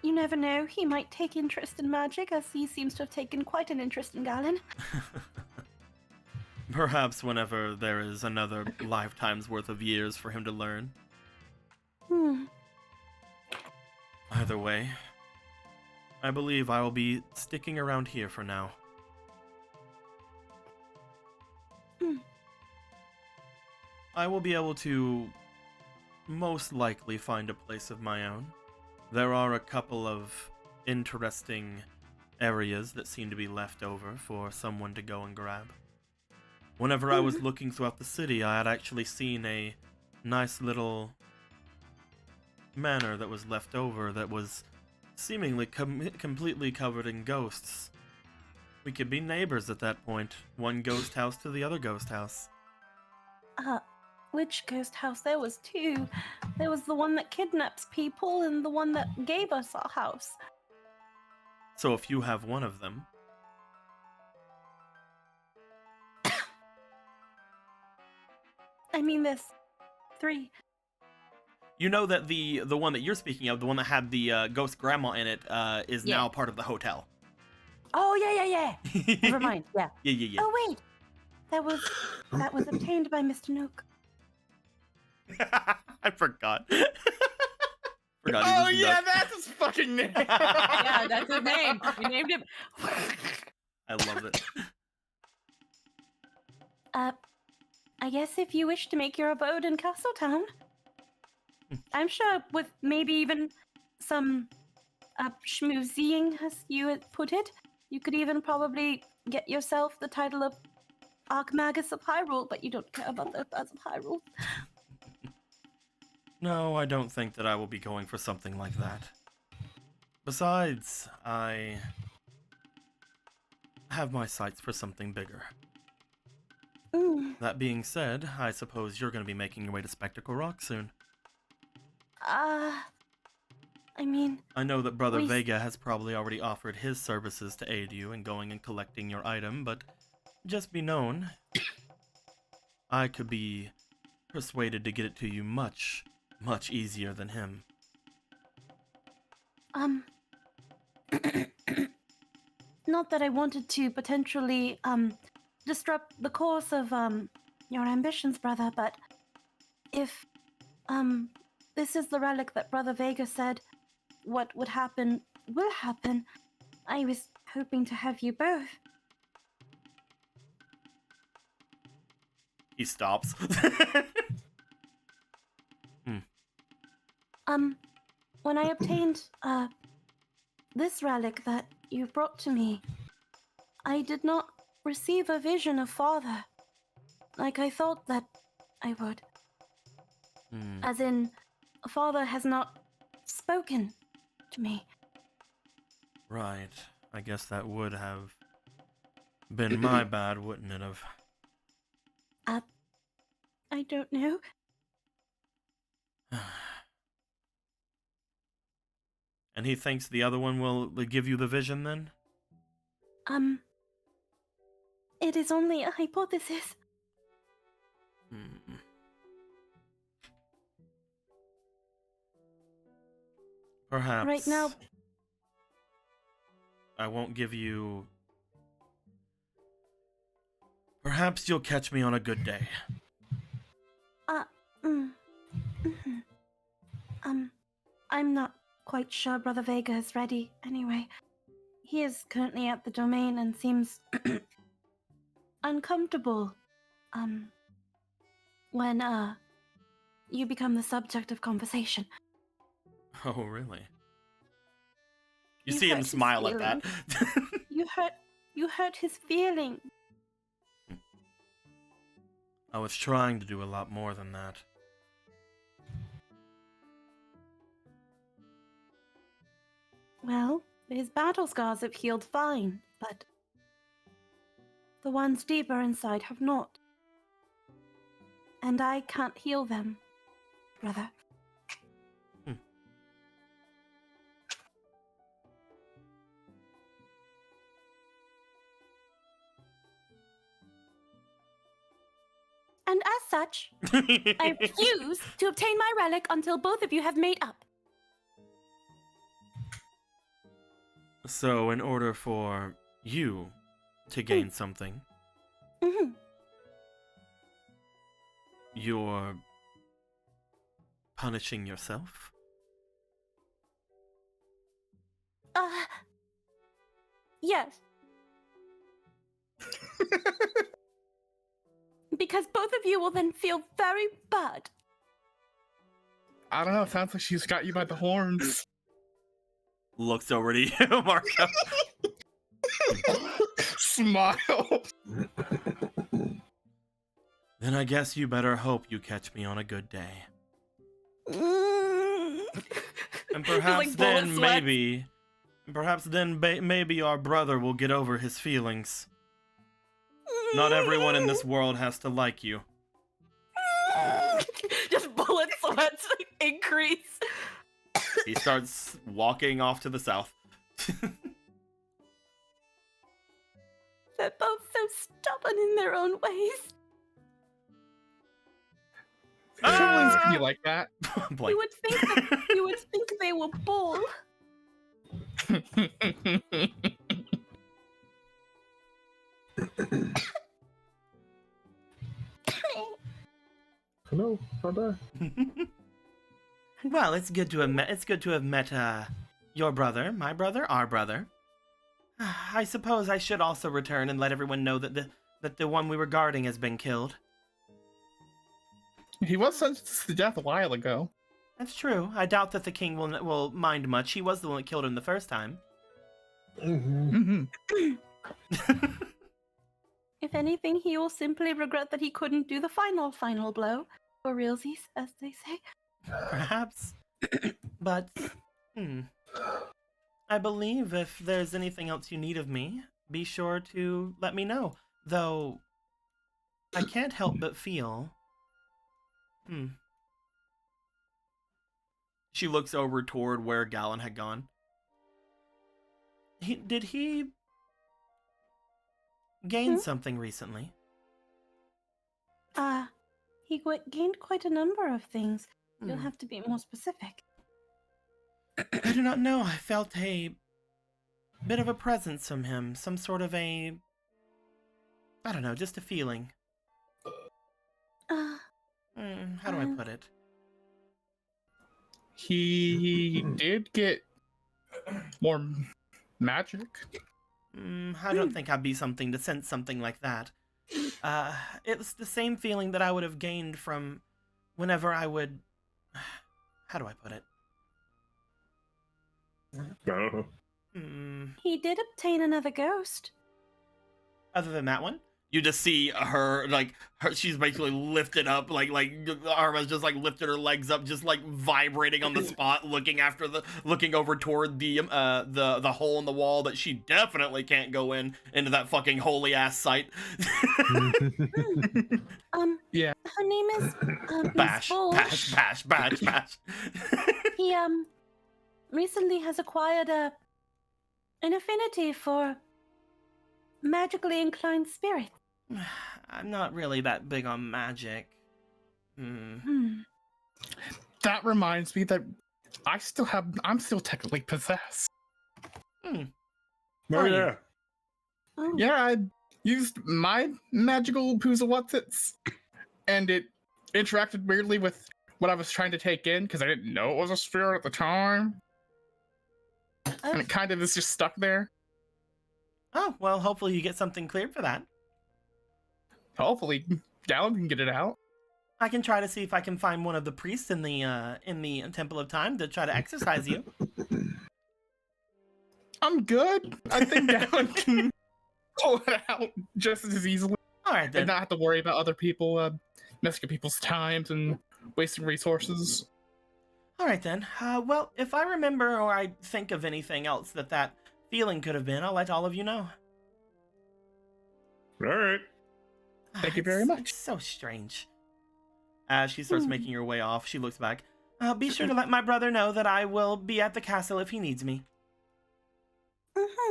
You never know. He might take interest in magic, as he seems to have taken quite an interest in Galen. Perhaps whenever there is another lifetime's worth of years for him to learn. Either way, I believe I will be sticking around here for now. I will be able to most likely find a place of my own. There are a couple of interesting areas that seem to be left over for someone to go and grab. Whenever I was looking throughout the city, I had actually seen a nice little manor that was left over that was seemingly completely covered in ghosts. We could be neighbors at that point, one ghost house to the other ghost house. Which ghost house? There was two. There was the one that kidnaps people and the one that gave us our house. So if you have one of them... I mean, there's three. You know that the one that you're speaking of, the one that had the ghost grandma in it, is now part of the hotel. Oh, yeah. Never mind, yeah. Yeah. Oh, wait. That was obtained by Mr. Nook. I forgot. Forgot he Oh was yeah, nuts. that's his fucking name. Yeah, that's his name. We named him. I love it. I guess if you wish to make your abode in Castletown, I'm sure with maybe even some schmoozying, as you had put it, you could even probably get yourself the title of Archmagus of Hyrule, but you don't care about the affairs of Hyrule. No, I don't think that I will be going for something like that. Besides, I have my sights for something bigger. Mm, That being said, I suppose you're going to be making your way to Spectacle Rock soon. I mean, I know that Brother We s- Vega has probably already offered his services to aid you in going and collecting your item, but just be known, I could be persuaded to get it to you much, much easier than him. not that I wanted to potentially, disrupt the course of, your ambitions, brother, but if, this is the relic that Brother Vega said what would happen will happen, I was hoping to have you both. He stops. When I obtained, this relic that you brought to me, I did not receive a vision of Father, like I thought that I would. As in, Father has not spoken to me. Right. I guess that would have been my bad, wouldn't it have? I don't know. And he thinks the other one will give you the vision then? It is only a hypothesis. Perhaps. Right now, I won't give you. Perhaps you'll catch me on a good day. I'm not quite sure Brother Vega is ready anyway. He is currently at the domain and seems uncomfortable, when, you become the subject of conversation. Oh, really? You You see him hurt his smile at that. You hurt his feeling. I was trying to do a lot more than that. Well, his battle scars have healed fine, but the ones deeper inside have not. And I can't heal them, brother. And as such, I refuse to obtain my relic until both of you have made up. So, in order for you to gain something, Mm-hmm. you're punishing yourself? Yes. Because both of you will then feel very bad. I don't know. It sounds like she's got you by the horns. Looks over to you, Marco. Smile. Then I guess you better hope you catch me on a good day. Mm. And perhaps like bullet then sweats. maybe our brother will get over his feelings. Not everyone in this world has to like you. Just bullet sweats increase. He starts walking off to the south. They're both so stubborn in their own ways. Siblings be like that. Blank. You would think they were bull. want to die. Well, it's good to have met. It's good to have met your brother, my brother, our brother. I suppose I should also return and let everyone know that the one we were guarding has been killed. He was sentenced to death a while ago. That's true. I doubt that the king will mind much. He was the one that killed him the first time. Mm-hmm. If anything, he will simply regret that he couldn't do the final blow. For realsies, as they say. Perhaps. But, I believe if there's anything else you need of me, be sure to let me know. Though, I can't help but feel... She looks over toward where Gallon had gone. Did he gain something recently? He gained quite a number of things. You'll have to be more specific. I do not know. I felt a bit of a presence from him. Some sort of a... I don't know, just a feeling. How do I put it? He did get more magic. I don't think I'd be something to sense something like that. It was the same feeling that I would have gained from whenever I would... How do I put it? I don't know. He did obtain another ghost. Other than that one? You just see her, she's basically lifted up, Arma's just, lifted her legs up, just, vibrating on the spot, looking over toward the hole in the wall that she definitely can't go into that fucking holy-ass site. Yeah. Her name is, Bash, Miss bash. He, recently has acquired an affinity for magically inclined spirits. I'm not really that big on magic. That reminds me that I'm still technically possessed. Oh yeah. Oh. Yeah, I used my magical Poozawutsits, and it interacted weirdly with what I was trying to take in, because I didn't know it was a spirit at the time. And it kind of is just stuck there. Oh, well, hopefully you get something cleared for that. Hopefully, Gallon can get it out. I can try to see if I can find one of the priests in the Temple of Time to try to exorcise you. I'm good. I think Gallon can pull it out just as easily. All right, then. And not have to worry about other people messing with people's times and wasting resources. All right, then. Well, if I remember or I think of anything else that feeling could have been, I'll let all of you know. All right. Thank you very much. It's so strange. As she starts making her way off, she looks back. Be sure to let my brother know that I will be at the castle if he needs me.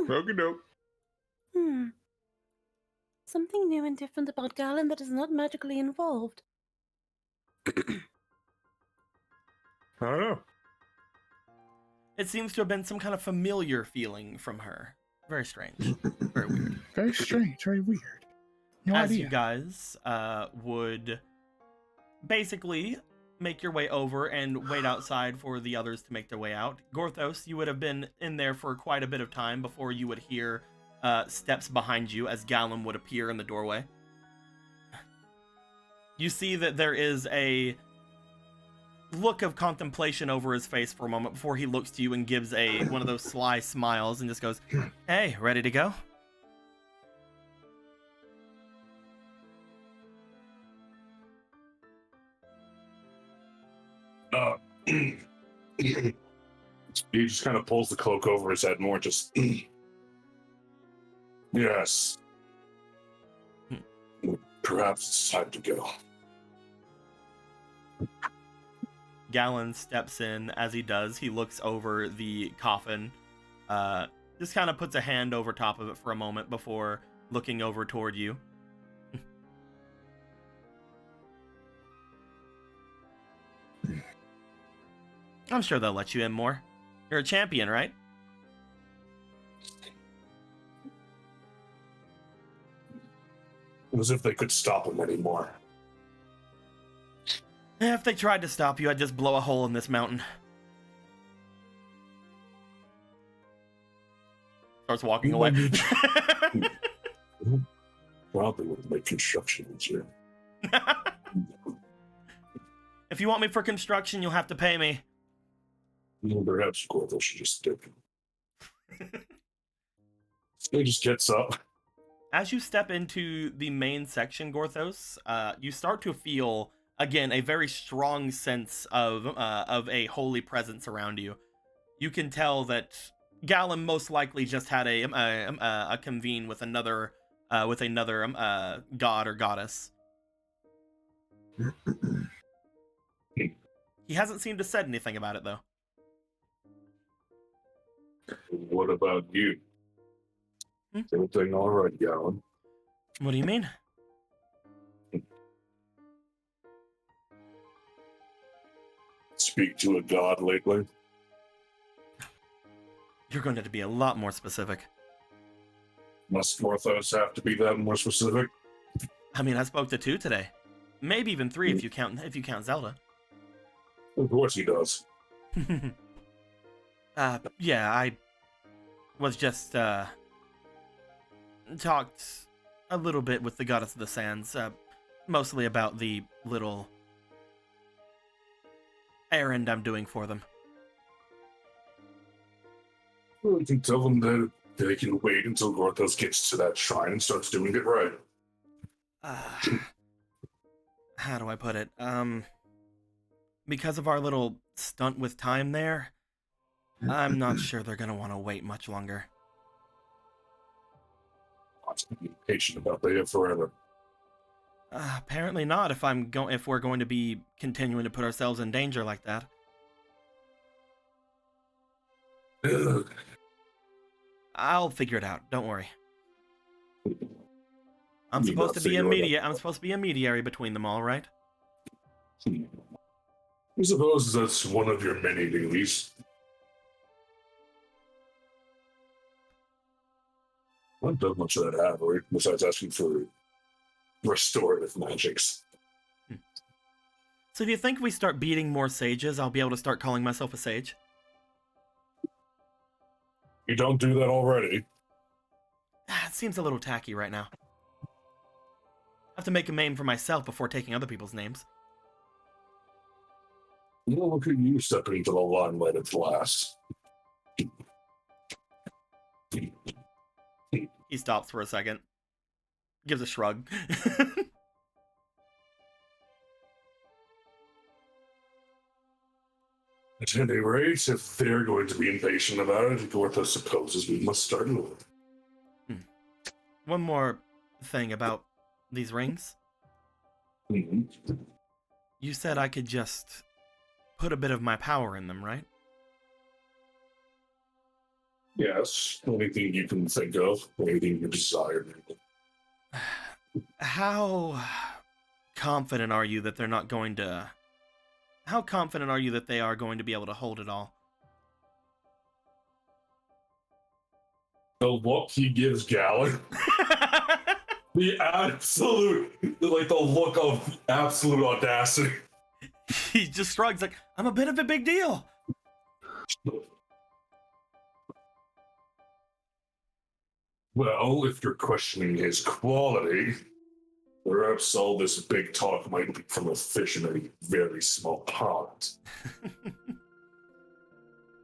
Okie doke. Something new and different about Galen that is not magically involved. I don't know. It seems to have been some kind of familiar feeling from her. Very strange. Very weird. Very strange. Very weird. No As idea. you guys would basically make your way over and wait outside for the others to make their way out. Gorthos, you would have been in there for quite a bit of time before you would hear steps behind you as Gallum would appear in the doorway. You see that there is a look of contemplation over his face for a moment before he looks to you and gives one of those sly smiles and just goes, "Hey, ready to go?" He just kind of pulls the cloak over his head more, just... Yes. Perhaps it's time to go. Gallon steps in. As he does, he looks over the coffin, just kind of puts a hand over top of it for a moment before looking over toward you. I'm sure they'll let you in more. You're a champion, right? As if they could stop him anymore. If they tried to stop you, I'd just blow a hole in this mountain. Starts walking away. Probably would make construction easier. If you want me for construction, you'll have to pay me. Well, perhaps Gorthos should just stick. He just gets up. As you step into the main section, Gorthos, you start to feel, again, a very strong sense of a holy presence around you. You can tell that Gallum most likely just had a convene with another god or goddess. He hasn't seemed to said anything about it, though. What about you? Everything all right, Gallon? What do you mean? Speak to a god lately? You're going to have to be a lot more specific. Must Gorthos have to be that more specific? I mean, I spoke to 2 today. Maybe even 3 if you count Zelda. Of course he does. Yeah, I was just, talked a little bit with the Goddess of the Sands, mostly about the little errand I'm doing for them. Well, we can tell them that they can wait until Gorthos gets to that shrine and starts doing it right. How do I put it? Because of our little stunt with time there, I'm not sure they're gonna want to wait much longer. I'm be patient about that forever. Apparently not. If we're going to be continuing to put ourselves in danger like that. Ugh. I'll figure it out. Don't worry. I'm You supposed not to be a figure it media. I'm supposed to be a mediary between them all, right? I suppose that's one of your many duties. I haven't done much of that, have we? Besides asking for restorative magics. So do you think if we start beating more sages, I'll be able to start calling myself a sage? You don't do that already. It seems a little tacky right now. I have to make a name for myself before taking other people's names. Well, look at you stepping into the limelight at last. He stops for a second. Gives a shrug. At any rate, if they're going to be impatient about it, Gorthos supposes we must start moving. One more thing about these rings. Mm-hmm. You said I could just put a bit of my power in them, right? Yes, anything you can think of, anything you desire. How confident are you that they're not going to... How confident are you that they are going to be able to hold it all? The look he gives Gallon, the look of absolute audacity. He just shrugs like, I'm a bit of a big deal. Well, if you're questioning his quality, perhaps all this big talk might be from a fish in a very small pond.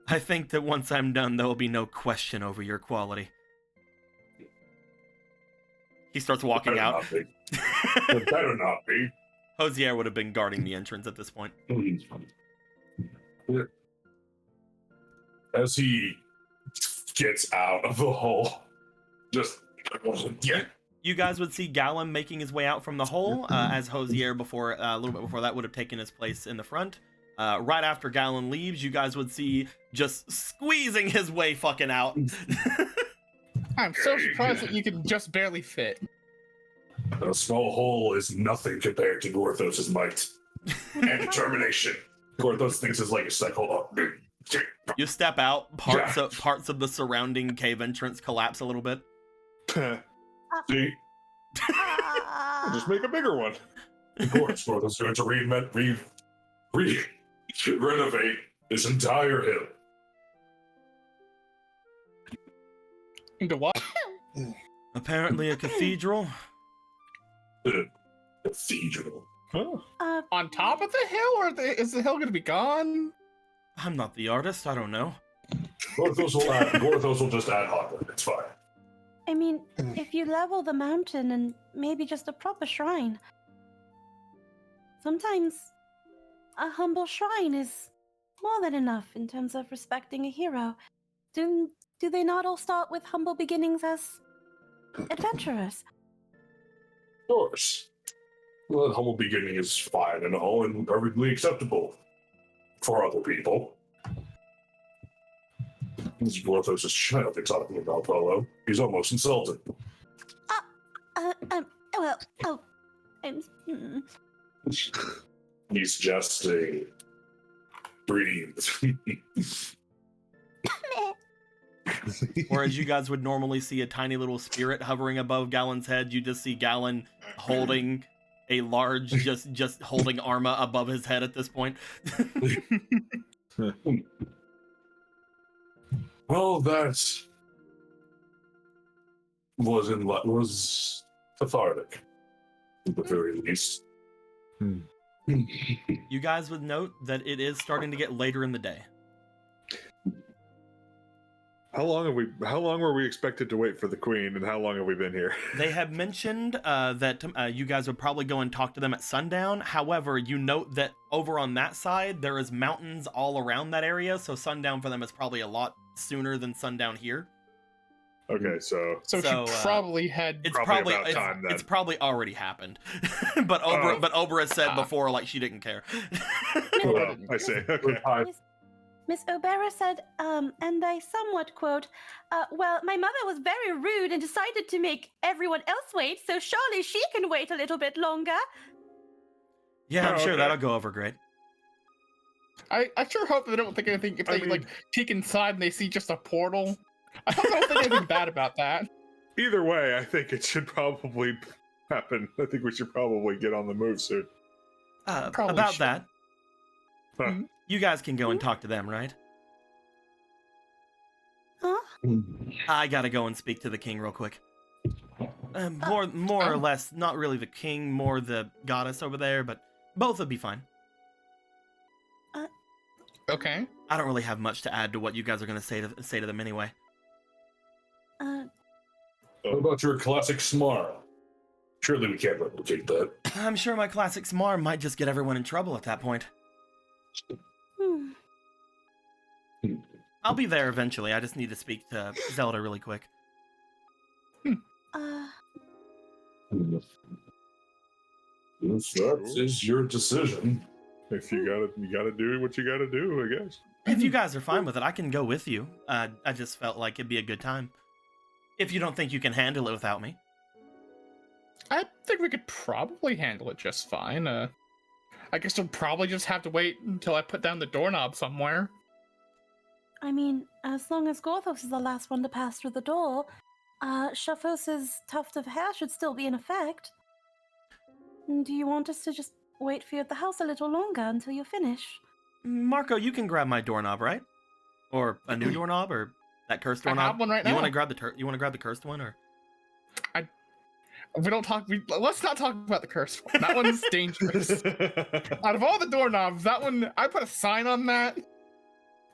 I think that once I'm done, there will be no question over your quality. He starts walking out. It better not be. Hosier would have been guarding the entrance at this point. As he gets out of the hole, just yeah. You guys would see Gallum making his way out from the hole, as Hosier a little bit before that would have taken his place in the front. Right after Gallum leaves, you guys would see just squeezing his way fucking out. I'm so surprised that you can just barely fit. A small hole is nothing compared to Gorthos' might and determination. Gorthos thinks it's like a sec. Hold on. You step out, parts of the surrounding cave entrance collapse a little bit. See? Just make a bigger one. Of course, Gorthos is going to renovate this entire hill. Into what? Apparently a cathedral. Cathedral. Huh. On top of the hill, or is the hill going to be gone? I'm not the artist, I don't know. Gorthos will just ad hoc it. It's fine. I mean, if you level the mountain and maybe just a proper shrine. Sometimes a humble shrine is more than enough in terms of respecting a hero. Do they not all start with humble beginnings as adventurers? Of course. Well, humble beginning is fine and all and perfectly acceptable for other people. This is Gorthos' child they're talking about, Polo. He's almost insulted. Well, oh, I'm... He's just a breathe. Whereas you guys would normally see a tiny little spirit hovering above Gallon's head, you just see Gallon holding a large, just holding Arma above his head at this point. Well, that was cathartic, at the very least. You guys would note that it is starting to get later in the day. How long were we expected to wait for the queen, and how long have we been here? They have mentioned that you guys would probably go and talk to them at sundown. However, you note that over on that side, there is mountains all around that area, so sundown for them is probably a lot sooner than sundown here. Okay, so So she probably had. It's Probably about time, then. it's probably already happened. but Ober has said before, like, she didn't care. well, I see. Okay. Miss Obera said, and I somewhat quote, well, my mother was very rude and decided to make everyone else wait, so surely she can wait a little bit longer. Yeah, I'm Oh, sure okay. that'll go over great. I sure hope they don't think anything. If they like peek inside and they see just a portal, I hope they don't think anything bad about that. Either way, I think it should probably happen. I think we should probably get on the move soon. Probably About should. that, Huh. you guys can go and talk to them, right? Huh? I gotta go and speak to the king real quick. More or less, not really the king, more the goddess over there, but both would be fine. Okay. I don't really have much to add to what you guys are gonna say to them anyway. What about your classic Smar? Surely we can't replicate that. I'm sure my classic Smar might just get everyone in trouble at that point. Hmm. I'll be there eventually. I just need to speak to Zelda really quick. If that is your decision. If you gotta do what you gotta do, I guess. If you guys are fine with it, I can go with you. I just felt like it'd be a good time. If you don't think you can handle it without me. I think we could probably handle it just fine. I guess we'll probably just have to wait until I put down the doorknob somewhere. I mean, as long as Gorthos is the last one to pass through the door, Shafos's tuft of hair should still be in effect. Do you want us to just wait for you at the house a little longer until you finish? Marco, you can grab my doorknob, right? Or a new doorknob, or that cursed I doorknob. have one right You now. want to grab the cursed one, or? We don't talk. Let's not talk about the cursed one. That one's dangerous. Out of all the doorknobs, that one, I put a sign on that.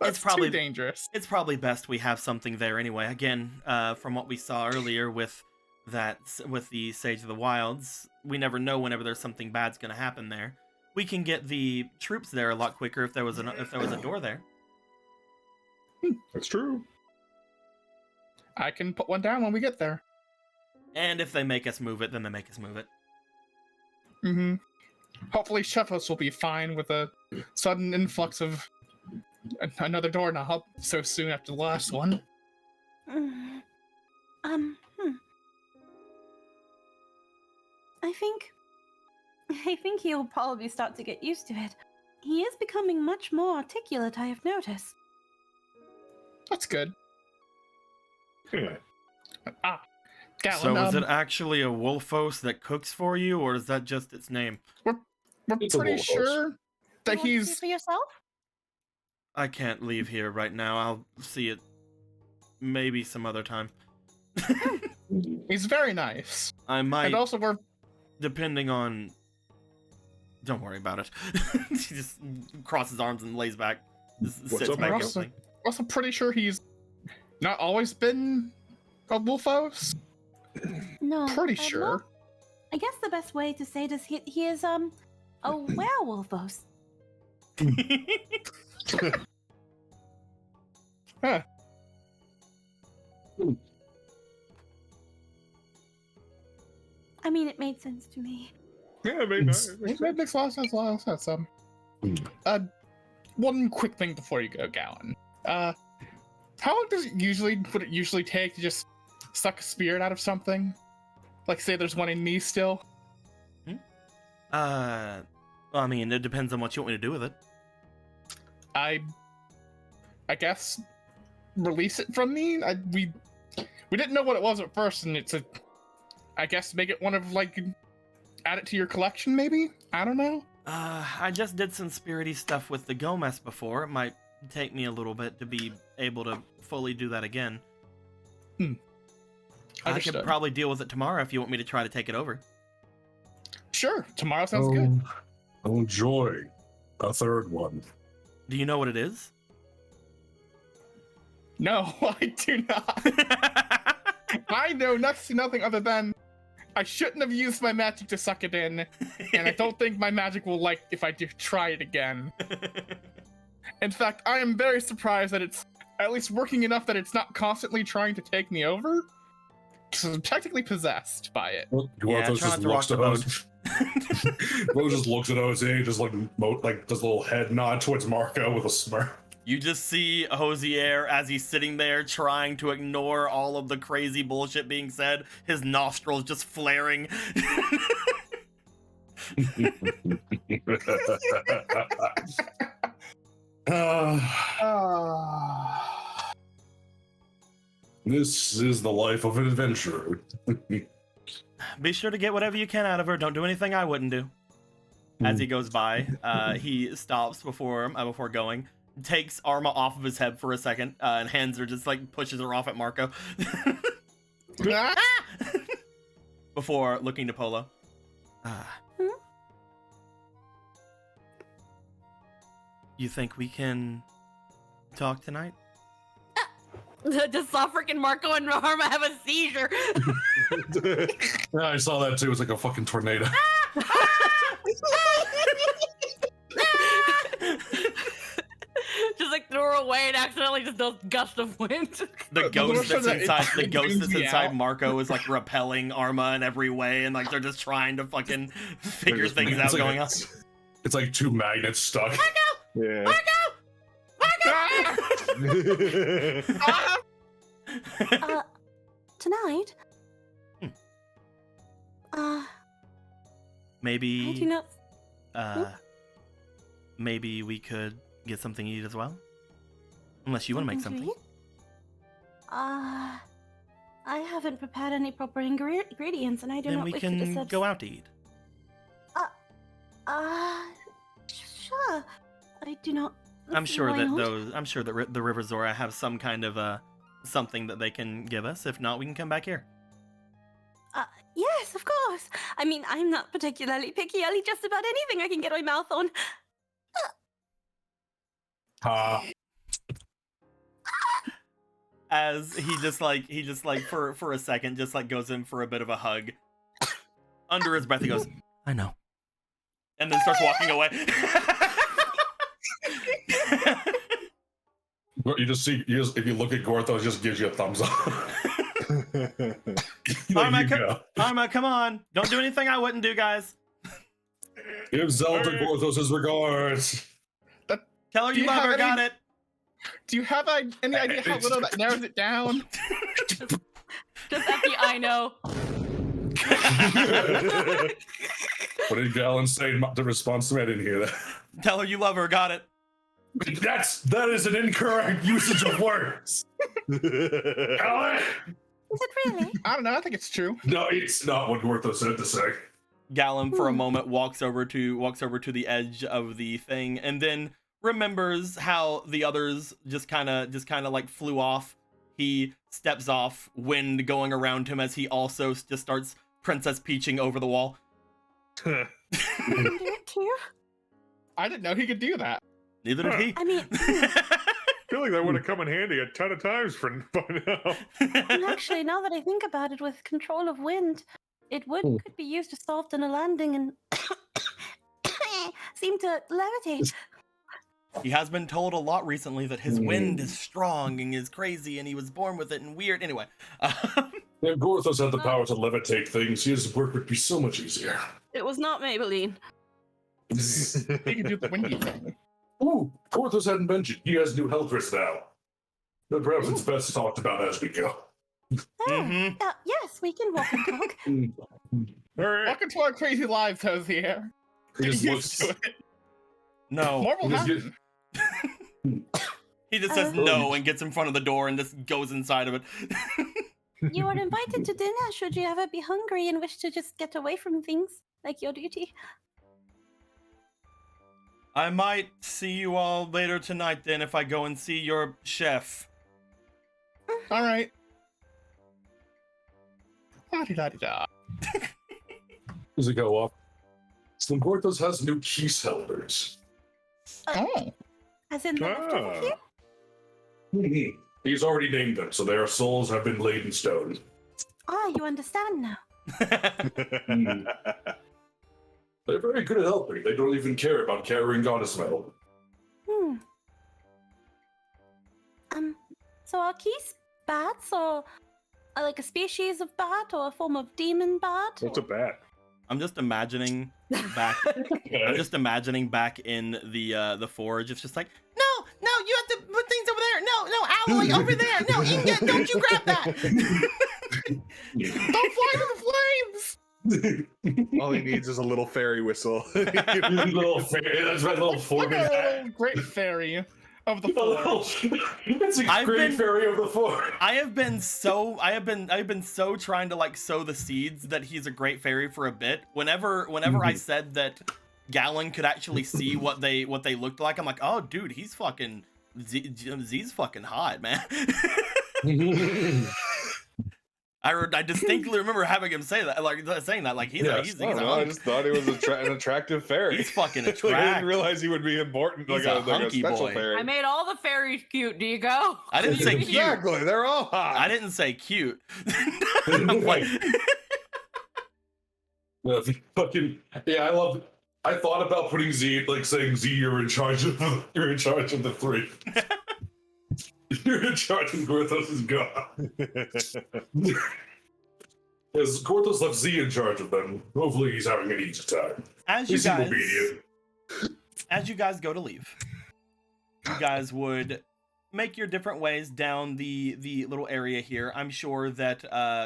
That's probably too dangerous. It's probably best we have something there anyway. Again, from what we saw earlier with the Sage of the Wilds, we never know whenever there's something bad's going to happen there. We can get the troops there a lot quicker if there was a door there. That's true. I can put one down when we get there. And if they make us move it, then they make us move it. Mm-hmm. Hopefully, Shefos will be fine with a sudden influx of another doorknob so soon after the last one. I think he'll probably start to get used to it. He is becoming much more articulate, I have noticed. That's good. Yeah. Gallon, So is it actually a Wolfos that cooks for you, or is that just its name? we're It's a pretty Wolfos. sure that You want to see he's for yourself? I can't leave here right now. I'll see it maybe some other time. he's very nice. I might, And also we're depending on. Don't worry about it. He just crosses arms and lays back. Just What's sits up, back Mark? guilty. also pretty sure he's not always been a Wolfos. No. Pretty well, sure. I guess the best way to say it is he is a werewolfos. Huh. I mean, it made sense to me. Yeah, maybe not. That makes a lot of sense. One quick thing before you go, Gowan. How long would it usually take to just suck a spirit out of something? Like, say there's one in me still. Well, I mean, it depends on what you want me to do with it. I guess release it from me. We didn't know what it was at first, and I guess make it one of like, add it to your collection maybe. I don't know. I just did some spirity stuff with the Gomez before. It might take me a little bit to be able to fully do that again. I Understood. could probably deal with it tomorrow if you want me to try to take it over. Sure, tomorrow sounds good. Oh, joy. A third one. Do you know what it is? No, I do not. I know next to nothing other than I shouldn't have used my magic to suck it in, and I don't think my magic will like if I do try it again. In fact, I am very surprised that it's at least working enough that it's not constantly trying to take me over. So I'm technically possessed by it. Yeah, try not to rock the boat. Bo just looks at Jose, just like does a little head nod towards Marco with a smirk. You just see Hosier as he's sitting there trying to ignore all of the crazy bullshit being said, his nostrils just flaring. This is the life of an adventurer. Be sure to get whatever you can out of her. Don't do anything I wouldn't do. As he goes by, he stops before going, takes Arma off of his head for a second, and hands her, just like pushes her off at Marco. Before looking to Polo. You think we can talk tonight? Just saw freaking Marco and Arma have a seizure. Yeah, I saw that too. It was like a fucking tornado. Just like threw her away and accidentally just does gust of wind. The ghost that's inside, out. Marco is like repelling Arma in every way, and like they're just trying to fucking figure things out going on. It's like two magnets stuck. Yeah. Tonight? Maybe. I do not. Maybe we could get something to eat as well. Unless you want to make something. eat? I haven't prepared any proper ingredients, and I do Then not we wish can to disturb. go out to eat. Sure. I do not. I'm sure why that not? I'm sure that the River Zora have some kind of something that they can give us. If not, we can come back here. Yes, of course. I mean, I'm not particularly picky. I'll eat just about anything I can get my mouth on. As he just like for a second just like goes in for a bit of a hug. Under his breath he goes, I know. And then starts walking away. You just see, if you look at Gorthos, it just gives you a thumbs up. Arma, come on. Don't do anything I wouldn't do, guys. Give Zelda Gorthos his regards. Tell her you love her, got it. Do you have any idea how little that narrows it down? Just Effie, I know. What did Galen say? The response to me, I didn't hear that. Tell her you love her, got it. That is an incorrect usage of words. Galen! Is it really? I don't know. I think it's true. No, it's not what Gorthos said to say. Gallon for a moment walks over to the edge of the thing, and then remembers how the others just kind of like flew off. He steps off, wind going around him as he also just starts Princess Peaching over the wall. I can do it too. I didn't know he could do that. Neither did he. I mean, I feel like that would have come in handy a ton of times by now. and actually, now that I think about it, with control of wind, it could be used to soften a landing and seem to levitate. He has been told a lot recently that his wind is strong and is crazy, and he was born with it and weird. Anyway, If Gorthos had the power to levitate things, his work would be so much easier. It was not Maybelline. He can do the windy thing. Ooh, Gorthos hadn't mentioned he has new helpers now. But perhaps it's best talked about as we go. Mhm. Yes, we can walk and talk. All right. Welcome to our crazy lives, Hosier. He Get just used looks. to it. No, More will He just happen. he just says no and gets in front of the door and just goes inside of it. You are invited to dinner should you ever be hungry and wish to just get away from things like your duty. I might see you all later tonight then if I go and see your chef. All right. La-di-da-di-da. Does it go up? So Gorthos has new keys helpers. Oh. As in the leftover here? He's already named them, so their souls have been laid in stone. Ah, you understand now. They're very good at helping. They don't even care about carrying goddess metal. So are keys bats, or are like a species of bat, or a form of demon bat? What's a bat? I'm just imagining back. I'm just imagining back in the forge. It's just like, no, you have to put things over there. No, alloy over there. No, Inga, don't you grab that. Don't fly to the flames! All he needs is a little fairy whistle. Little fairy, that's my little Look foreman at a hat. little great fairy of the forge. It's a I've great been- fairy of the forest. I have been so trying to like sow the seeds that he's a great fairy for a bit. Whenever I said that Gallon could actually see what they looked like, I'm like, oh dude, he's fucking Z's fucking hot, man. I distinctly remember having him say that, like saying that, like he's I he's don't know, I just thought he was an attractive fairy. He's fucking Like, I didn't attractive. realize he would be important, like He's a a hunky special boy. fairy. I made all the fairies cute. Do you go? I didn't say cute. Exactly, they're all hot. I didn't say cute. I'm like, Fucking yeah, I love it. I thought about putting Z, like saying Z, you're in charge of the three. You're in charge and Gorthos is gone. As Gorthos left Z in charge of them, hopefully he's having an easy time. as you He's obedient. guys go to leave, you guys would make your different ways down the little area here. I'm sure that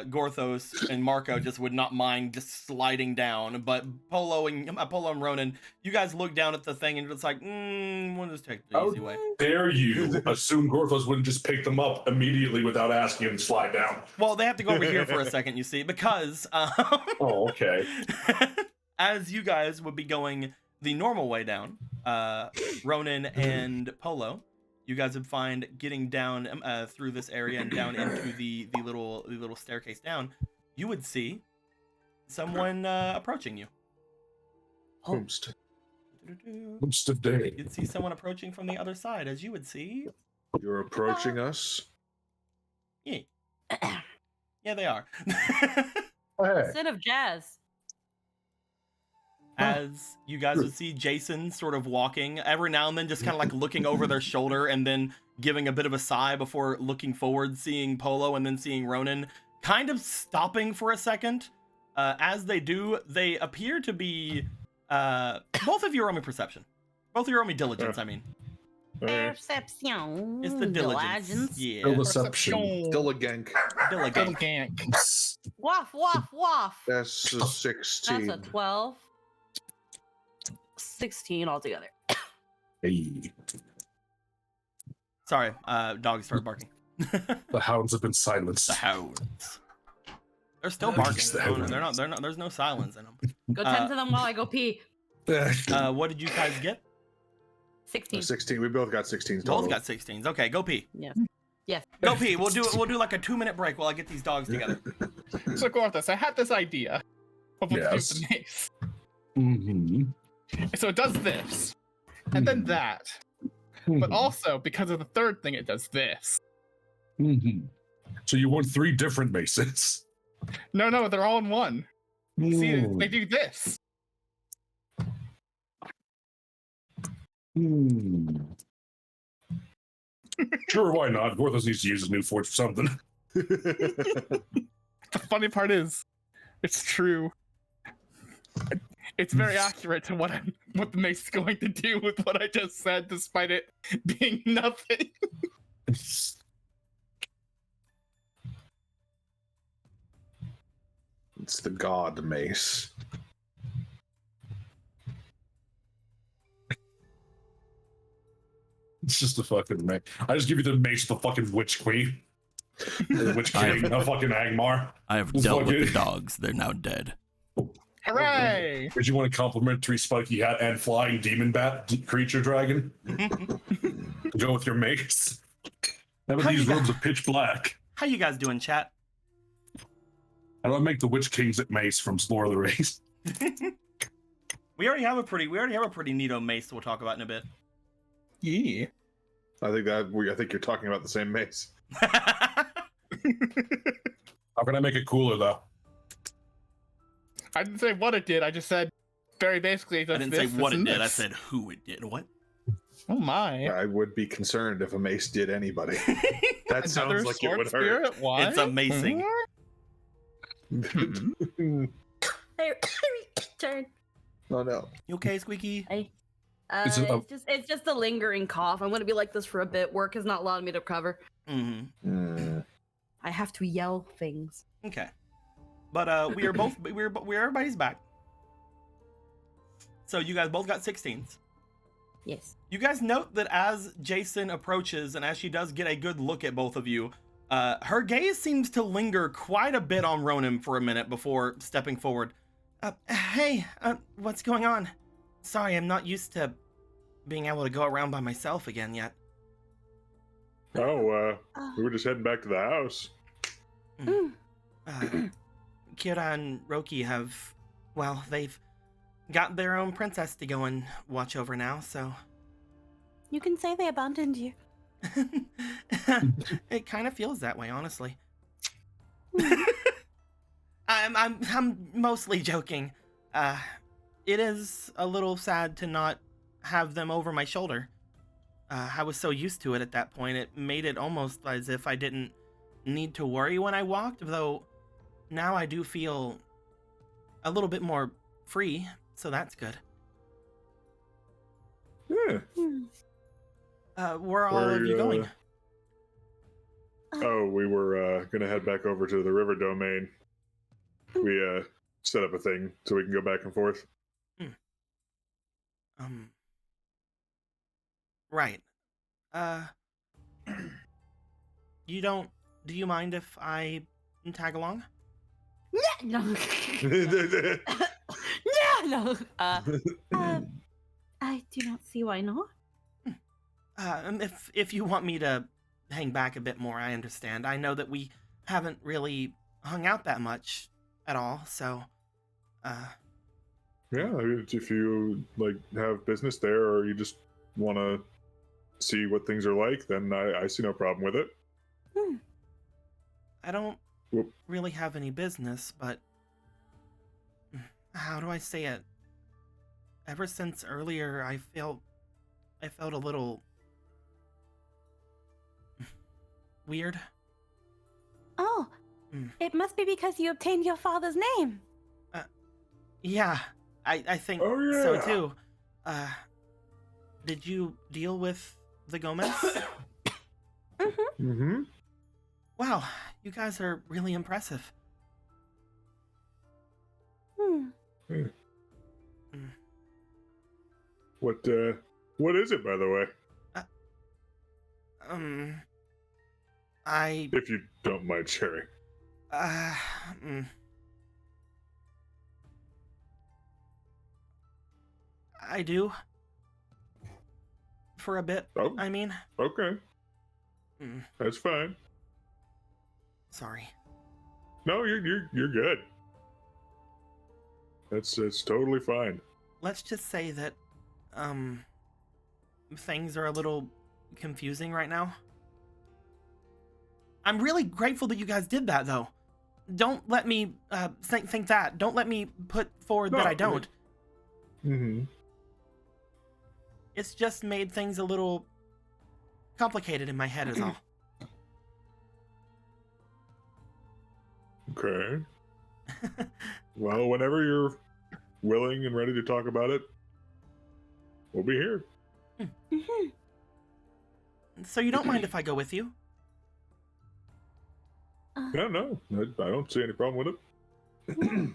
Gorthos and Marco just would not mind just sliding down, but Polo and Ronan, you guys look down at the thing and it's like, we'll just take the easy way. Dare you assume Gorthos wouldn't just pick them up immediately without asking him to slide down? Well, they have to go over here for a second, you see, because Oh, okay. as you guys would be going the normal way down, Ronan and Polo, you guys would find getting down through this area and down into the little staircase down, you would see someone approaching you. Host. Most of day. You'd see someone approaching from the other side, as you would see. You're approaching us. Yeah, yeah, they are. Hey. Sin of Jazz. As you guys would see Jason sort of walking every now and then, just kind of like looking over their shoulder and then giving a bit of a sigh before looking forward, seeing Polo and then seeing Ronan, kind of stopping for a second. As they do, they appear to be both of you roll me perception. Both of you roll me diligence, I mean. Perception. It's the diligence. Yeah. Deception. Still a gank. Diligence. Gank. Waff, waff, waff. That's a 16. That's a 12. 16 altogether. Hey. Sorry, dogs started barking. The hounds have been silenced. The hounds. They're still Yes, barking. the No, hounds. they're not. There's no silence in them. Go tend to them while I go pee. What did you guys get? 16. 16. We both got 16s total. Both got 16s. Okay, go pee. Yes. Yes. Go pee. We'll do like a 2-minute break while I get these dogs together. So Gorthus, I had this idea of what to do with the mace. So it does this, and then that. But also, because of the third thing, it does this. So you want 3 different maces? No, they're all in one. See, they do this. Sure, why not? Gorthos needs to use his new forge for something. The funny part is, it's true. It's very accurate to what the mace is going to do with what I just said, despite it being nothing. It's the god mace. It's just a fucking mace. I just give you the mace of the fucking witch queen. The witch king, a fucking Angmar. I have dealt with the dogs. They're now dead. Hooray! Did you want a complimentary spiky hat and flying demon bat creature dragon? Go with your mace. How about these robes of pitch black? How you guys doing, chat? How do I make the witch kings at mace from Lord of the Rings? We already have a pretty neato mace that we'll talk about in a bit. Yeah. I think you're talking about the same mace. How can I make it cooler though? I didn't say what it did. I just said very basically. I didn't say what it did. I said who it did. What? Oh my! I would be concerned if a mace did anybody. That sounds Another like it would sword hurt. spirit? Why? It's amazing. Turn. Oh no. You okay, Squeaky? It's just a lingering cough. I'm gonna be like this for a bit. Work has not allowed me to recover. Mm-hmm. I have to yell things. Okay. But everybody's back. So you guys both got 16s. Yes. You guys note that as Jason approaches and as she does get a good look at both of you, her gaze seems to linger quite a bit on Ronan for a minute before stepping forward. Hey, what's going on? Sorry, I'm not used to being able to go around by myself again yet. Oh, we were just heading back to the house. Kira and Roki they've got their own princess to go and watch over now, so... You can say they abandoned you. It kind of feels that way, honestly. I'm mostly joking. It is a little sad to not have them over my shoulder. I was so used to it at that point, it made it almost as if I didn't need to worry when I walked, though now I do feel a little bit more free, so that's good. Yeah. Where all of you going? Oh, we were gonna head back over to the river domain. We set up a thing so we can go back and forth. Right. Do you mind if I tag along? No. No. I do not see why not. If you want me to hang back a bit more, I understand. I know that we haven't really hung out that much at all, so Yeah, if you have business there or you just want to see what things are like, then I see no problem with it. I don't really have any business, but how do I say it? Ever since earlier, I felt a little weird. Oh, it must be because you obtained your father's name. Yeah, I think so too. Did you deal with the Gomez? Mm-hmm. Wow, you guys are really impressive. What is it, by the way? If you don't mind sharing. I do. For a bit, Oh, I mean. okay. Mm, That's fine. sorry. No, you're good. It's totally fine. Let's just say that, things are a little confusing right now. I'm really grateful that you guys did that, though. Don't let me think that. Don't let me put forward that I don't. Mm-hmm. It's just made things a little complicated in my head, is all. Okay. Well, whenever you're willing and ready to talk about it, we'll be here. Mhm. So you don't mind if I go with you? No, I don't see any problem with it.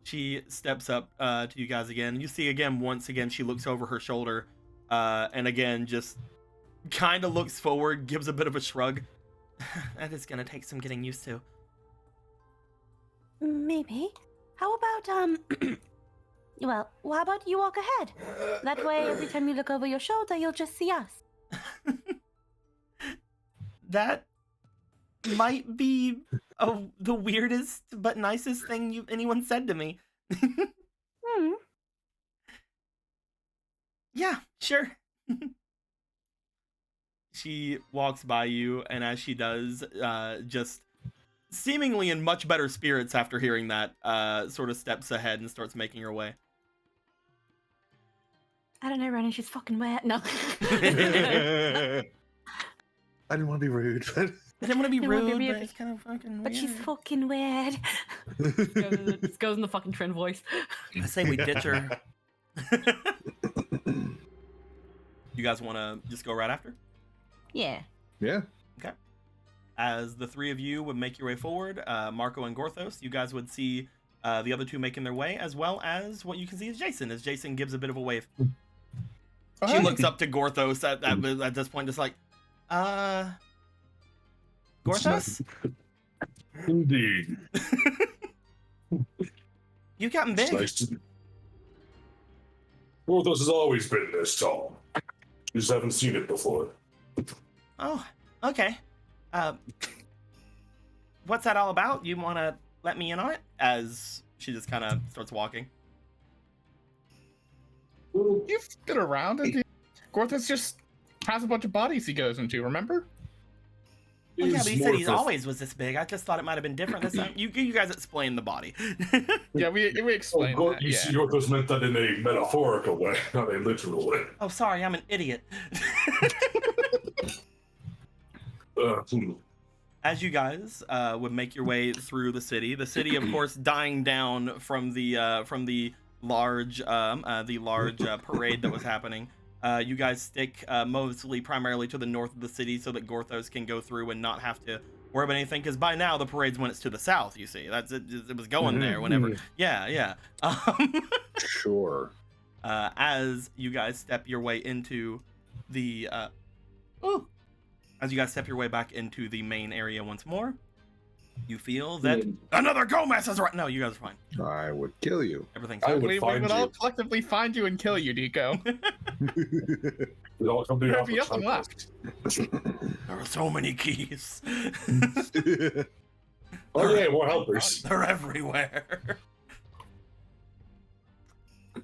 She steps up to you guys again. You see again, once again, she looks over her shoulder and again just kind of looks forward, gives a bit of a shrug. That is gonna take some getting used to. Maybe. How about, well, how about you walk ahead? That way, every time you look over your shoulder, you'll just see us. That might be the weirdest but nicest thing anyone said to me. Hmm. Yeah, sure. She walks by you, and as she does, just seemingly in much better spirits after hearing that, sort of steps ahead and starts making her way. I don't know, Ronan, she's fucking wet. No. I didn't want to be rude, but I didn't want to be Didn't wanna be rude, rude, but it's kind of fucking But weird. she's fucking weird. Just goes in the fucking Trin voice. I say we ditch her. You guys want to just go right after? Yeah. yeah. As the three of you would make your way forward, Marco and Gorthos, you guys would see the other two making their way, as well as what you can see is Jason, as Jason gives a bit of a wave. She looks up to Gorthos at this point, just like, Gorthos? Indeed. You've gotten It's big. nice to... Porthos has always been this tall. You just haven't seen it before. Oh, okay. What's that all about? You want to let me in on it? As she just kind of starts walking. You've been around, and Gorthus just has a bunch of bodies he goes into, remember? Well, yeah, Is but he said he Morthos- always was this big. I just thought it might have been different this time. You guys explain the body. Yeah, we explained Oh, that, you yeah. see, Porthos meant that in a metaphorical way, not a literal way. Oh, sorry, I'm an idiot. Hmm. As you guys would make your way through the city, of course, dying down from the large parade that was happening. You guys stick mostly primarily to the north of the city so that Gorthos can go through and not have to worry about anything. Because by now the parade's when it's to the south. You see, that's it. It was going there whenever. Yeah. Sure. As you guys step your way into the as you guys step your way back into the main area once more, you feel that another Gomez is right. No, you guys are fine. I would kill you. Everything's I fine. would We find would all you. collectively find you and kill you, Nico. We all come to the There'd be office. nothing left. There are so many keys. Oh yeah, more helpers. They're everywhere.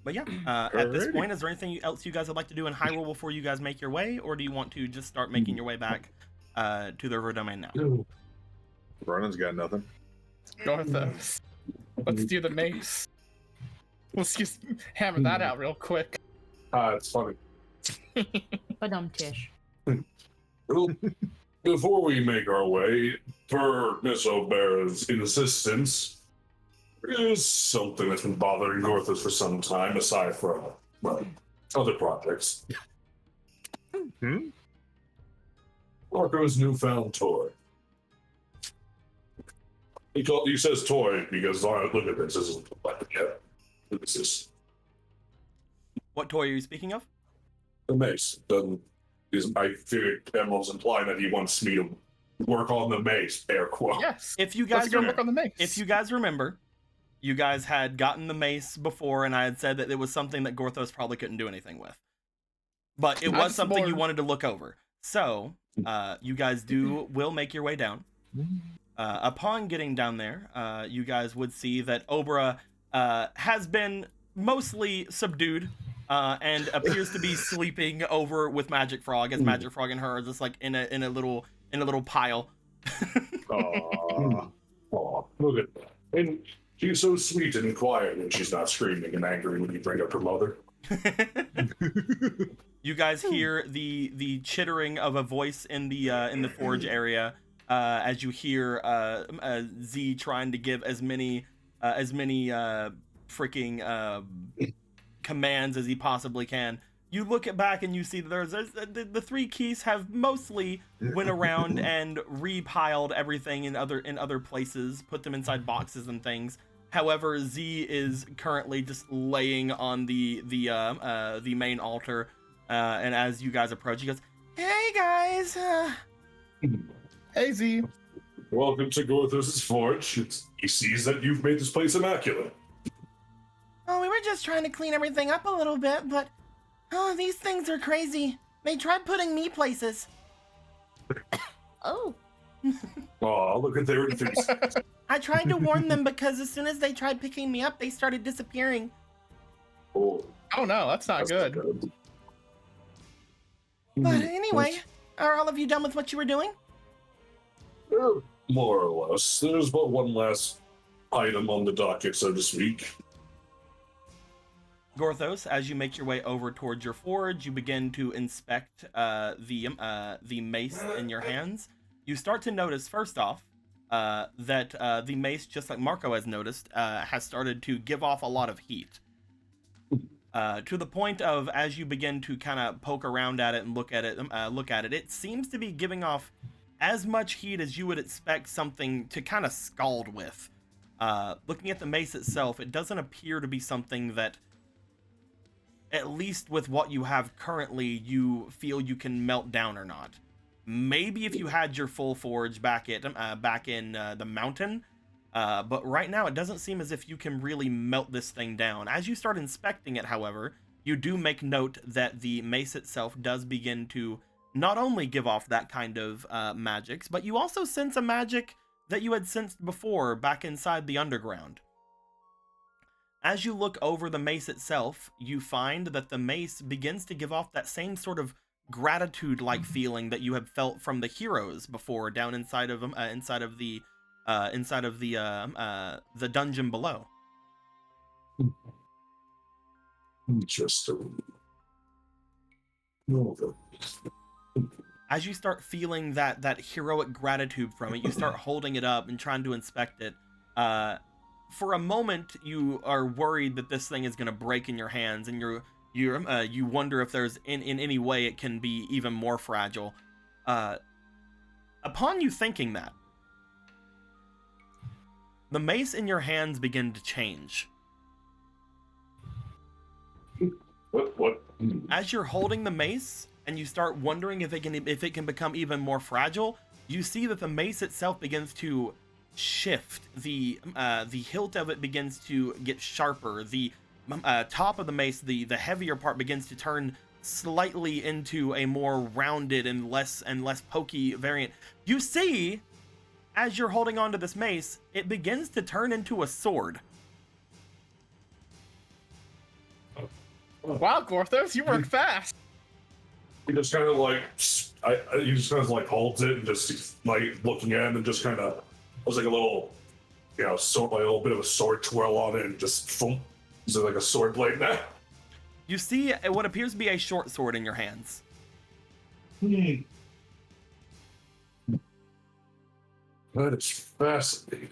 But yeah, at this Alrighty. point, is there anything else you guys would like to do in Hyrule before you guys make your way, or do you want to just start making your way back to the River Domain now? Ronan's got nothing. Gorthus. Let's do the mace. Let's just hammer that out real quick. It's funny. But Tish. Well, before we make our way, per Miss O'Bara's insistence, there is something that's been bothering Gorthus for some time, aside from, well, other projects. Hmm? Marco's newfound toy. He says toy because, look at this, this isn't like it. This is What toy are you speaking of? the mace. I figured Emerald's implying that he wants me to work on the mace, air quote. Yes. If you Let's guys go remember, work on the mace. if you guys remember, you guys had gotten the mace before, and I had said that it was something that Gorthos probably couldn't do anything with. But it was something you wanted to look over. So, you guys will make your way down. Upon getting down there, you guys would see that Obra has been mostly subdued and appears to be sleeping over with Magic Frog, as Magic Frog and her are just like in a little pile. Aww. Aw, look at that. And she's so sweet and quiet when she's not screaming and angry when you bring up her mother. You guys hear the chittering of a voice in the forge area as you hear Z trying to give as many freaking commands as he possibly can. You look back and you see that there's the three keys have mostly went around and repiled everything in other places, put them inside boxes and things. However, Z is currently just laying on the main altar, and as you guys approach, he goes, "Hey guys." Hey Z. Welcome to Gorthos' Forge. He sees that you've made this place immaculate. Oh, we were just trying to clean everything up a little bit, but oh, these things are crazy. They tried putting me places. Oh. Aw, look at their enthusiasm. I tried to warn them because as soon as they tried picking me up, they started disappearing. Oh, Oh no, that's not good. But anyway, are all of you done with what you were doing? More or less. There's but one last item on the docket, so to speak. Gorthos, as you make your way over towards your forge, you begin to inspect the mace in your hands. You start to notice, first off, that the mace, just like Marco has noticed, has started to give off a lot of heat. To the point of, as you begin to kind of poke around at it and look at it, it seems to be giving off as much heat as you would expect something to kind of scald with. Looking at the mace itself, it doesn't appear to be something that, at least with what you have currently, you feel you can melt down or not. Maybe if you had your full forge back in the mountain, but right now it doesn't seem as if you can really melt this thing down. As you start inspecting it, however, you do make note that the mace itself does begin to not only give off that kind of magics, but you also sense a magic that you had sensed before back inside the underground. As you look over the mace itself, you find that the mace begins to give off that same sort of gratitude-like feeling that you have felt from the heroes before down inside of the dungeon below. Interesting. As you start feeling that heroic gratitude from it, you start holding it up and trying to inspect it. For a moment, you are worried that this thing is going to break in your hands, and you wonder if there's in any way it can be even more fragile. Upon you thinking that, the mace in your hands begin to change. What? As you're holding the mace and you start wondering if it can become even more fragile, you see that the mace itself begins to shift. The hilt of it begins to get sharper. The top of the mace, the heavier part, begins to turn slightly into a more rounded and less pokey variant. You see, as you're holding onto this mace, it begins to turn into a sword. Wow, Gorthos, you work fast. He just kind of like, he just kind of like holds it and just like looking at it and just kind of, was like a little, sort of like a little bit of a sword twirl on it and just, boom, is it like a sword blade now? You see what appears to be a short sword in your hands. That is fascinating.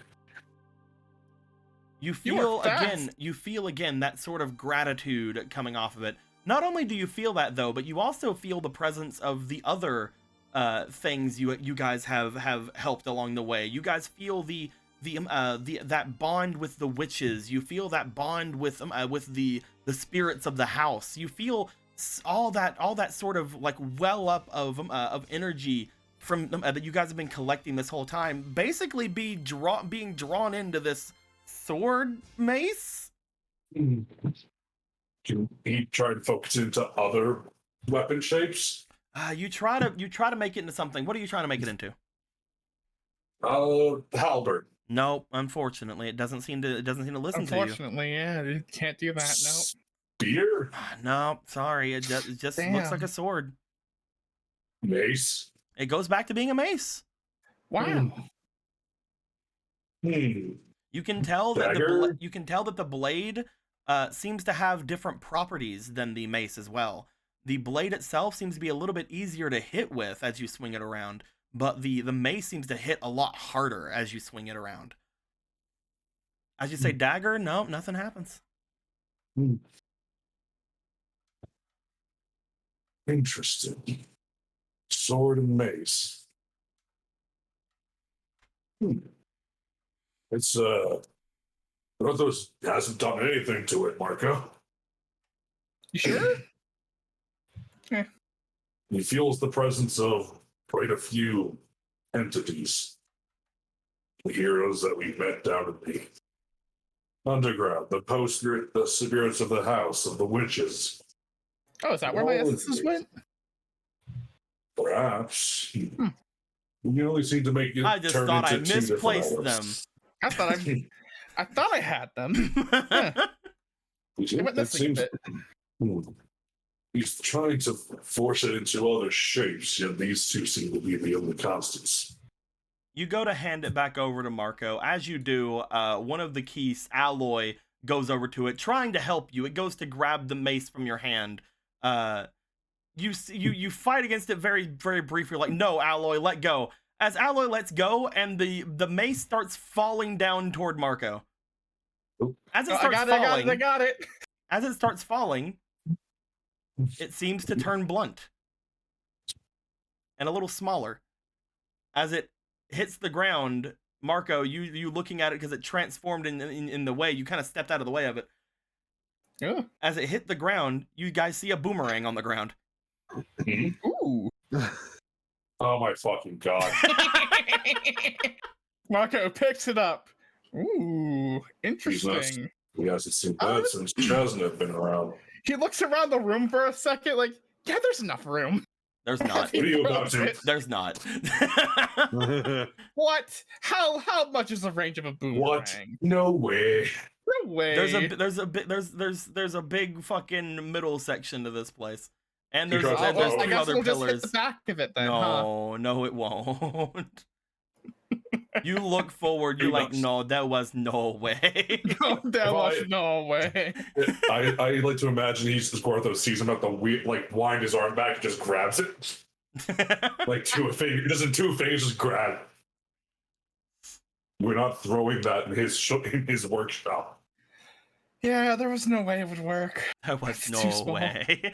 You feel again that sort of gratitude coming off of it. Not only do you feel that though, but you also feel the presence of the other things you guys have helped along the way. You guys feel that bond with the witches. You feel that bond with the spirits of the house. You feel all that sort of like well up of energy from that you guys have been collecting this whole time. Basically, being drawn into this sword mace. Can he try and focus into other weapon shapes? You try to make it into something. What are you trying to make it into? Halberd. No, unfortunately, it doesn't seem to listen to you. Unfortunately, yeah, you can't do that. No. Spear? No, sorry, it just looks like a sword. Mace? It goes back to being a mace. Wow. You can tell that the blade seems to have different properties than the mace as well. The blade itself seems to be a little bit easier to hit with as you swing it around, but the mace seems to hit a lot harder as you swing it around. As you say dagger, no, nothing happens. Interesting. Sword and mace. It's Brothos hasn't done anything to it, Marco. You sure? He feels the presence of quite a few entities. The heroes that we met down in the underground, the spirits of the house, of the witches. Oh, is that where my essences went? Perhaps. You only seem to make it. I just turn thought I into two different misplaced hours. I thought I had them. Yeah. They went missing a bit. He's trying to force it into other shapes, yet these two seem to be the only constants. You go to hand it back over to Marco. As you do, one of the keys, Alloy, goes over to it, trying to help you. It goes to grab the mace from your hand. You fight against it very, very briefly, like, no, Alloy, let go. As Alloy lets go, and the mace starts falling down toward Marco. As it starts falling, I got it. As it starts falling, it seems to turn blunt and a little smaller. As it hits the ground, Marco, you looking at it because it transformed in the way, you kind of stepped out of the way of it. Yeah. As it hit the ground, you guys see a boomerang on the ground. Ooh. Oh my fucking god. Marco picks it up. Ooh, interesting. He hasn't seen that since Chesnut been around. He looks around the room for a second, like, yeah, there's enough room. There's not. What are you about to? There's not. What? How much is the range of a boomerang? What? No way. No way. There's a big fucking middle section to this place, and there's I two I guess other we'll just pillars. hit the back of it then, No, it won't. You look forward. You're like, no, there was no way. No, there was no way. I like to imagine he's the Squirtle sees him at the like wind his arm back and just grabs it. Like two fingers, just grab. We're not throwing that in his workshop. Yeah, there was no way it would work. There was It's too no small. way.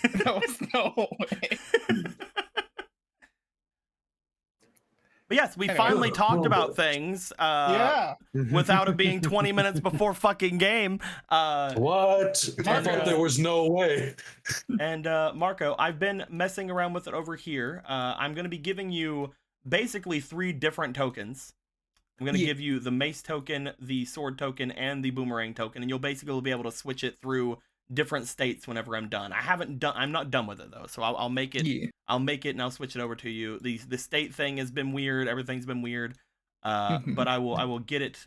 There was no way. But yes, we finally talked about things Yeah. without it being 20 minutes before fucking game. What? I thought there was no way. And Marco, I've been messing around with it over here. I'm going to be giving you basically 3 different tokens. I'm going to give you the mace token, the sword token, and the boomerang token, and you'll basically be able to switch it through different states whenever I'm done. I'm not done with it though, so I'll make it. Yeah. I'll make it and I'll switch it over to you. The state thing has been weird. Everything's been weird. But I will get it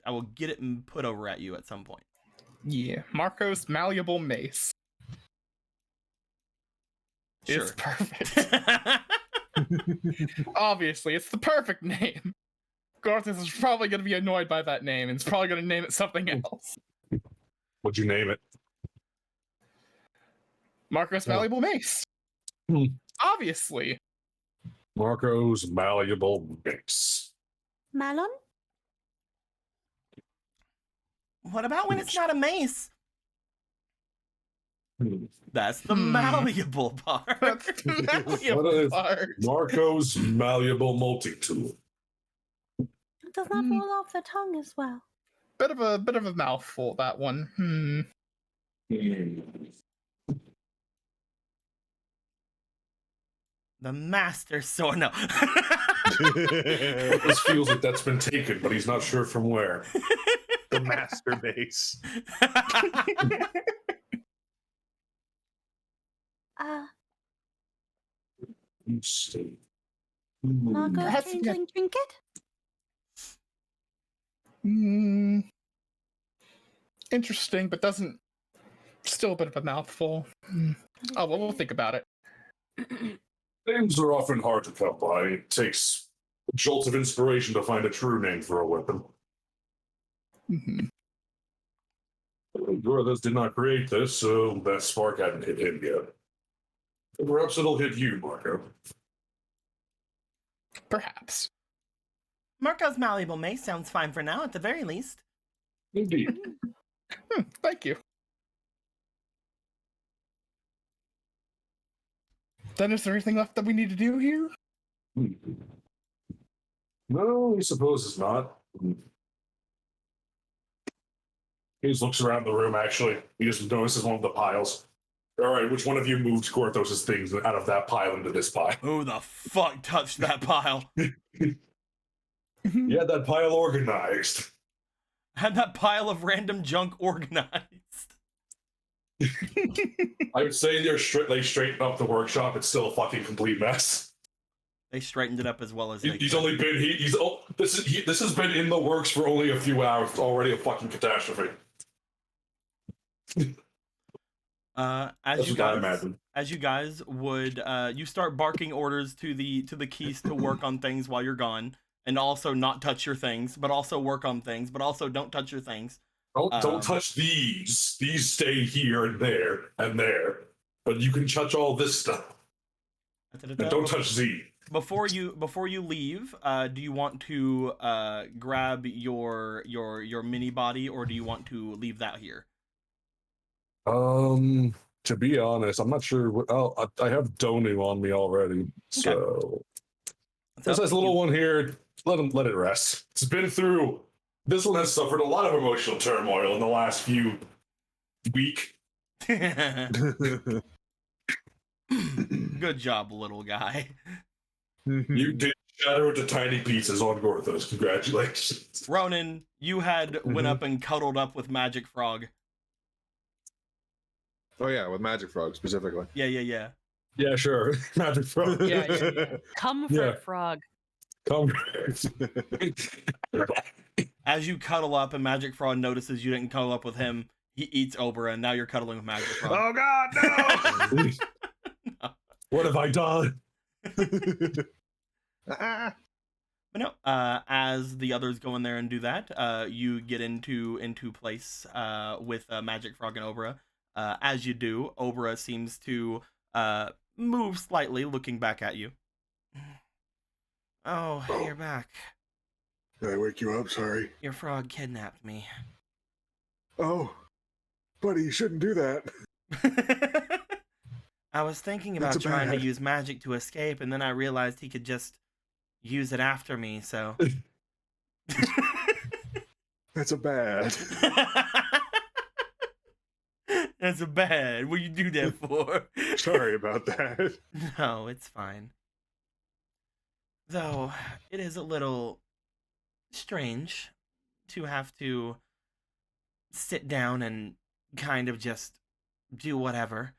and put over at you at some point. Yeah. Marco's malleable mace. Sure. It's perfect. Obviously, it's the perfect name. Gorthus is probably going to be annoyed by that name and is probably going to name it something else. What'd you name it? Marco's malleable mace. Obviously. Marco's malleable mace. Malon? What about when it's not a mace? Hmm. That's the malleable part. That's the malleable What is part. Marco's malleable multi-tool? It does not roll off the tongue as well. Bit of a mouthful, that one. The master sword. No. This feels like that's been taken, but he's not sure from where. The master mace. Marco Perhaps we changeling trinket? Interesting, but doesn't. Still a bit of a mouthful. Oh, well, we'll think about it. Names are often hard to come by. It takes a jolt of inspiration to find a true name for a weapon. Mhm. Gorthos did not create this, so that spark hadn't hit him yet. Perhaps it'll hit you, Marco. Perhaps. Marco's malleable mace sounds fine for now, at the very least. Indeed. Thank you. Then is there anything left that we need to do here? No, I suppose it's not. He just looks around the room, actually. He just notices one of the piles. All right, which one of you moved Gorthos' things out of that pile into this pile? Who the fuck touched that pile? Yeah, that pile organized. Had that pile of random junk organized. I would say they straightened up the workshop. It's still a fucking complete mess. They straightened it up as well as they He's could. only been this has been in the works for only a few hours. It's already a fucking catastrophe. As you guys would you start barking orders to the keys to work on things while you're gone, and also not touch your things, but also work on things, but also don't touch your things. Don't touch these. These stay here and there. But you can touch all this stuff. And don't touch Z. Before you leave, do you want to grab your mini body, or do you want to leave that here? To be honest, I'm not sure what. Oh, I have Donu on me already, so this nice little one here. Let it rest. It's been through. This one has suffered a lot of emotional turmoil in the last few week. Good job, little guy. You did shatter it to tiny pieces on Gorthos. Congratulations. Ronan, you had went up and cuddled up with Magic Frog. Oh yeah, with Magic Frog specifically. Yeah. Yeah, sure. Magic Frog. Yeah. Comfort frog. Comfort. As you cuddle up and Magic Frog notices you didn't cuddle up with him, he eats Obra, and now you're cuddling with Magic Frog. Oh God, no! No. What have I done? But no, as the others go in there and do that, you get into place with Magic Frog and Obra. As you do, Obra seems to move slightly, looking back at you. Oh, you're back. Did I wake you up? Sorry. Your frog kidnapped me. Oh, buddy, you shouldn't do that. I was thinking about That's trying to bad. use magic to escape, and then I realized he could just use it after me, so... That's a bad. That's a bad. What do you do that for? Sorry about that. No, it's fine. Though, it is a little strange to have to sit down and kind of just do whatever.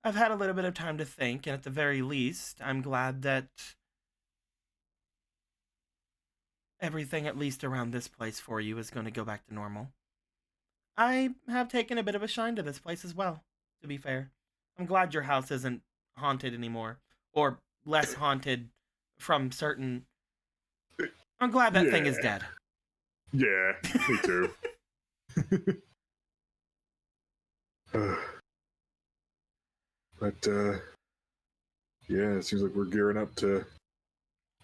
I've had a little bit of time to think, and at the very least, I'm glad that everything, at least around this place for you, is going to go back to normal. I have taken a bit of a shine to this place as well, to be fair. I'm glad your house isn't haunted anymore, or less haunted from certain... I'm glad that thing is dead. Yeah, me too. But, yeah, it seems like we're gearing up to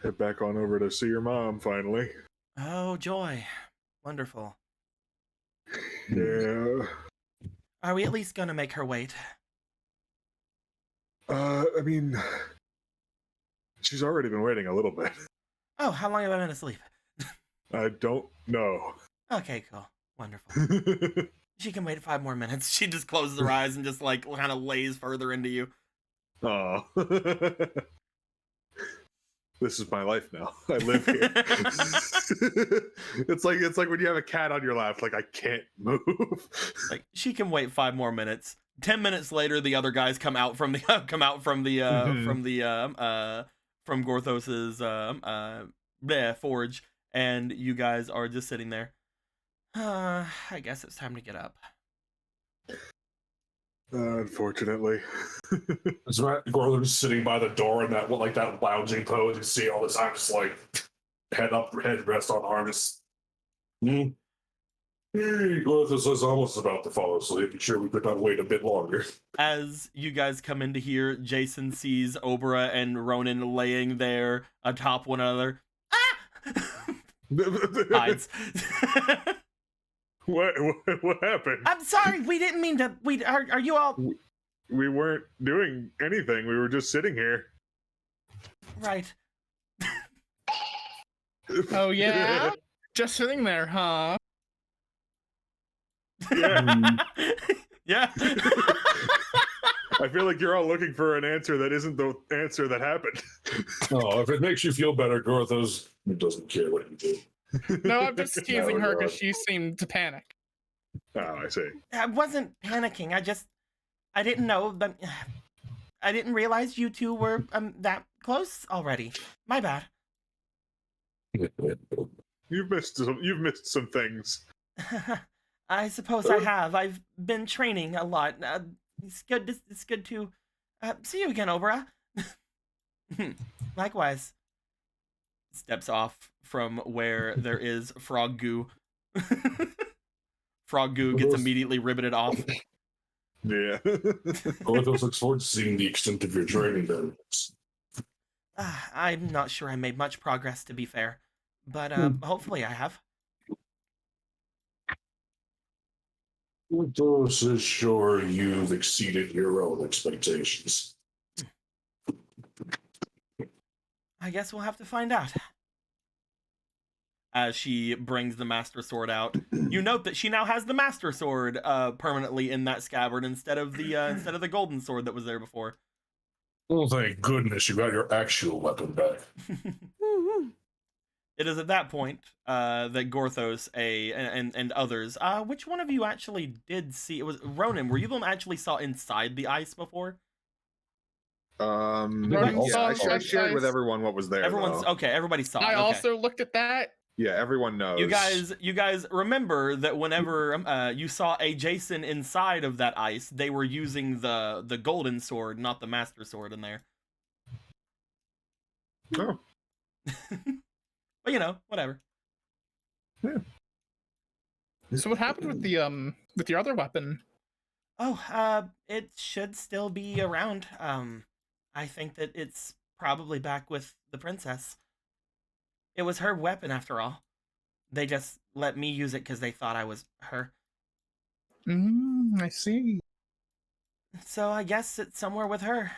head back on over to see your mom, finally. Oh, joy. Wonderful. Yeah. Are we at least gonna make her wait? I mean, she's already been waiting a little bit. Oh, how long have I been asleep? I don't know. Okay, cool. Wonderful. She can wait 5 more minutes. She just closes her eyes and just, like, kind of lays further into you. Aw. this is my life now. I live here. It's like when you have a cat on your lap. Like I can't move. Like she can wait 5 more minutes. 10 minutes later, the other guys come out from the from Gorthos's forge, and you guys are just sitting there. I guess it's time to get up. Unfortunately. It's right. Gorthos sitting by the door in that lounging pose you see all the time, just like head rest on arm, just. Gorthos is almost about to fall asleep. Sure, we could not wait a bit longer. As you guys come into here, Jason sees Obra and Ronan laying there atop one another. Hides. What happened? I'm sorry, we didn't mean to. Are you all We weren't doing anything. We were just sitting here. right? Oh yeah, just sitting there, huh? Yeah. Yeah. I feel like you're all looking for an answer that isn't the answer that happened. Oh, if it makes you feel better, Gorthos doesn't care what you do. No, I'm just teasing her God. because she seemed to panic. Oh, I see. I wasn't panicking. I didn't know, but I didn't realize you two were that close already. My bad. You've missed some things. I suppose I have. I've been training a lot. It's good to see you again, Obra. Likewise. Steps off from where there is frog goo. Frog goo gets immediately ribbeted off. Yeah. Gorthos looks forward to seeing the extent of your training then. I'm not sure I made much progress, to be fair. But hopefully I have. Gorthos is sure you've exceeded your own expectations. I guess we'll have to find out. As she brings the Master Sword out, you note that she now has the Master Sword permanently in that scabbard instead of the golden sword that was there before. Oh, thank goodness you got your actual weapon back. It is at that point that Gorthos and others. Which one of you actually did see? It was Ronan. Were you the one actually saw inside the ice before? I shared with everyone what was there. Everyone's okay. Everybody saw it. I Okay. also looked at that. Yeah, everyone knows. You guys remember that whenever you saw a Jason inside of that ice, they were using the golden sword, not the Master Sword in there. Oh. But you know, whatever. Yeah. So what happened with the with your other weapon? Oh, it should still be around. I think that it's probably back with the princess. It was her weapon after all. They just let me use it because they thought I was her. I see. So I guess it's somewhere with her.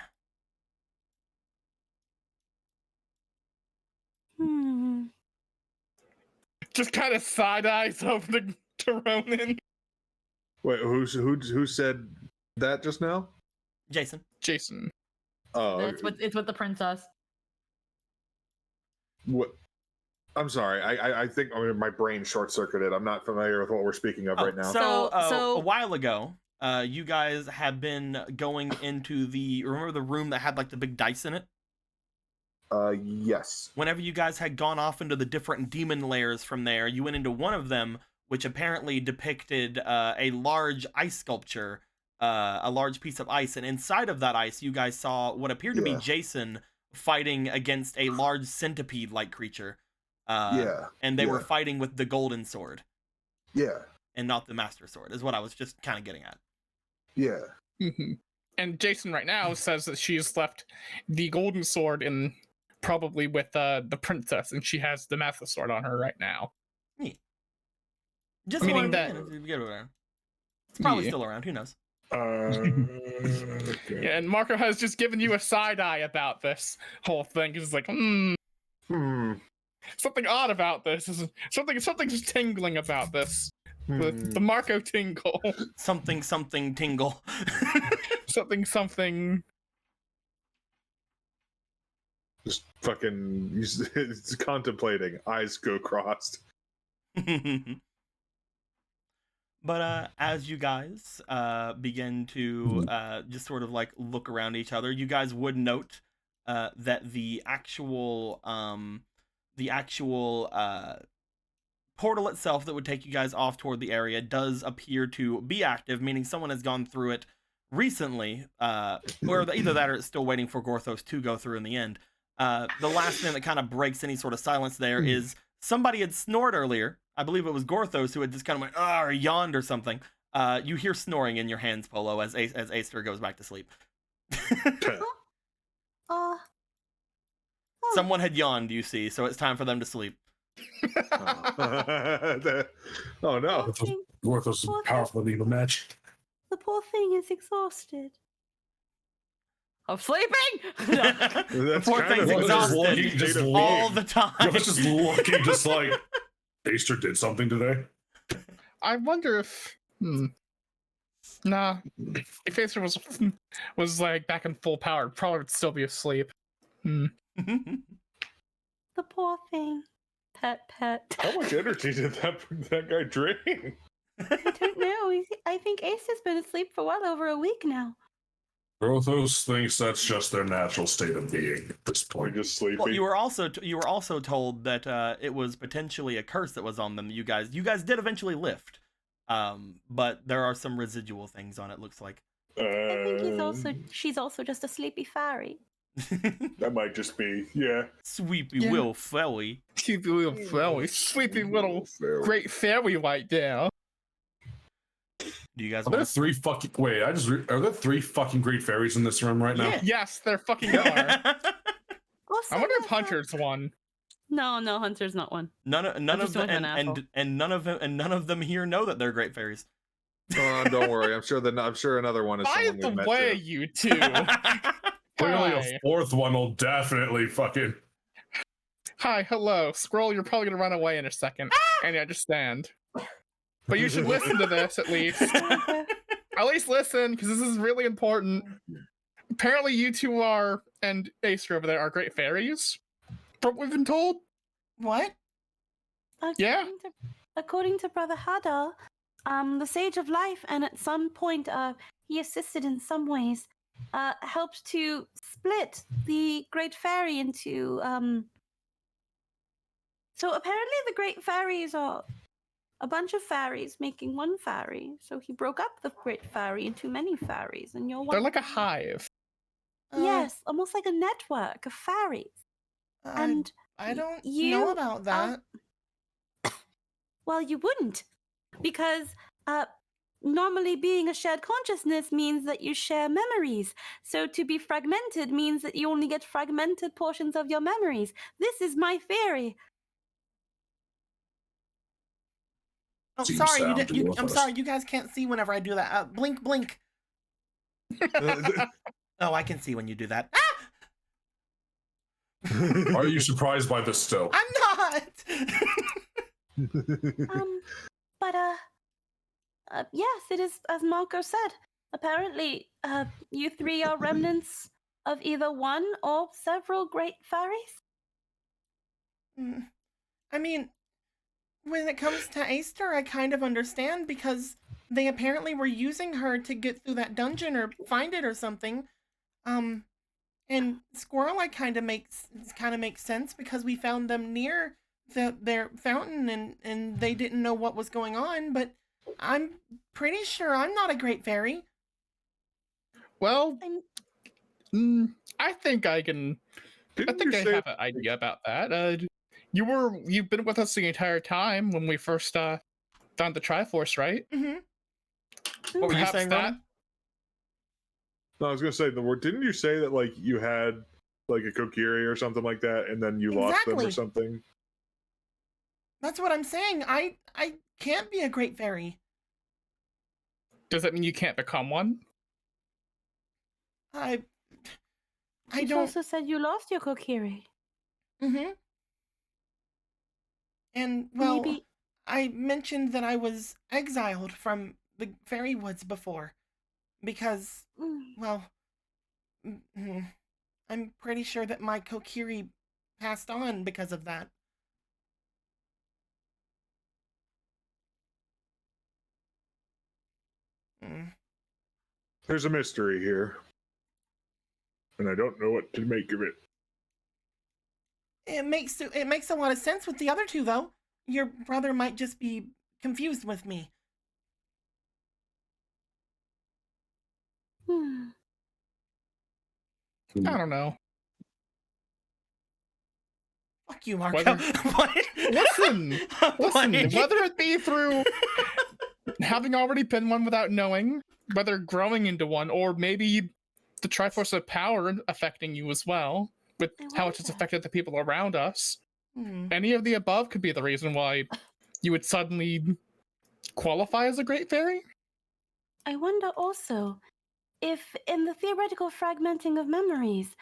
Just kind of side eyes over to Ronan. Wait, who said that just now? Jason. Jason. Oh, It's with the princess. what? I'm sorry. I think my brain short circuited. I'm not familiar with what we're speaking of right now. So So- a while ago, you guys have been going into remember the room that had like the big dice in it? Yes. Whenever you guys had gone off into the different demon layers from there, you went into one of them, which apparently depicted a large ice sculpture, a large piece of ice, and inside of that ice, you guys saw what appeared to be Jason fighting against a large centipede-like creature. And they were fighting with the golden sword. Yeah. And not the Master Sword, is what I was just kind of getting at. Yeah. And Jason right now says that she's left the golden sword in probably with the princess, and she has the Master Sword on her right now. Neat. Just Meaning it's probably still around. Who knows? Okay. Yeah, and Marco has just given you a side eye about this whole thing. He's like, something odd about this. Something's tingling about this. The Marco tingle. Something tingle. something. Just fucking he's contemplating, eyes go crossed. But as you guys begin to just sort of like look around each other, you guys would note that the actual portal itself that would take you guys off toward the area does appear to be active, meaning someone has gone through it recently, or either that or it's still waiting for Gorthos to go through in the end. The last thing that kind of breaks any sort of silence there is somebody had snored earlier. I believe it was Gorthos who had just kind of went, or yawned or something. You hear snoring in your hands, Polo, as Aster goes back to sleep. Someone had yawned, you see, so it's time for them to sleep. Oh no. Gorthos is powerful to even match. The poor thing is exhausted. Of sleeping? The poor kind thing's of what exhausted just all the time. Gorthos just looking just like, Aster did something today. I wonder if. Nah. If Acer was like back in full power, it'd probably would still be asleep. The poor thing. Pet. How much energy did that guy drink? I don't know. I think Ace has been asleep for well over a week now. Gorthos thinks that's just their natural state of being at this Or point. just sleeping? Well, you were also told that it was potentially a curse that was on them. You guys did eventually lift, but there are some residual things on it. Looks like. I think she's also just a sleepy fairy. That might just be, yeah. Sweepy Will Felly. Sleepy little fairy. Sleepy little great fairy right there. Do you guys Are there want three fucking are there three fucking great fairies in this room right now? Yeah. Yes, there fucking are. Also, I wonder if there's Hunter's one. No, Hunter's not one. none of just them went an and none of them here know that they're great fairies. Oh, don't worry. I'm sure another one is By someone the we've met way, too. you two. Clearly Hi. a fourth one will definitely fucking... Hi, hello. Squirrel, you're probably gonna run away in a second. And I understand. But you should listen to this at least. At least listen, because this is really important. Apparently you two are, and Acer over there, are great fairies. From what we've been told. What? Yeah. According to Brother Hadar, the Sage of Life, and at some point, he assisted in some ways, helped to split the Great Fairy into, So apparently the Great Fairies are a bunch of fairies making one fairy. So he broke up the Great Fairy into many fairies, and you're one. They're like a hive. Yes, almost like a network of fairies. And I don't you know about that. Well, you wouldn't, because normally being a shared consciousness means that you share memories. So to be fragmented means that you only get fragmented portions of your memories. This is my theory. Oh, Seems sorry, sound I'm worthless. sorry, you guys can't see whenever I do that. Blink, blink. Oh, I can see when you do that. Ah! Are you surprised by this still? I'm not. But yes, it is as Marco said. Apparently, you three are remnants of either one or several great fairies. I mean, when it comes to Aster, I kind of understand because they apparently were using her to get through that dungeon or find it or something. And Squirrel, I kind of makes sense because we found them near their fountain and they didn't know what was going on. But I'm pretty sure I'm not a great fairy. Well, I think I can. I think I have an idea about that. You've been with us the entire time when we first found the Triforce, right? Mm-hmm. What were you Perhaps saying, that. Ronan? No, I was gonna say the word. Didn't you say that like you had like a Kokiri or something like that, and then you lost them or Exactly. something? That's what I'm saying. I can't be a great fairy. Does that mean you can't become one? I You don't. also said you lost your Kokiri. Mm-hmm. And well, Maybe I mentioned that I was exiled from the fairy woods before because, well, I'm pretty sure that my Kokiri passed on because of that. There's a mystery here, and I don't know what to make of it. It makes a lot of sense with the other two, though. Your brother might just be confused with me. Hmm. I don't know. Fuck you, Marco. Whether- Listen, whether it be through having already been one without knowing, whether growing into one, or maybe the Triforce of Power affecting you as well, with how much it's affected the people around us. Any of the above could be the reason why you would suddenly qualify as a Great Fairy. I wonder also if, in the theoretical fragmenting of memories,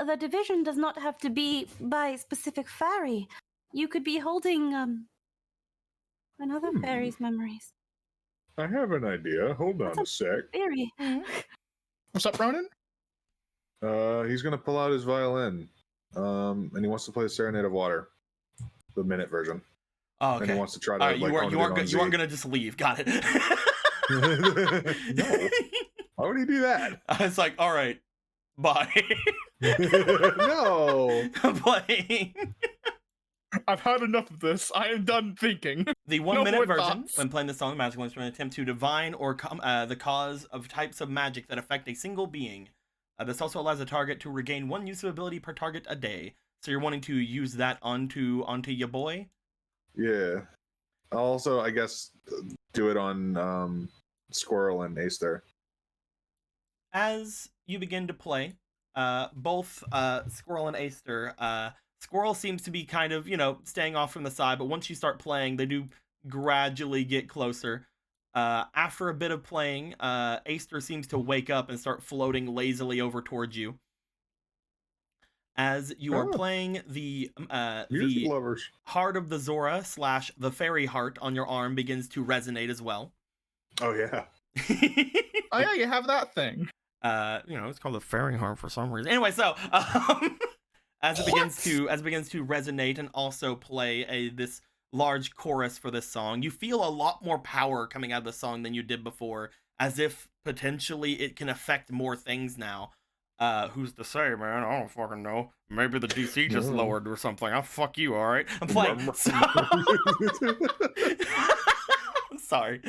the division does not have to be by specific fairy. You could be holding another fairy's memories. I have an idea. Hold on a sec. Theory. What's up, Ronan? He's gonna pull out his violin, and he wants to play the Serenade of Water, the minute version. Oh, And okay. he wants to try to. All right, like, you aren't gonna just leave. Got it. No. Why would he do that? It's like, all right, bye. No. I'm playing. I've had enough of this. I am done thinking. The No 1 minute more version, thoughts. when playing this song, the magical instrument, attempt to divine or the cause of types of magic that affect a single being. This also allows the target to regain 1 use of ability per target a day. So you're wanting to use that onto your boy? Yeah. Also, I guess do it on Squirrel and Aster. As you begin to play, both Squirrel and Aster, Squirrel seems to be kind of, staying off from the side, but once you start playing, they do gradually get closer. After a bit of playing, Aster seems to wake up and start floating lazily over towards you. As you are playing the lovers. Heart of the Zora / the Fairy Heart on your arm begins to resonate as well. Oh yeah. Oh yeah, you have that thing. It's called the Fairy Heart for some reason. Anyway, so as it begins to resonate and also play this large chorus for this song, you feel a lot more power coming out of the song than you did before, as if potentially it can affect more things now. Who's to say, man? I don't fucking know. Maybe the DC just lowered or something. I'll fuck you, all right? I'm playing. So... Sorry.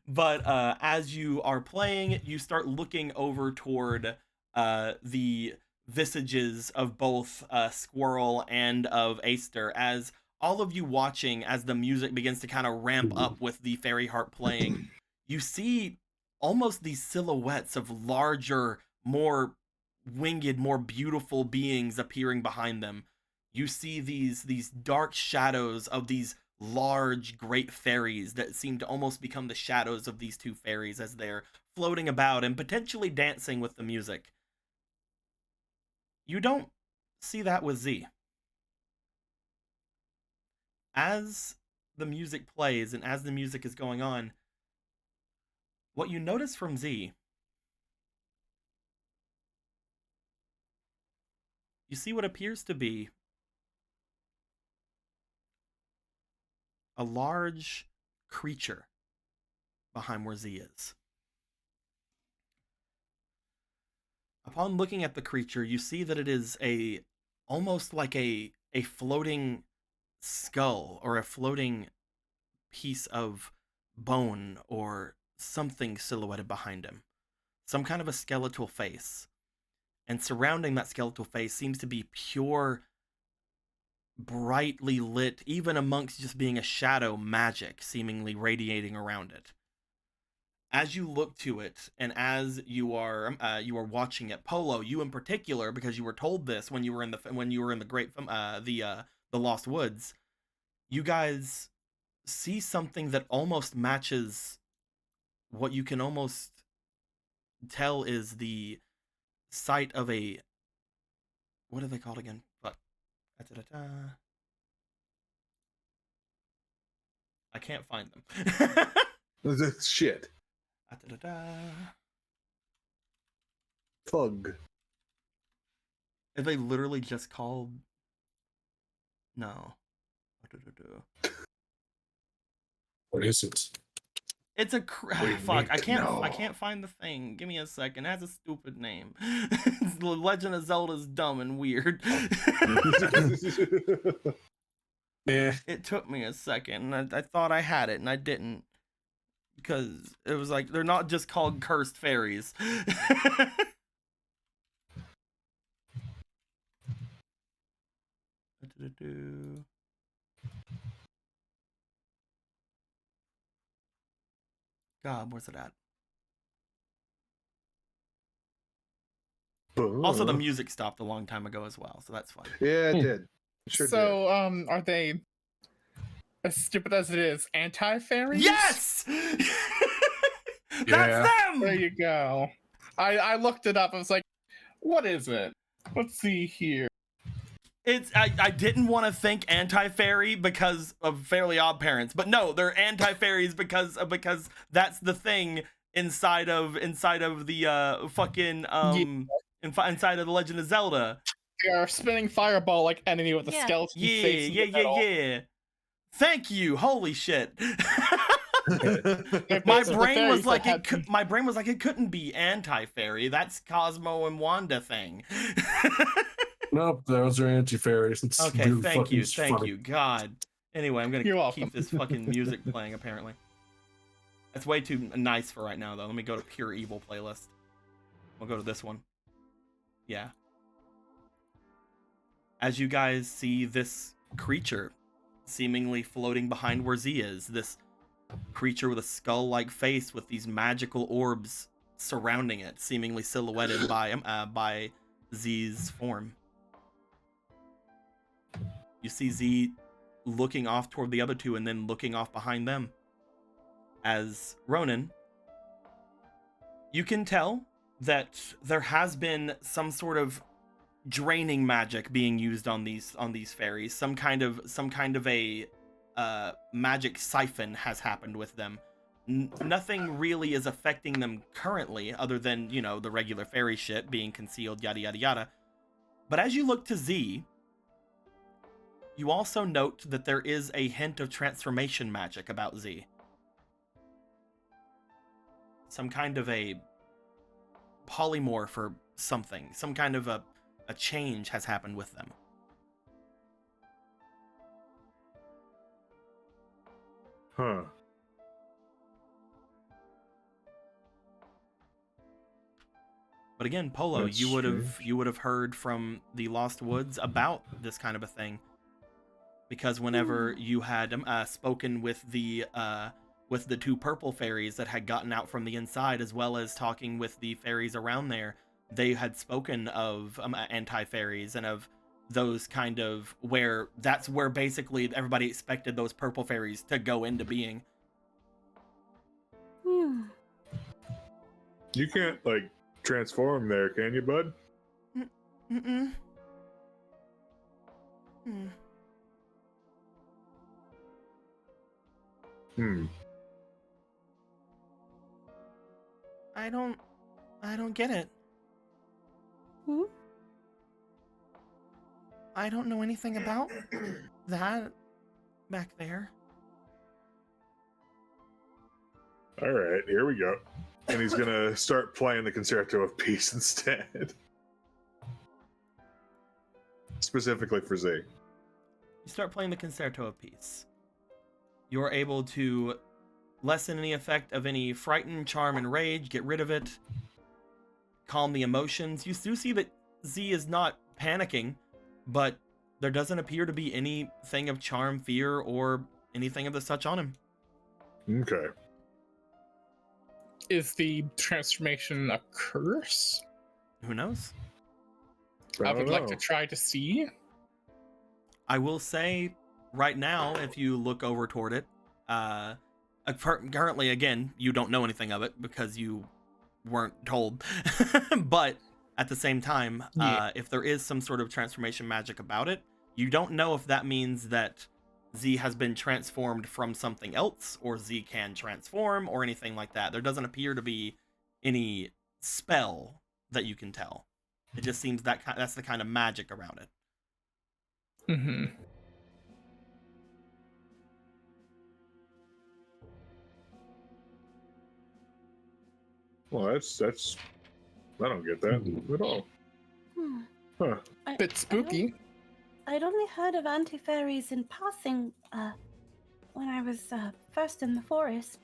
But as you are playing, you start looking over toward the visages of both Squirrel and of Aster, as all of you watching as the music begins to kind of ramp up with the Fairy Heart playing, you see almost these silhouettes of larger, more winged, more beautiful beings appearing behind them. You see these dark shadows of these large, great fairies that seem to almost become the shadows of these two fairies as they're floating about and potentially dancing with the music. You don't see that with Z. As the music plays and as the music is going on, what you notice from Z, you see what appears to be a large creature behind where Z is. Upon looking at the creature, you see that it is almost like a floating skull or a floating piece of bone or something silhouetted behind him. Some kind of a skeletal face. And surrounding that skeletal face seems to be pure, brightly lit, even amongst just being a shadow, magic seemingly radiating around it. As you look to it, and as you are watching it, Polo, you in particular, because you were told this when you were in the Lost Woods, you guys see something that almost matches what you can almost tell is the site of a, what are they called again? Fuck. I can't find them. Shit. Fug. If they literally just called... No. What is it? It's a We fuck. need I to can't know. find the thing. Give me a second. It has a stupid name. The Legend of Zelda's dumb and weird. Yeah. It took me a second. And I thought I had it, and I didn't, because it was like they're not just called cursed fairies. God, where's it at? Also, the music stopped a long time ago as well, so that's fine. Yeah, it did. Sure So, are they, as stupid as it is, anti-fairies? Yes! Yeah. That's There them! you go. I looked it up. I was like, what is it? Let's see here. It's I didn't want to think anti-fairy because of Fairly Odd Parents, but no, they're anti-fairies because that's the thing inside of the fucking inside of the Legend of Zelda. They are spinning fireball like enemy with a Yeah. skeleton face in the middle. Yeah. Thank you. Holy shit. If My those were brain was fairies like that had my brain was like it couldn't be anti-fairy. That's Cosmo and Wanda thing. Nope, those are anti-fairies. It's Okay, really thank fucking you. funny. God. Anyway, I'm You're gonna welcome. keep this fucking music playing, apparently. That's way too nice for right now, though. Let me go to Pure Evil playlist. We'll go to this one. Yeah. As you guys see this creature seemingly floating behind where Z is, this creature with a skull-like face with these magical orbs surrounding it, seemingly silhouetted by Z's form. You see Z looking off toward the other two and then looking off behind them. As Ronan, you can tell that there has been some sort of draining magic being used on these fairies. Some kind of a magic siphon has happened with them. Nothing really is affecting them currently, other than, you know, the regular fairy shit being concealed, yada yada yada. But as you look to Z, you also note that there is a hint of transformation magic about Z. Some kind of a polymorph or something. Some kind of a change has happened with them. Huh. But again, Polo, That's you would strange. have heard from the Lost Woods about this kind of a thing, because whenever you had spoken with the two purple fairies that had gotten out from the inside, as well as talking with the fairies around there, they had spoken of anti-fairies and of those kind of that's where basically everybody expected those purple fairies to go into being. You can't, like, transform there, can you, bud? Mm-mm. I don't get it. I don't know anything about that back there. All right, here we go. And he's gonna start playing the Concerto of Peace instead. Specifically for Z. You start playing the Concerto of Peace. You're able to lessen any effect of any frighten, charm, and rage, get rid of it, calm the emotions. You do see that Z is not panicking, but there doesn't appear to be anything of charm, fear, or anything of the such on him. Okay. Is the transformation a curse? Who knows? I don't would like to know. try to see. I will say, right now, if you look over toward it, currently, again, you don't know anything of it because you weren't told. But at the same time, if there is some sort of transformation magic about it, you don't know if that means that Z has been transformed from something else, or Z can transform, or anything like that. There doesn't appear to be any spell that you can tell. It just seems that's the kind of magic around it. Mm-hmm. Well, that's I don't get that at all. Hmm. Huh. Bit spooky. I'd only heard of anti-fairies in passing when I was first in the forest.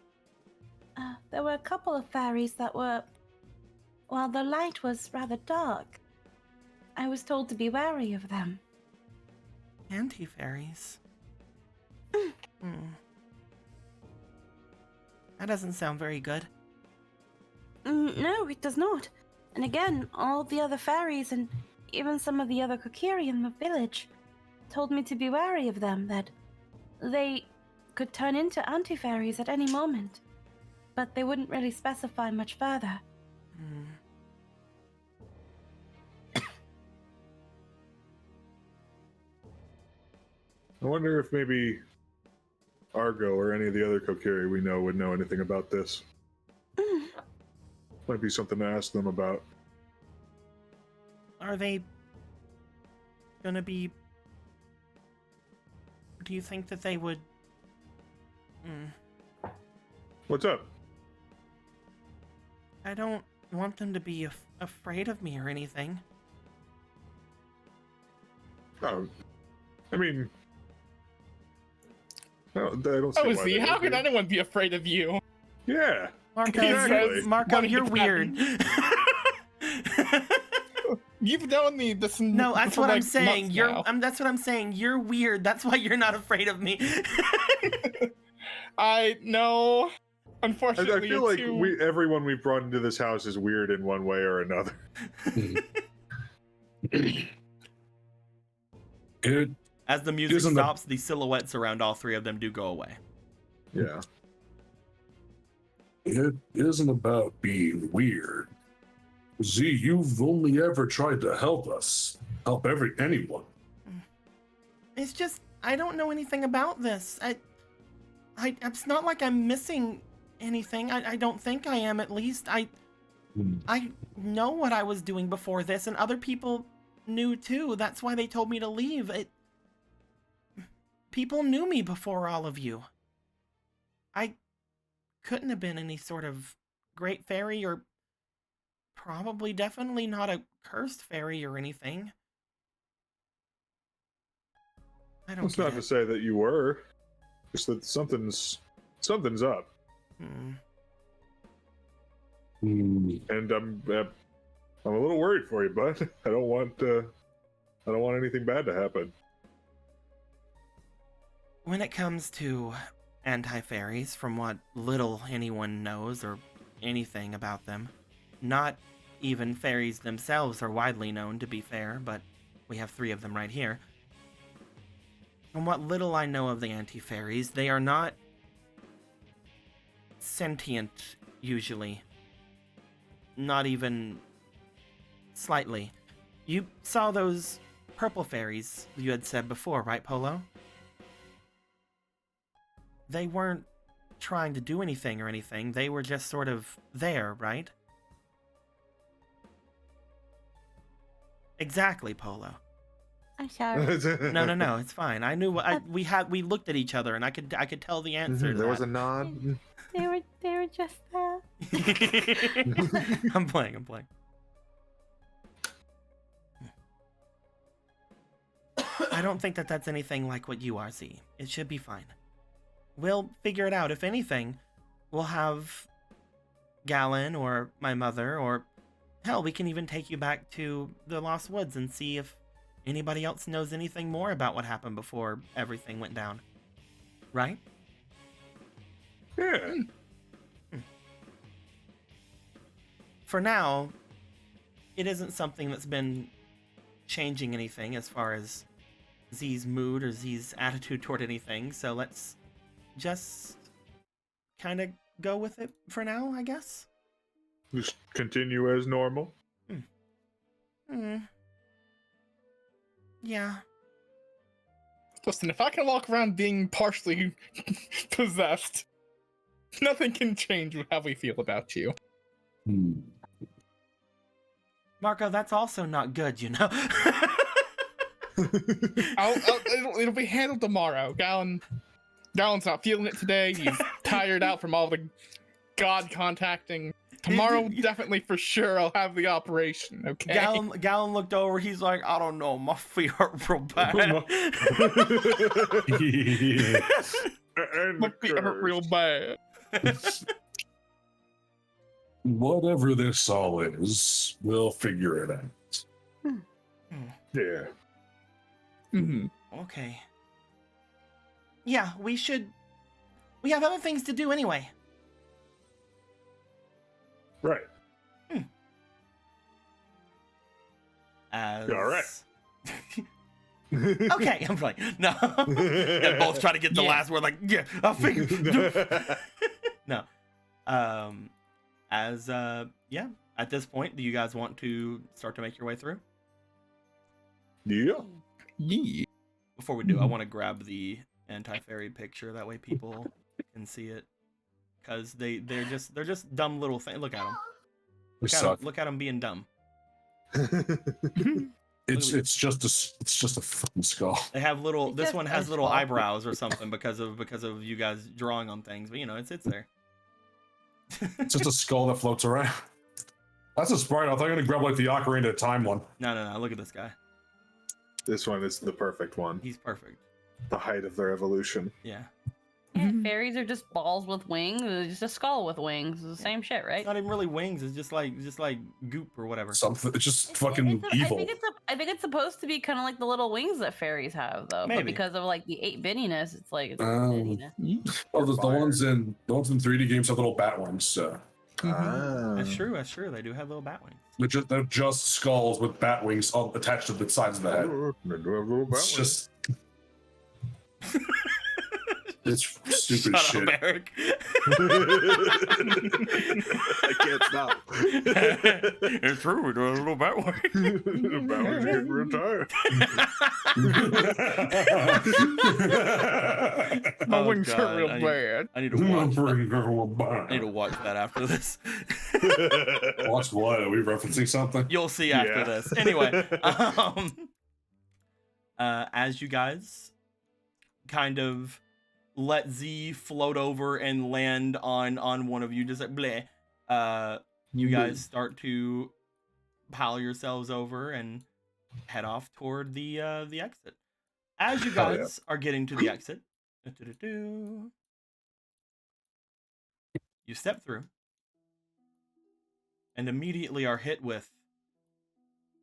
There were a couple of fairies that were, while the light was rather dark, I was told to be wary of them. Anti-fairies. That doesn't sound very good. No, it does not. And again, all the other fairies and even some of the other Kokiri in the village told me to be wary of them, that they could turn into anti-fairies at any moment. But they wouldn't really specify much further. I wonder if maybe Argo or any of the other Kokiri we know would know anything about this. Might be something to ask them about. Are they gonna be... Do you think that they would... What's up? I don't want them to be afraid of me or anything. Oh, I mean, I don't see Oh, why Z, they how would could be. anyone be afraid of you? Yeah. Marco, Exactly. Marco, you're weird. You've known me this. No, that's for what I'm like saying. months You're. now. That's what I'm saying. You're weird. That's why you're not afraid of me. I know. I Unfortunately, feel like too... everyone we've brought into this house is weird in one way or another. It As the music Isn't stops, the silhouettes around all three of them do go away. Yeah. it isn't about being weird. Z, you've only ever tried to help us. Help anyone. It's just I don't know anything about this. It's not like I'm missing anything. I don't think I am, at least. I know what I was doing before this, and other people knew too. That's why they told me to leave. People knew me before all of you. I couldn't have been any sort of great fairy, or probably definitely not a cursed fairy or anything. I don't It's get not it. to say that you were. Just that something's up. And I'm a little worried for you, bud. I don't want anything bad to happen. When it comes to anti-fairies, from what little anyone knows or anything about them, not even fairies themselves are widely known, to be fair, but we have 3 of them right here. From what little I know of the anti-fairies, they are not sentient, usually. Not even slightly. You saw those purple fairies you had said before, right, Polo? They weren't trying to do anything or anything. They were just sort of there, right? Exactly, Polo. I'm sorry. No, it's fine. I knew what we looked at each other and I could tell the answer to There was that. a nod. They were just there. I'm playing. I don't think that that's anything like what you are, Z. It should be fine. We'll figure it out. If anything, we'll have Galen or my mother, or hell, we can even take you back to the Lost Woods and see if anybody else knows anything more about what happened before everything went down. Right? Yeah. For now, it isn't something that's been changing anything as far as Z's mood or Z's attitude toward anything, so let's just kind of go with it for now, I guess. Just continue as normal. Yeah. Listen, if I can walk around being partially possessed, nothing can change how we feel about you. Marco, that's also not good, you know? It'll be handled tomorrow. Gallon's not feeling it today. He's tired out from all the god contacting. Tomorrow, definitely for sure, I'll have the operation. Okay. Gallon looked over. He's like, I don't know, my feet hurt real bad. My feet hurt real bad. Whatever this all is, we'll figure it out. Yeah. Mm-hmm. Okay. Yeah, we have other things to do anyway. Right. As... All right. Okay, I'm like, no. They both try to get the last word, like, yeah, I figured. No. At this point, do you guys want to start to make your way through? Yeah. Yeah. Before we do, I want to grab the anti-fairy picture. That way people can see it. Because they're just dumb little things. Look at them. Look at them being dumb. It's just a fucking skull. They have little. This one has little eyebrows or something because of you guys drawing on things. But you know, it's there. It's just a skull that floats around. That's a sprite. I thought you were gonna grab like the Ocarina of Time one. No. Look at this guy. This one is the perfect one. He's perfect. The height of their evolution. Yeah. Yeah, fairies are just balls with wings. It's just a skull with wings. It's the same shit, right? It's not even really wings. It's just like goop or whatever. Something. It's just fucking evil. I think it's supposed to be kind of like the little wings that fairies have, though. Maybe. But because of like the 8-bittiness, it's like it's bittiness. Oh, the ones in 3D games have little bat wings. So. That's true. They do have little bat wings. They're just skulls with bat wings all attached to the sides of the head. They do have little bat It's wings. just. It's stupid Shut shit. up, Eric. I can't stop. It's true. We do have a little bat wing. The bat wings are getting retired. My Oh, wings God, hurt real bad. I need to watch that after this. Watch what? Are we referencing something? You'll see after Yeah. this. Anyway, as you guys kind of let Z float over and land on one of you, just like bleh, you guys start to pile yourselves over and head off toward the exit. As you guys are getting to the exit, you step through and immediately are hit with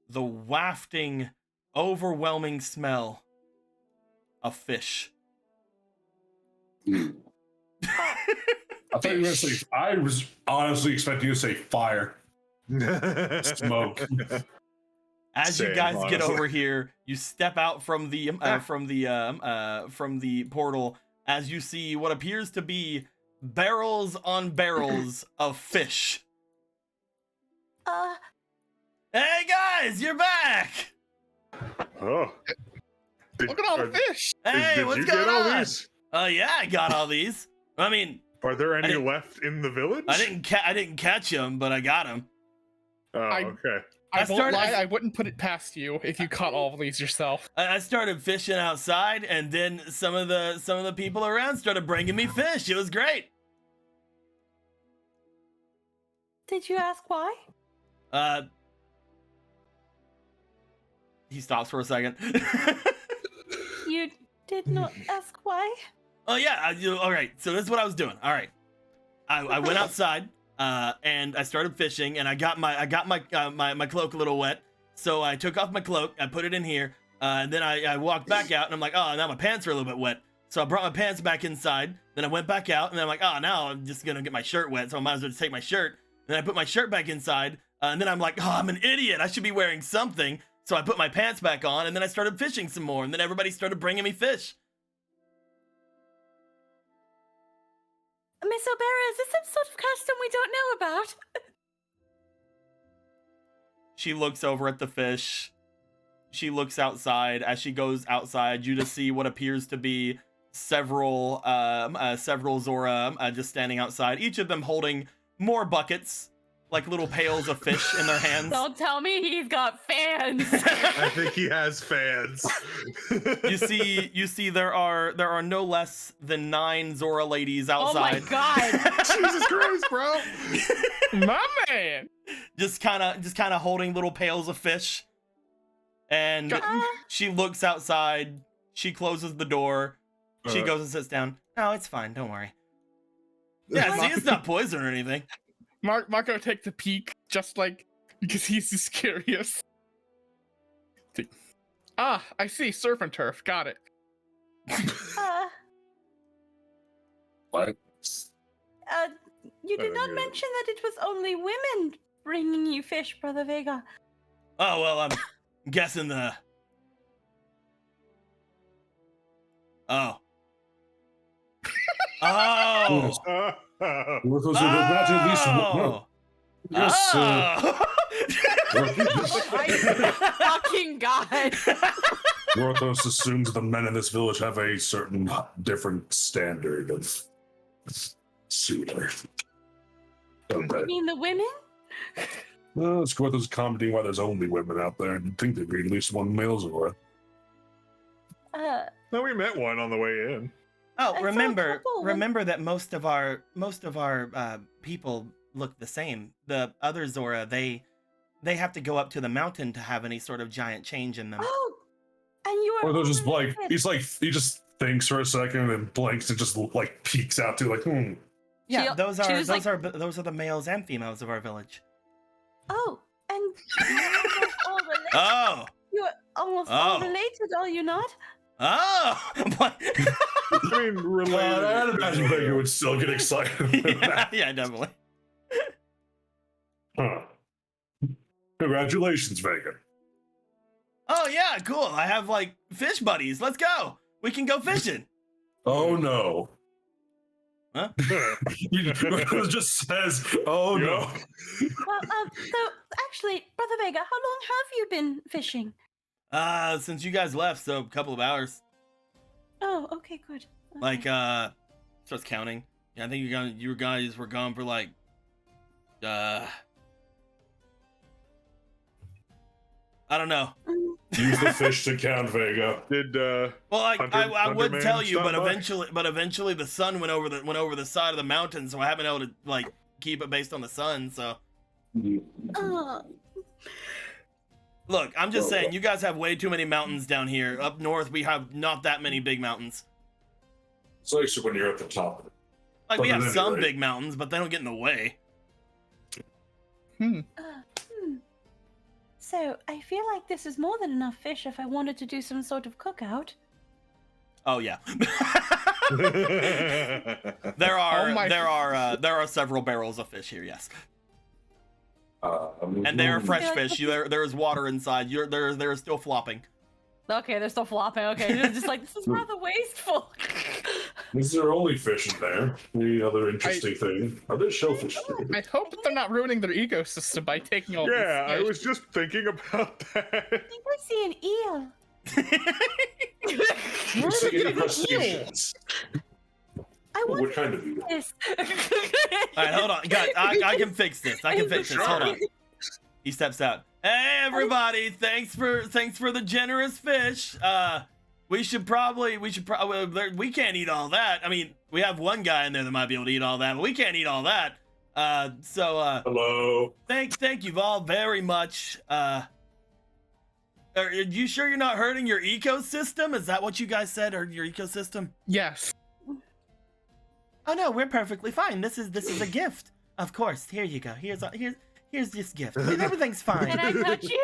the wafting, overwhelming smell of fish. I thought you were gonna say. I was honestly expecting you to say fire, smoke. As you Same, guys get honestly. over here, you step out from the portal as you see what appears to be barrels on barrels of fish. Hey guys, you're back! Oh. Look at all the fish. Hey, did what's you going get all on? these? Yeah, I got all these. I mean, Are there any didn't- left in the village? I didn't catch them, but I got them. Oh, I- okay. I I won't started- lie, I wouldn't put it past you if you caught all of these yourself. I started fishing outside, and then some of the people around started bringing me fish. It was great. Did you ask why? He stops for a second. You did not ask why? Oh yeah, all right. So this is what I was doing. All right, I went outside and I started fishing, and I got my cloak a little wet, so I took off my cloak, I put it in here, and then I walked back out, and I'm like, oh, now my pants are a little bit wet, so I brought my pants back inside. Then I went back out, and then I'm like, oh, now I'm just gonna get my shirt wet, so I might as well just take my shirt. Then I put my shirt back inside, and then I'm like, oh, I'm an idiot. I should be wearing something. So I put my pants back on, and then I started fishing some more, and then everybody started bringing me fish. Miss O'Bara, is this some sort of custom we don't know about? She looks over at the fish. She looks outside. As she goes outside, you just see what appears to be several Zora just standing outside, each of them holding more buckets like little pails of fish in their hands. Don't tell me he's got fans. I think he has fans. You see there are no less than 9 Zora ladies outside. Oh my god. Jesus Christ, bro. My man. just kind of holding little pails of fish. And she looks outside. She closes the door. She goes and sits down. No, it's fine. Don't worry. Yeah, see, it's not poison or anything. Marco takes a peek, just like, because he's just curious. Ah, I see. Surf and turf. Got it. What? You did not good. mention that it was only women bringing you fish, Brother Vega. Oh, well, I'm guessing the... Oh. Oh. Gorthos are not at least Oh. Yes, Fucking god. Gorthos assumes the men in this village have a certain different standard of suitor. Don't You they? mean the women? Well, it's Gorthos commenting why there's only women out there, and you'd think there'd be at least one male Zora. No, we met one on the way in. Oh, I saw a remember couple. remember that most of our people look the same. The other Zora, they have to go up to the mountain to have any sort of giant change in them. Oh, and you are. Or they're just all like, related. he just thinks for a second and then blinks and just like peeks out to like, Yeah, She- those she are was those are the males and females of our village. Oh, and you're all related. Oh, You're almost all Oh. related, are you not? oh. What? I mean, related. I'd imagine Vega would still get excited with yeah, that. yeah, definitely. Huh. Congratulations, Vega. Oh yeah, cool. I have like fish buddies. Let's go. We can go fishing. Oh no. Huh? He just says, oh no. Well, so actually, Brother Vega, how long have you been fishing? Since you guys left, so a couple of hours. Oh, okay, good. Okay. Like starts counting. Yeah, I think you guys were gone for like I don't know. Use the fish to count, Vega. Did Well, I Hunter would Man tell you, stop but by? eventually the sun went over the side of the mountain, so I haven't been able to like keep it based on the sun. So Oh, look, I'm just saying, you guys have way too many mountains down here. Up north, we have not that many big mountains. It's nicer when you're at the top. Like we But have at any some rate- big mountains, but they don't get in the way. So I feel like this is more than enough fish if I wanted to do some sort of cookout. Oh yeah. There are Oh my- there are several barrels of fish here, yes, and they are fresh Like, fish. There is water inside. They're still flopping. Okay, they're still flopping. Okay, it's just like This is rather wasteful. Is there only fish in there? Any other interesting thing? Are there shellfish? I hope that they're not ruining their ecosystem by taking all yeah, these I fish. was just thinking about that. I think I see an eel. You see any Where did it crustaceans? I What want kind of eel? this. All right, hold on, guys. I can fix this. I can fix this. Hold on. He steps out. Hey, everybody! Thanks for the generous fish. We can't eat all that. I mean, we have one guy in there that might be able to eat all that, but we can't eat all that. Hello. Thank you all very much. Are you sure you're not hurting your ecosystem? Is that what you guys said, or your ecosystem? Yes. Oh no, we're perfectly fine. This is a gift. Of course. Here you go. Here's this gift. Everything's fine. Can I touch you?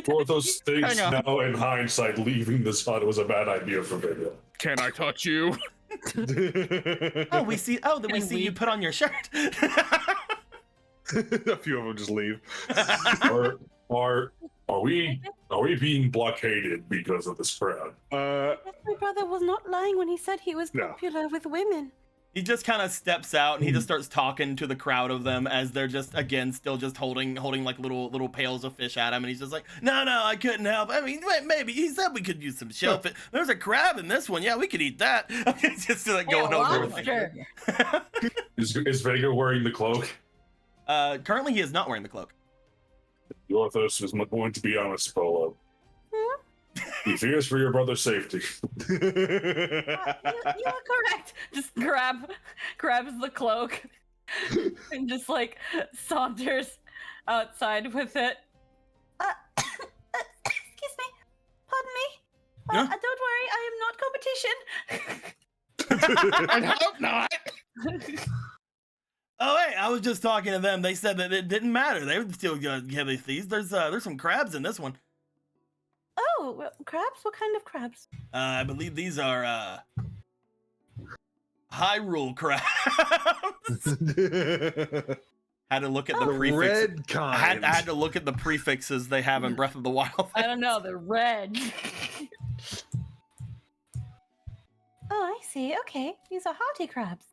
Porthos thinks Hang on. now in hindsight leaving this hut was a bad idea for Vega. Can I touch you? Oh, we see. Oh, then we And see we- you put on your shirt. A few of them just leave. Are we being blockaded because of this crowd? My brother was not lying when he said he was No. popular with women. He just kind of steps out and he just starts talking to the crowd of them as they're just again still just holding like little pails of fish at him, and he's just like, no, I couldn't help. I mean, maybe he said we could use some shellfish. There's a crab in this one. Yeah, we could eat that. It's just like going over. Lobster. Is Vega wearing the cloak? Currently, he is not wearing the cloak. Gorthos is going to be honest, Polo. He fears for your brother's safety. You are correct. Just grabs the cloak and just like saunters outside with it. Excuse me. Pardon me. Huh? Don't worry, I am not competition. I hope not. Oh, hey, I was just talking to them. They said that it didn't matter. They would still give these. There's some crabs in this one. Oh, well, crabs? What kind of crabs? I believe these are Hyrule crabs. Had to look at the prefixes. red kind. I had to look at the prefixes they have in Breath of the Wild. I don't know, they're red. Oh, I see. Okay, these are hearty crabs.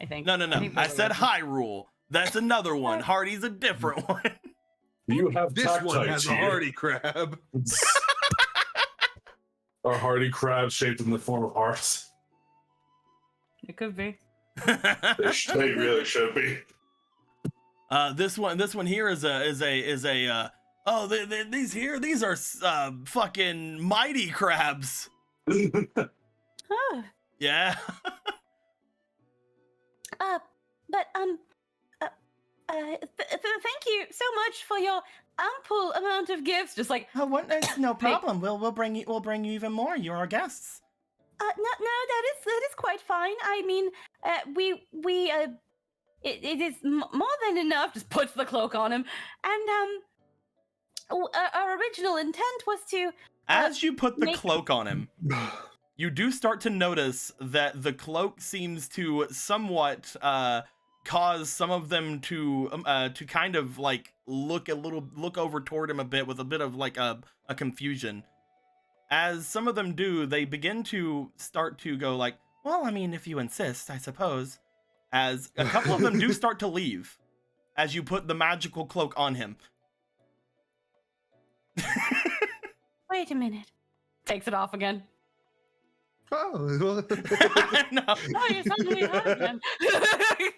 I think. No. think I they're said red. Hyrule. That's another one. Hardy's a different one. You have This one has a here. hardy crab. A hardy crab shaped in the form of hearts. It could be. They really should be. This one here is a these are fucking mighty crabs. Oh, Yeah. thank you so much for your ample amount of gifts. Just like Oh, what? No problem. We'll bring you even more. You're our guests. No, that is quite fine. I mean, it is more than enough. just puts the cloak on him. And our original intent was to. As you put the make- cloak on him, you do start to notice that the cloak seems to somewhat cause some of them to kind of like look over toward him a bit with a bit of like a confusion. As some of them do, they begin to start to go like, well, I mean, if you insist, I suppose. As a couple of them do start to leave as you put the magical cloak on him. Wait a minute. Takes it off again. Oh, well, No. Oh, you suddenly hurt again.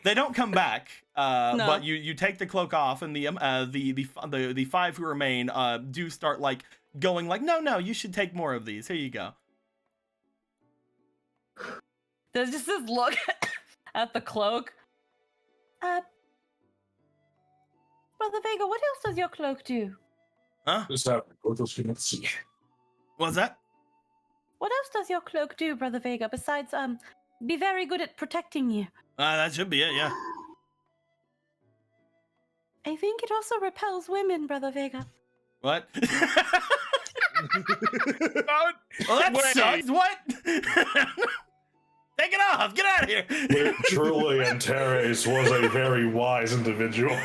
They don't come back, No. but you take the cloak off, and the five who remain do start like going like, no, you should take more of these. Here you go. There's just this look at the cloak. Brother Vega, what else does your cloak do? Huh? Just have Gorthos cannot see. What's that? What else does your cloak do, Brother Vega, besides be very good at protecting you? That should be it. Yeah. I think it also repels women, Brother Vega. What? Oh, Well, that wait. sucks. What? Take it off. Get out of here. Truly, Antares was a very wise individual.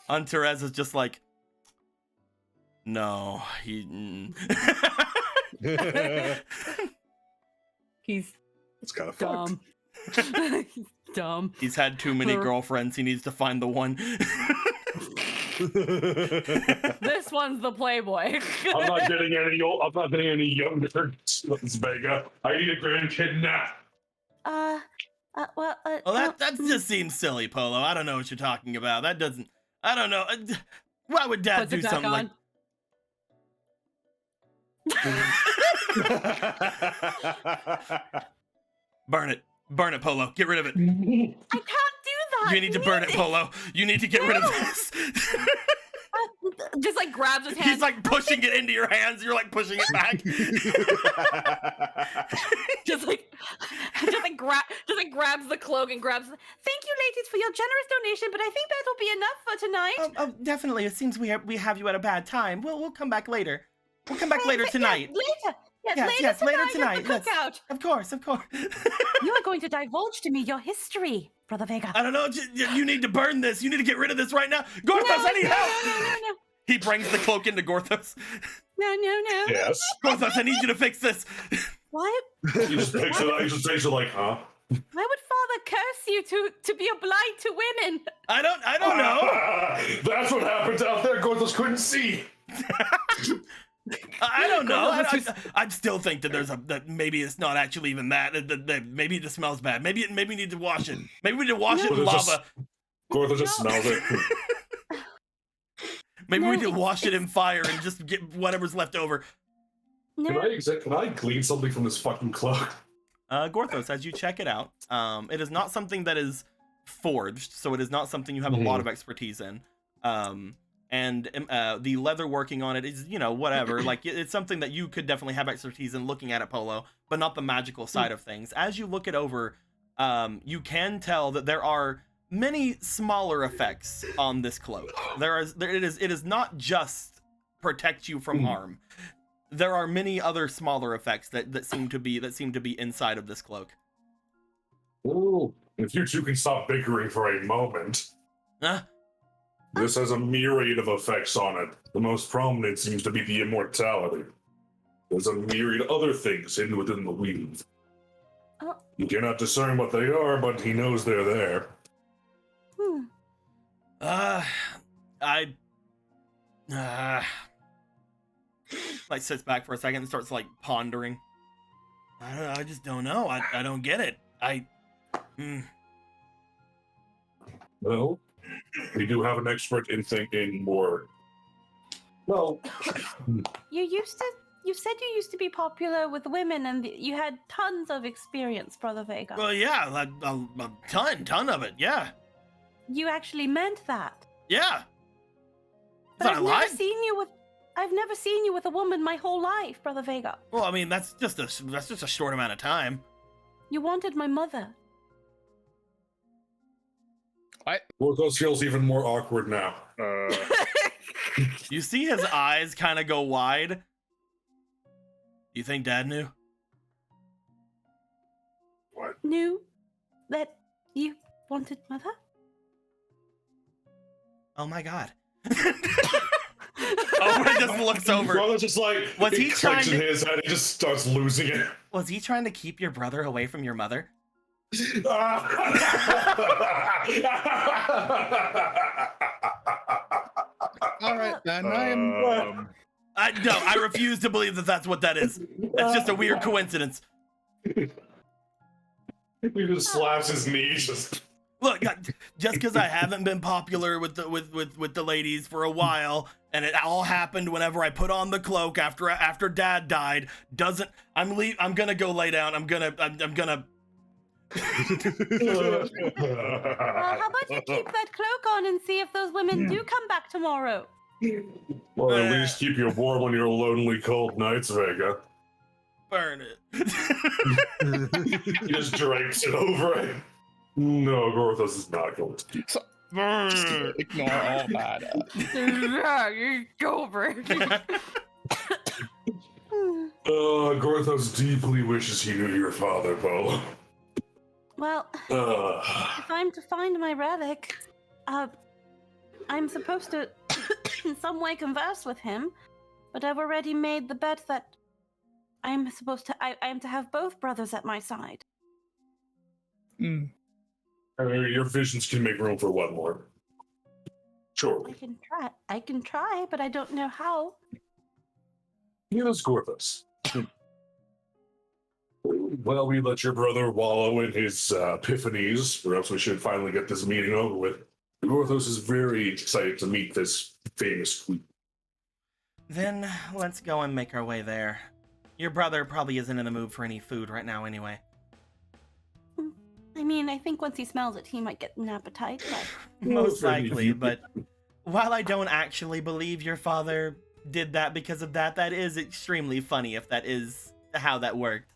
Antares is just like, no, he. He's it's kind of fucked. dumb. He's dumb. He's had too many girlfriends. He needs to find the one. This one's the playboy. I'm not getting any old. I'm not getting any younger. Vega. I need a grandkid now. Well, that just seems silly, Polo. I don't know what you're talking about. That doesn't. I don't know. Why would Dad Puts do it back something on. Burn it, Polo. Get rid of it. I can't do that. You need to burn it, Polo. You need to get rid of this. Just like grabs his hand. He's like pushing it into your hands. You're like pushing it back. just like grabs the cloak and grabs. Thank you, ladies, for your generous donation, but I think that'll be enough for tonight. Oh, definitely. It seems we have you at a bad time. We'll come back later. We'll come back later tonight. Later. Yes, later At tonight. the Yes. cookout. Of course. You are going to divulge to me your history, Brother Vega. I don't know. You need to burn this. You need to get rid of this right now. Gorthos, I need help. No. He brings the cloak into Gorthos. No. Yes. Gorthos, I need you to fix this. Why You just picture like, huh? Why would father curse you to be obliged to women? I don't know. That's what happens out there. Gorthos couldn't see. I don't know. I still think that that maybe it's not actually even that maybe it just smells bad. Maybe we need to wash it. Maybe we need to wash it in lava. Gorthos just smells it. Maybe we need to wash it in fire and just get whatever's left over. No. Can I glean something from this fucking cloak? Gorthos, as you check it out, it is not something that is forged, so it is not something you have a lot of expertise in. And the leather working on it is, whatever. Like, it's something that you could definitely have expertise in looking at it, Polo, but not the magical side of things. As you look it over, you can tell that there are many smaller effects on this cloak. It is not just protect you from harm. There are many other smaller effects that seem to be inside of this cloak. Ooh, if you two can stop bickering for a moment. This has a myriad of effects on it. The most prominent seems to be the immortality. There's a myriad of other things hidden within the weave. You cannot discern what they are, but he knows they're there. Like sits back for a second and starts like pondering. I just don't know. I don't get it. Well, we do have an expert in thinking more. Well, You said you used to be popular with women and you had tons of experience, Brother Vega. Well, yeah, a ton of it. Yeah, You actually meant that. yeah. But Is that a lie? I've never seen you with a woman my whole life, Brother Vega. Well, I mean, that's just a short amount of time. You wanted my mother. Gorthos feels even more awkward now. You see his eyes kind of go wide. You think Dad knew? Knew that you wanted mother? Oh my God. Owen just looks over. Gorthos just like, Was he clicks trying in to- his head, he just starts losing it. Was he trying to keep your brother away from your mother? All right, then. I'm. I refuse to believe that that's what that is. That's just a weird coincidence. He just slaps his knees. Just... Look, just because I haven't been popular with the ladies for a while, and it all happened whenever I put on the cloak after Dad died, doesn't. I'm gonna go lay down. I'm gonna. How about you keep that cloak on and see if those women do come back tomorrow? Or at least keep you warm on your lonely, cold nights, Vega. Burn it. He just drapes it over it. No, Gorthos is not going to keep So, just ignore all that. It's over. Gorthos deeply wishes he knew your father, Polo. Well, if I'm to find my relic, I'm supposed to in some way converse with him, but I've already made the bet that I am to have both brothers at my side. I mean, your visions can make room for one more. Sure. I can try, but I don't know how. Here's Gorthos. Well, we let your brother wallow in his epiphanies. Perhaps we should finally get this meeting over with. Gorthos is very excited to meet this famous queen. Then let's go and make our way there. Your brother probably isn't in the mood for any food right now anyway. I mean, I think once he smells it, he might get an appetite. But... Most likely, but while I don't actually believe your father did that because of that, that is extremely funny if that is how that worked.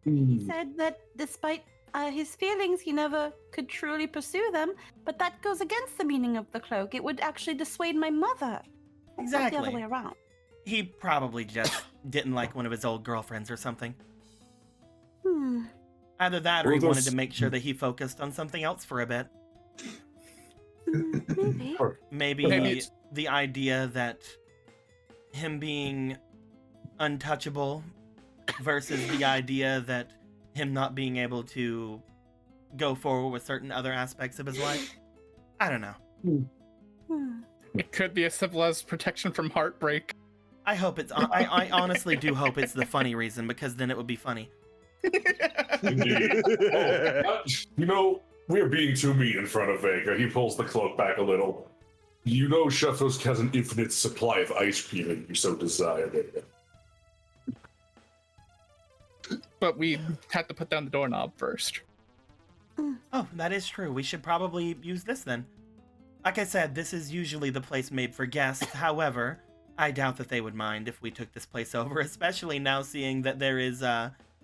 He said that despite his feelings, he never could truly pursue them, but that goes against the meaning of the cloak. It would actually dissuade my mother. Exactly. Not the other way around. He probably just didn't like one of his old girlfriends or something. Either that or he wanted to make sure that he focused on something else for a bit. Maybe. Maybe the idea that him being untouchable versus the idea that him not being able to go forward with certain other aspects of his life. I don't know. It could be as simple as protection from heartbreak. I hope it's. I honestly do hope it's the funny reason, because then it would be funny. Indeed. You know, we're being too mean in front of Vega. He pulls the cloak back a little. You know, Chefos has an infinite supply of ice cream if you so desire, Vega. But we had to put down the doorknob first. Oh, that is true. We should probably use this then. Like I said, this is usually the place made for guests. However, I doubt that they would mind if we took this place over, especially now seeing that there is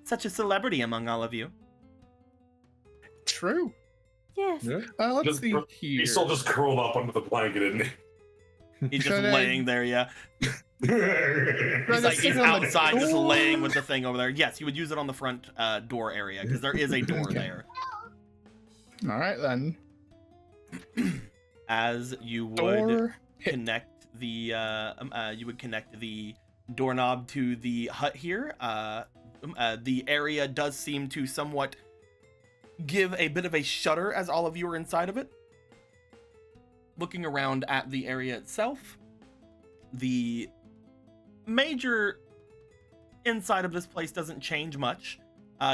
such a celebrity among all of you. True. Yes. Yeah. Let's see here. He's still just curled up under the blanket, isn't he? He's just Should I- laying there, yeah. He's outside just laying with the thing over there. Yes, you would use it on the front door area, because there is a door there. All right, then. As you would Door. connect the doorknob to the hut here. The area does seem to somewhat give a bit of a shudder as all of you are inside of it. Looking around at the area itself, the major inside of this place doesn't change much.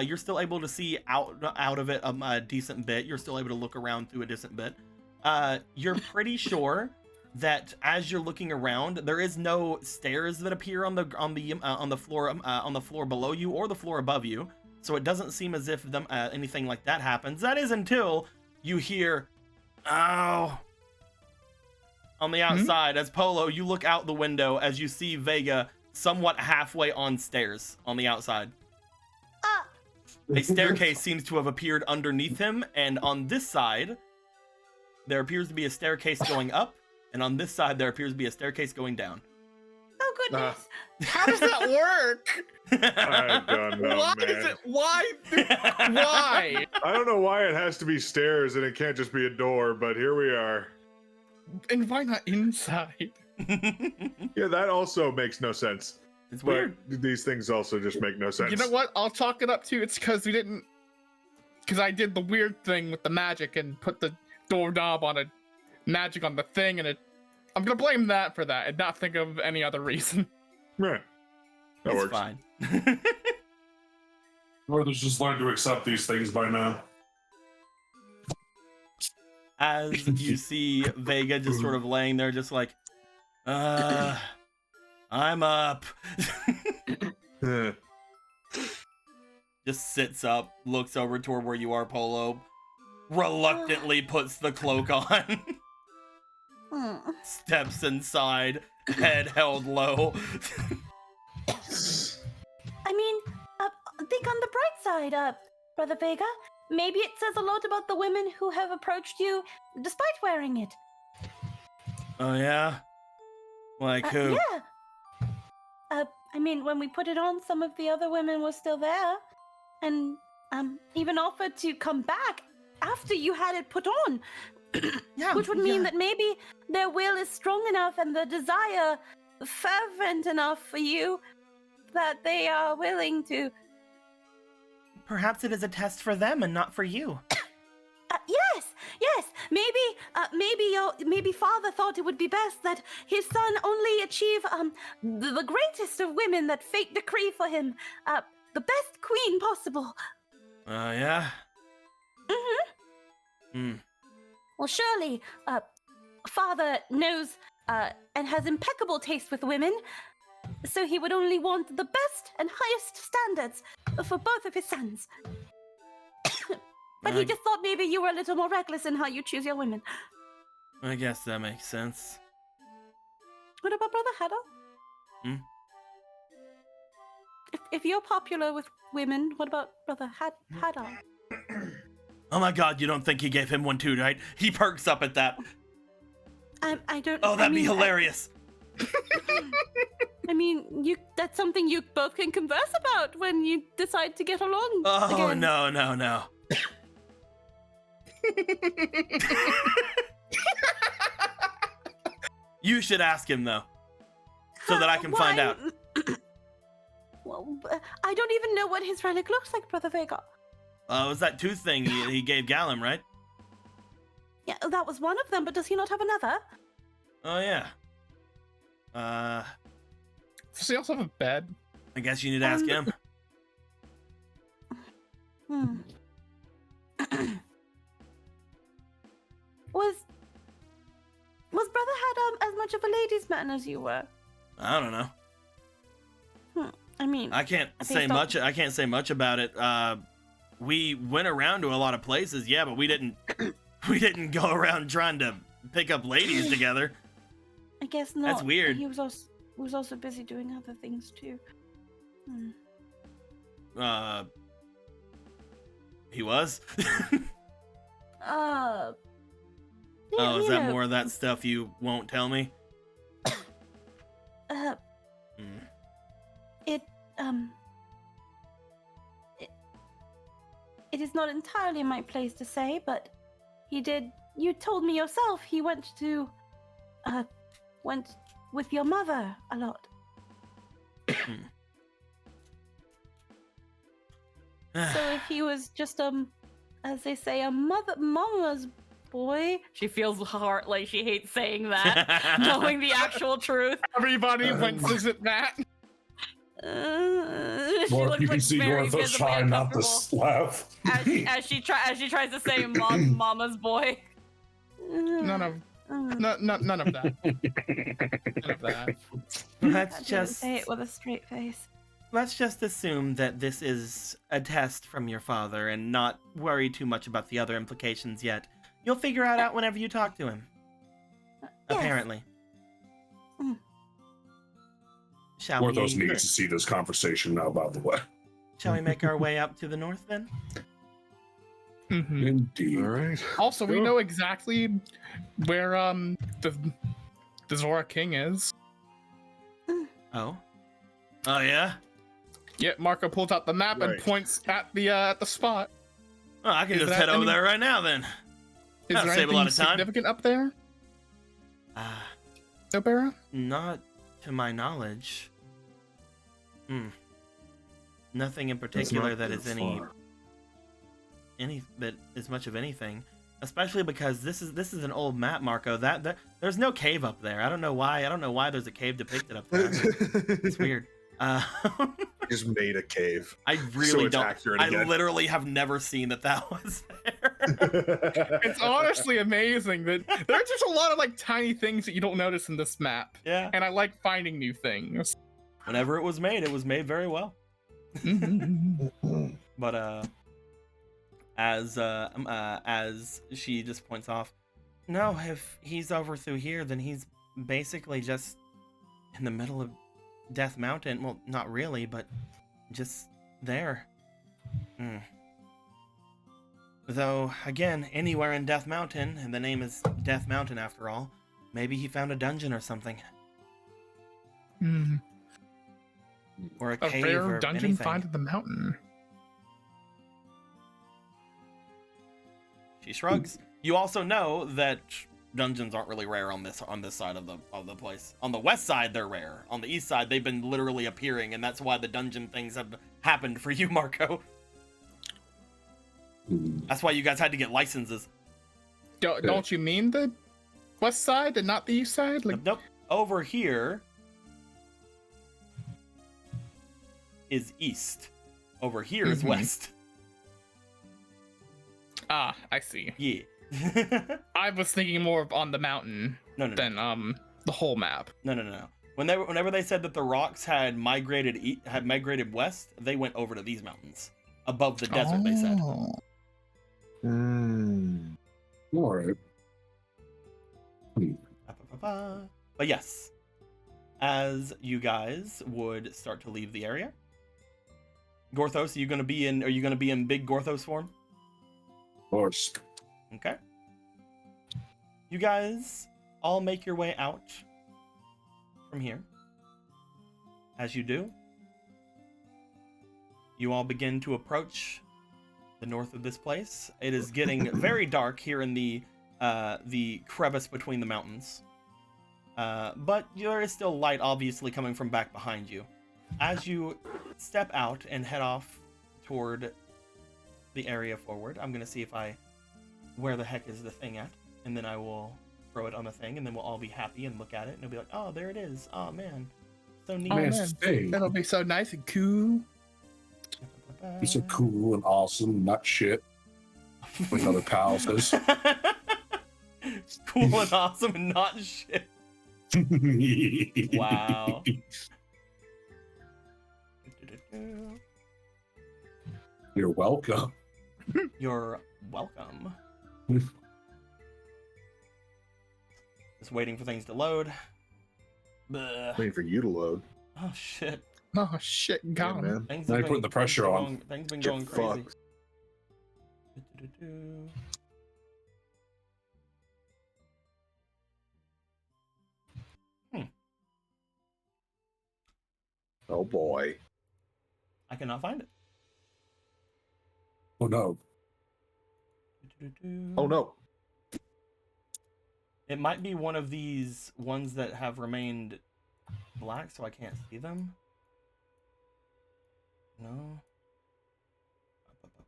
You're still able to see out of it a decent bit. You're still able to look around through a decent bit. You're pretty sure that as you're looking around, there is no stairs that appear on the floor below you or the floor above you. So it doesn't seem as if anything like that happens. That is until you hear, "Ow!" on the outside. As Polo, you look out the window as you see Vega somewhat halfway on stairs on the outside. A staircase seems to have appeared underneath him, and on this side, there appears to be a staircase going up, and on this side, there appears to be a staircase going down. Oh goodness. How does that work? I don't know, Why man. is it? Why? Why? I don't know why it has to be stairs and it can't just be a door, but here we are. And why not inside? Yeah, that also makes no sense. It's But weird. these things also just make no sense. You know what? I'll chalk it up to it's because we didn't. Because I did the weird thing with the magic and put the doorknob on magic on the thing, and I'm gonna blame that for that and not think of any other reason. Yeah, that It's works. fine. Brothers just learned to accept these things by now. As you see Vega just sort of laying there, just like, I'm up. Eh. Just sits up, looks over toward where you are, Polo, reluctantly puts the cloak on, steps inside, head held low. I mean, think on the bright side, Brother Vega. Maybe it says a lot about the women who have approached you despite wearing it. Oh yeah? Like who? Yeah. I mean, when we put it on, some of the other women were still there, and even offered to come back after you had it put on. Yeah, Which would mean that maybe their will is strong enough and the desire fervent enough for you that they are willing to. Perhaps it is a test for them and not for you. Yes. Maybe Father thought it would be best that his son only achieve the greatest of women that fate decree for him, the best queen possible. Oh yeah? Well, surely, Father knows and has impeccable taste with women, so he would only want the best and highest standards for both of his sons. But he just thought maybe you were a little more reckless in how you choose your women. I guess that makes sense. What about Brother Hadal? If you're popular with women, what about Brother Hadal? Oh my god, you don't think he gave him one too, right? He perks up at that. I don't. Oh, that'd be hilarious. I mean, that's something you both can converse about when you decide to get along Oh, again. no. You should ask him, though, so that I can find out. Well, I don't even know what his relic looks like, Brother Vega. It was that tooth thing he gave Gallum, right? Yeah, that was one of them, but does he not have another? Oh, yeah. Does he also have a bed? I guess you need to ask him. Hmm. Was Brother had as much of a ladies' man as you were? I don't know. I mean, I can't I say think so. much. I can't say much about it. We went around to a lot of places, yeah, but we didn't. We didn't go around trying to pick up ladies together. I guess not. That's weird. He was also busy doing other things too. He was. Yeah, Oh, is you that know, more of that stuff you won't tell me? It is not entirely my place to say, but he did. You told me yourself he went with your mother a lot. So if he was just as they say, a mama's boy. She feels hard, like she hates saying that, knowing the actual truth. Everybody winces at that. She More looks like PPC very Gorthos visibly trying not to uncomfortable laugh. as she tries to say mama's boy. None of that. None of that. Let's I didn't just say it with a straight face. let's just assume that this is a test from your father and not worry too much about the other implications yet. You'll figure it out whenever you talk to him. Yes. Apparently. Mm. Shall Gorthos we? needs to see this conversation now, by the way. Shall we make our way up to the north then? Mhm. Indeed. All right. Also, we Go. know exactly where the Zora King is. Oh. Oh yeah. Yeah, Marco pulls out the map and Right. points at the spot. Oh, I can Is just that head over any- there right now then. Is That'll there save a anything lot of time. significant up there, no, Barra? Not to my knowledge. Nothing in That's particular not that too is far. any that is much of anything. Especially because this is an old map, Marco. That there's no cave up there. I don't know why. I don't know why there's a cave depicted up there. It's weird. Just made a cave. I So really it's don't. accurate I again. literally have never seen that was there. It's honestly amazing that there's just a lot of like tiny things that you don't notice in this map, Yeah. and I like finding new things. Whenever it was made very well. But as she just points off, no, if he's over through here, then he's basically just in the middle of Death Mountain. Well, not really, but just there. Though, again, anywhere in Death Mountain, and the name is Death Mountain after all, maybe he found a dungeon or something. Or a A cave rare or dungeon anything. found in the mountain. She shrugs. You also know that dungeons aren't really rare on this side of the place. On the west side, they're rare. On the east side, they've been literally appearing, and that's why the dungeon things have happened for you, Marco. That's why you guys had to get licenses. Don't you mean the west side and not the east side? Like, Nope. Over here is east. Over here is Mhm. west. ah, I see. Yeah. I was thinking more of on the mountain No. than the whole map. No. Whenever they said that the rocks had migrated west, they went over to these mountains above the desert. They said. Oh. All right. But yes, as you guys would start to leave the area, Gorthos, are you gonna be in big Gorthos form? Of course. Okay. You guys all make your way out from here. As you do, you all begin to approach the north of this place. It is getting very dark here in the crevice between the mountains. But there is still light obviously coming from back behind you. as you step out and head off toward the area forward, I'm gonna see if where the heck is the thing at, and then I will throw it on the thing, and then we'll all be happy and look at it, and it'll be like, oh, there it is. Oh man, so neat. Oh, Man, man. thing. That'll be so nice and cool. It's so cool and awesome, not shit. Like other pals says. Cool and awesome and not shit. Wow. You're welcome. You're welcome. Just waiting for things to load. Bleh. Waiting for you to load. Oh shit. Oh shit, Yeah, gone. man. Things Now have you're putting the pressure on. Things been Get going crazy. fucked. Oh boy. I cannot find it. Oh no. Oh no. It might be one of these ones that have remained black, so I can't see them. No.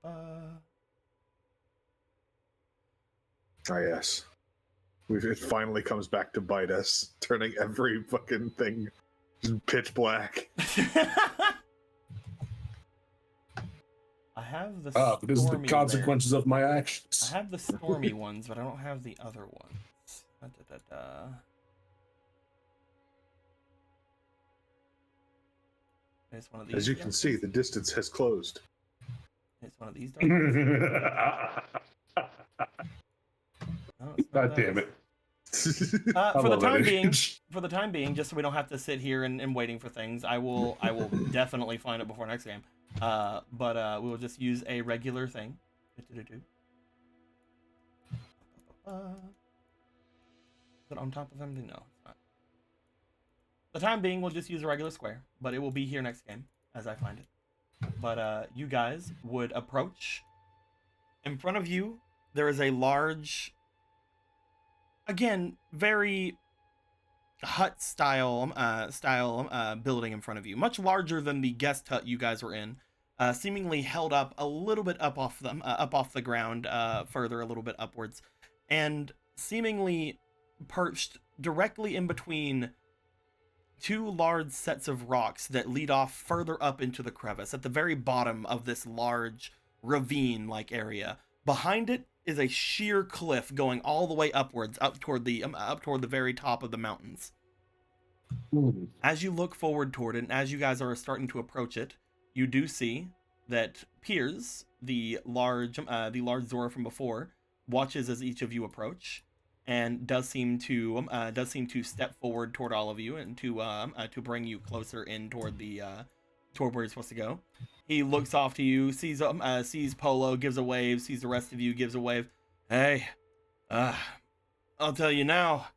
Ah, yes. It finally comes back to bite us, turning every fucking thing pitch black. I have the Ah, but this is the stormy consequences of my there. actions. I have the stormy ones, but I don't have the other ones. It's one of these. As you can see, the distance has closed. It's one of these. Dark ones. No, it's not God damn those. it. For the love time that being, image. just so we don't have to sit here and waiting for things, I will definitely find it before next game. But we will just use a regular thing. Is it on top of something? No, it's not. The time being, we'll just use a regular square, but it will be here next game as I find it. But you guys would approach. In front of you, there is a large, again, very hut style building in front of you, much larger than the guest hut you guys were in, seemingly held up a little bit up off the ground, further a little bit upwards, and seemingly perched directly in between two large sets of rocks that lead off further up into the crevice at the very bottom of this large ravine-like area. Behind it is a sheer cliff going all the way upwards, up toward the very top of the mountains. As you look forward toward it, and as you guys are starting to approach it, you do see that Piers, the large Zora from before, watches as each of you approach, and does seem to step forward toward all of you and to bring you closer in toward where you're supposed to go. He looks off to you, sees Polo, gives a wave, sees the rest of you, gives a wave. Hey, I'll tell you now,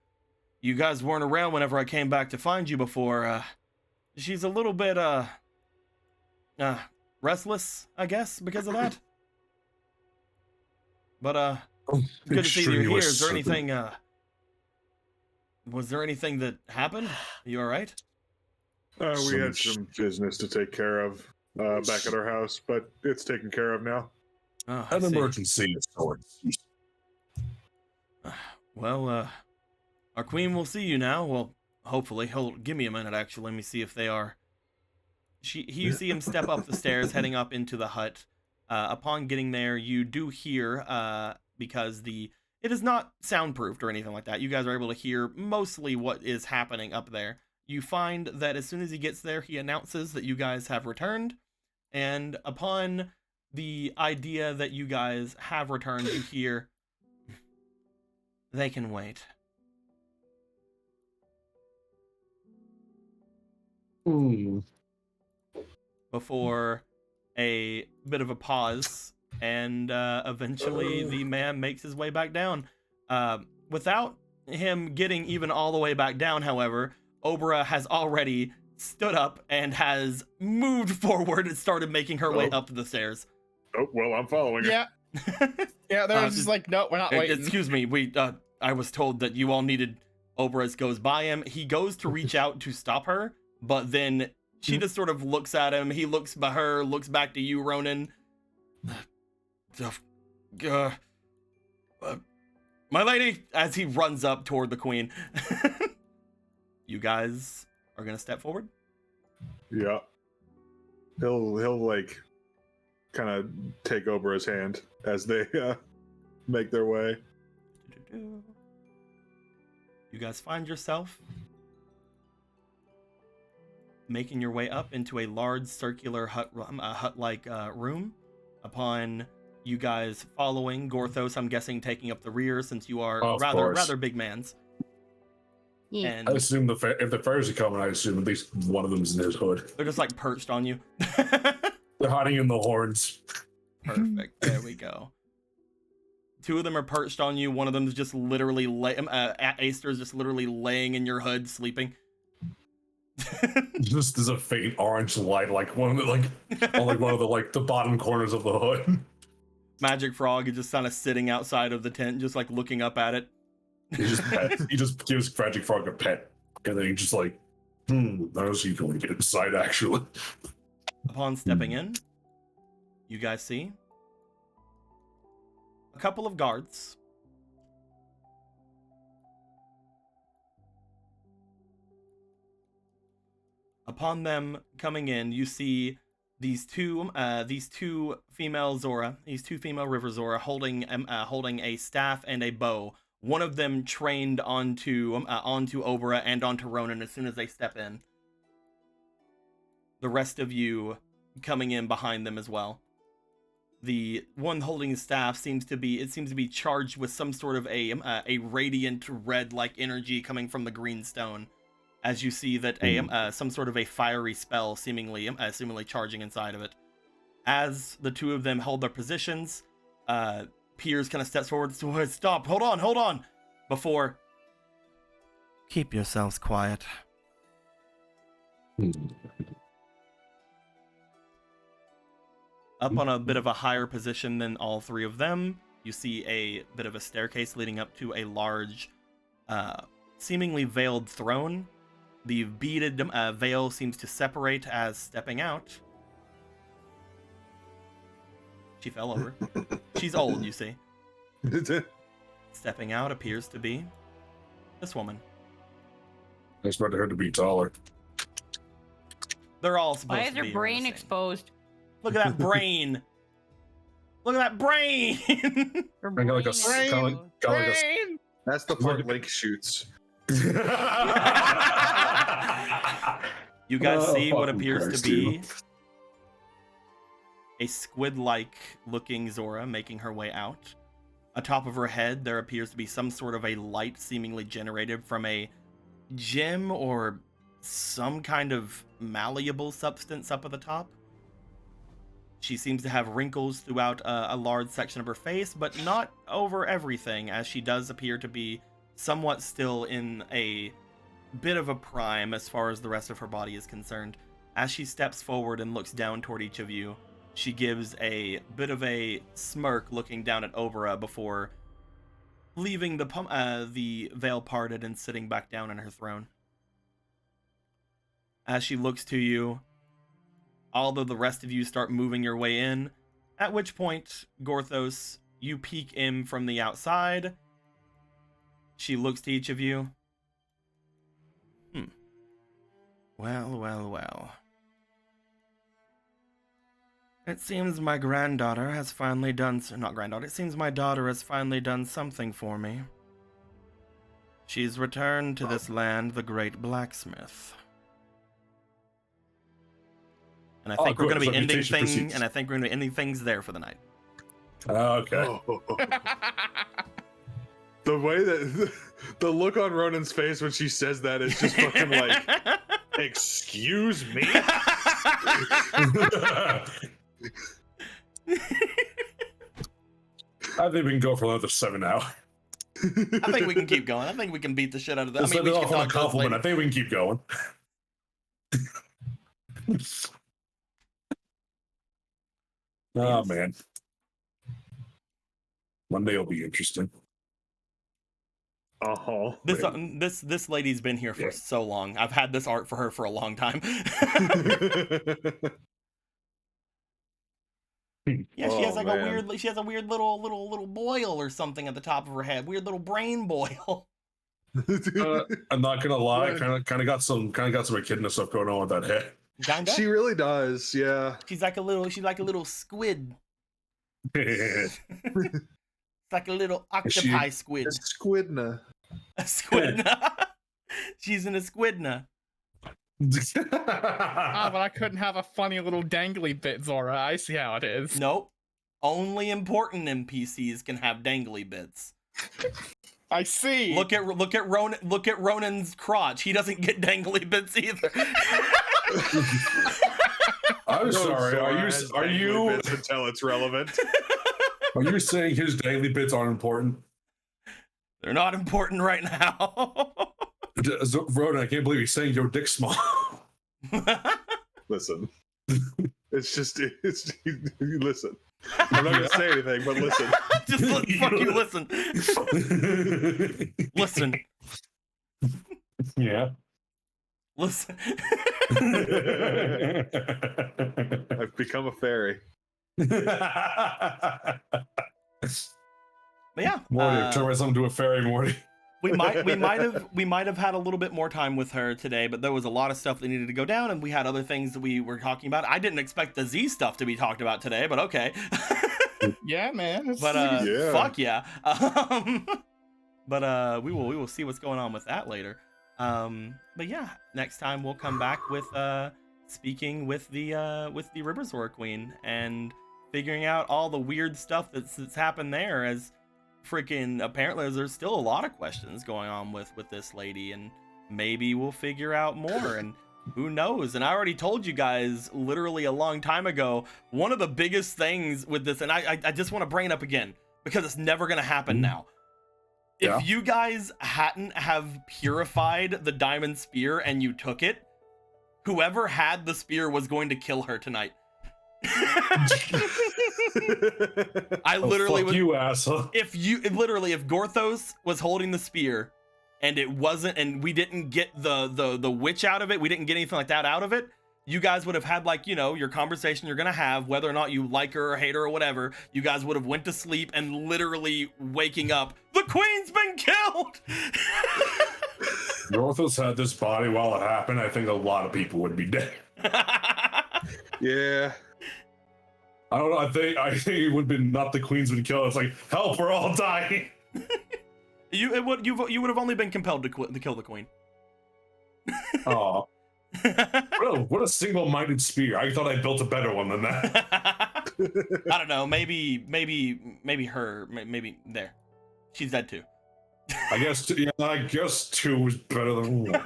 you guys weren't around whenever I came back to find you before. She's a little bit restless, I guess, because of that. But good to see you here. Is there anything was there anything that happened? Are you all right? We had some business to take care of back at our house, but it's taken care of now. Oh, I An see. emergency of sorts. Well, our queen will see you now. Well, hopefully. Give me a minute, actually. Let me see if they are. You see him step up the stairs, heading up into the hut. Upon getting there, you do hear, because it is not soundproofed or anything like that. You guys are able to hear mostly what is happening up there. You find that as soon as he gets there, he announces that you guys have returned. And upon the idea that you guys have returned, you hear, they can wait. Before a bit of a pause, and eventually the man makes his way back down. Without him getting even all the way back down, however, Obra has already stood up and has moved forward and started making her way up the stairs. Oh, well, I'm following it. Yeah. Yeah, they're just like, no, we're not waiting. Excuse me, I was told that you all needed. Obra goes by him. He goes to reach out to stop her, but then She just sort of looks at him. He looks by her, looks back to you, Ronan. My lady, as he runs up toward the queen. You guys are gonna step forward? Yeah. He'll like kind of take over his hand as they make their way. You guys find yourself making your way up into a large circular hut-like room. Upon you guys following Gorthos, I'm guessing taking up the rear since you are rather big mans. Yeah. And I assume if the fires are coming, I assume at least one of them is in his hood. they're just like perched on you. They're hiding in the horns. Perfect. There we go. Two of them are perched on you. One of them is just literally Aster is just literally laying in your hood, sleeping. Just as a faint orange light, like one of the on like one of the bottom corners of the hood. Magic Frog is just kind of sitting outside of the tent, just like looking up at it. He just gives Magic Frog a pet, and then he just like, how's he going to get inside actually? Upon stepping in, you guys see a couple of guards. Upon them coming in, you see these two female Zora, these two female River Zora holding a staff and a bow. One of them trained onto Obera and onto Ronan as soon as they step in. The rest of you coming in behind them as well. The one holding the staff seems to be charged with some sort of a radiant red like energy coming from the green stone. As you see that some sort of a fiery spell seemingly charging inside of it. As the two of them hold their positions, Piers kind of steps forward. Stop! Hold on! Before, keep yourselves quiet. Up on a bit of a higher position than all three of them, you see a bit of a staircase leading up to a large, seemingly veiled throne. The beaded veil seems to separate as stepping out. She fell over. She's old, you see. Stepping out appears to be this woman. I expected her to be taller. They're all supposed Why to is be your around brain the same. exposed? Look at that brain! Look at that brain! Your I got like a brain is got like- exposed. got like a Brain! That's the part Link shoots. You guys see what fucking appears Christ, to be dude. a squid-like looking Zora making her way out. Atop of her head, there appears to be some sort of a light seemingly generated from a gem or some kind of malleable substance up at the top. She seems to have wrinkles throughout a large section of her face, but not over everything, as she does appear to be somewhat still in a bit of a prime as far as the rest of her body is concerned. As she steps forward and looks down toward each of you, she gives a bit of a smirk looking down at Obera before leaving the veil parted and sitting back down on her throne. As she looks to you, all of the rest of you start moving your way in, at which point, Gorthos, you peek in from the outside. She looks to each of you. Well. It seems my granddaughter has finally done... Not granddaughter. It seems my daughter has finally done something for me. She's returned to this land, the Great Blacksmith. And I think we're going to be ending things. And I think we're going to be ending things there for the night. Okay. The way that the look on Ronan's face when she says that is just fucking like, excuse me? I think we can go for another 7 hours. I think we can keep going. I think we can beat the shit out of that. I mean, we can off on a talk to this compliment. I lady. think we can keep going. Oh man. One day will be interesting. Oh, This lady's been here for so long. I've had this art for her for a long time. Yeah, she has like a weird. She has a weird little boil or something at the top of her head. Weird little brain boil. I'm not gonna lie, kind of got some echidna stuff going on with that head. Kinda? She really does, yeah. She's like a little squid. It's like a little octopi squid. A squidna. A squidna. She's in a squidna. But I couldn't have a funny little dangly bit, Zora. I see how it is. Nope. Only important NPCs can have dangly bits. I see. Look at Ronan's crotch. He doesn't get dangly bits either. I'm sorry. Are you bits until it's relevant? Are you saying his dangly bits aren't important? They're not important right now. Ronan, I can't believe he's saying your dick's small. Listen. It's listen. I'm not gonna say anything, but listen. Just fuck you, listen. Listen. Yeah. Listen. I've become a fairy. But yeah, Morty, turn something to a fairy, Morty. we might have had a little bit more time with her today, but there was a lot of stuff that needed to go down, and we had other things that we were talking about. I didn't expect the Z stuff to be talked about today, but okay. Yeah, man. But yeah. fuck yeah. But we will see what's going on with that later. But yeah, next time we'll come back with speaking with the Riverzora Queen and figuring out all the weird stuff that's happened there, as freaking apparently there's still a lot of questions going on with this lady, and maybe we'll figure out more, and who knows. And I already told you guys literally a long time ago, one of the biggest things with this, and I just want to bring it up again because it's never gonna happen now. Yeah. If you guys hadn't have purified the diamond spear and you took it, whoever had the spear was going to kill her tonight. I literally fuck you, asshole. If Gorthos was holding the spear and it wasn't, and we didn't get the witch out of it, we didn't get anything like that out of it, you guys would have had, like, you know, your conversation you're gonna have, whether or not you like her or hate her or whatever. You guys would have went to sleep and literally waking up, the queen's been killed. Gorthos had this body while it happened. I think a lot of people would be dead. Yeah. I don't know. I think it would have been not the queen's been killed. It's like, help, we're all dying. You would have only been compelled to kill the queen. Oh. What a single-minded spear. I thought I built a better one than that. I don't know. Maybe her. Maybe there. She's dead too. I guess two is better than one.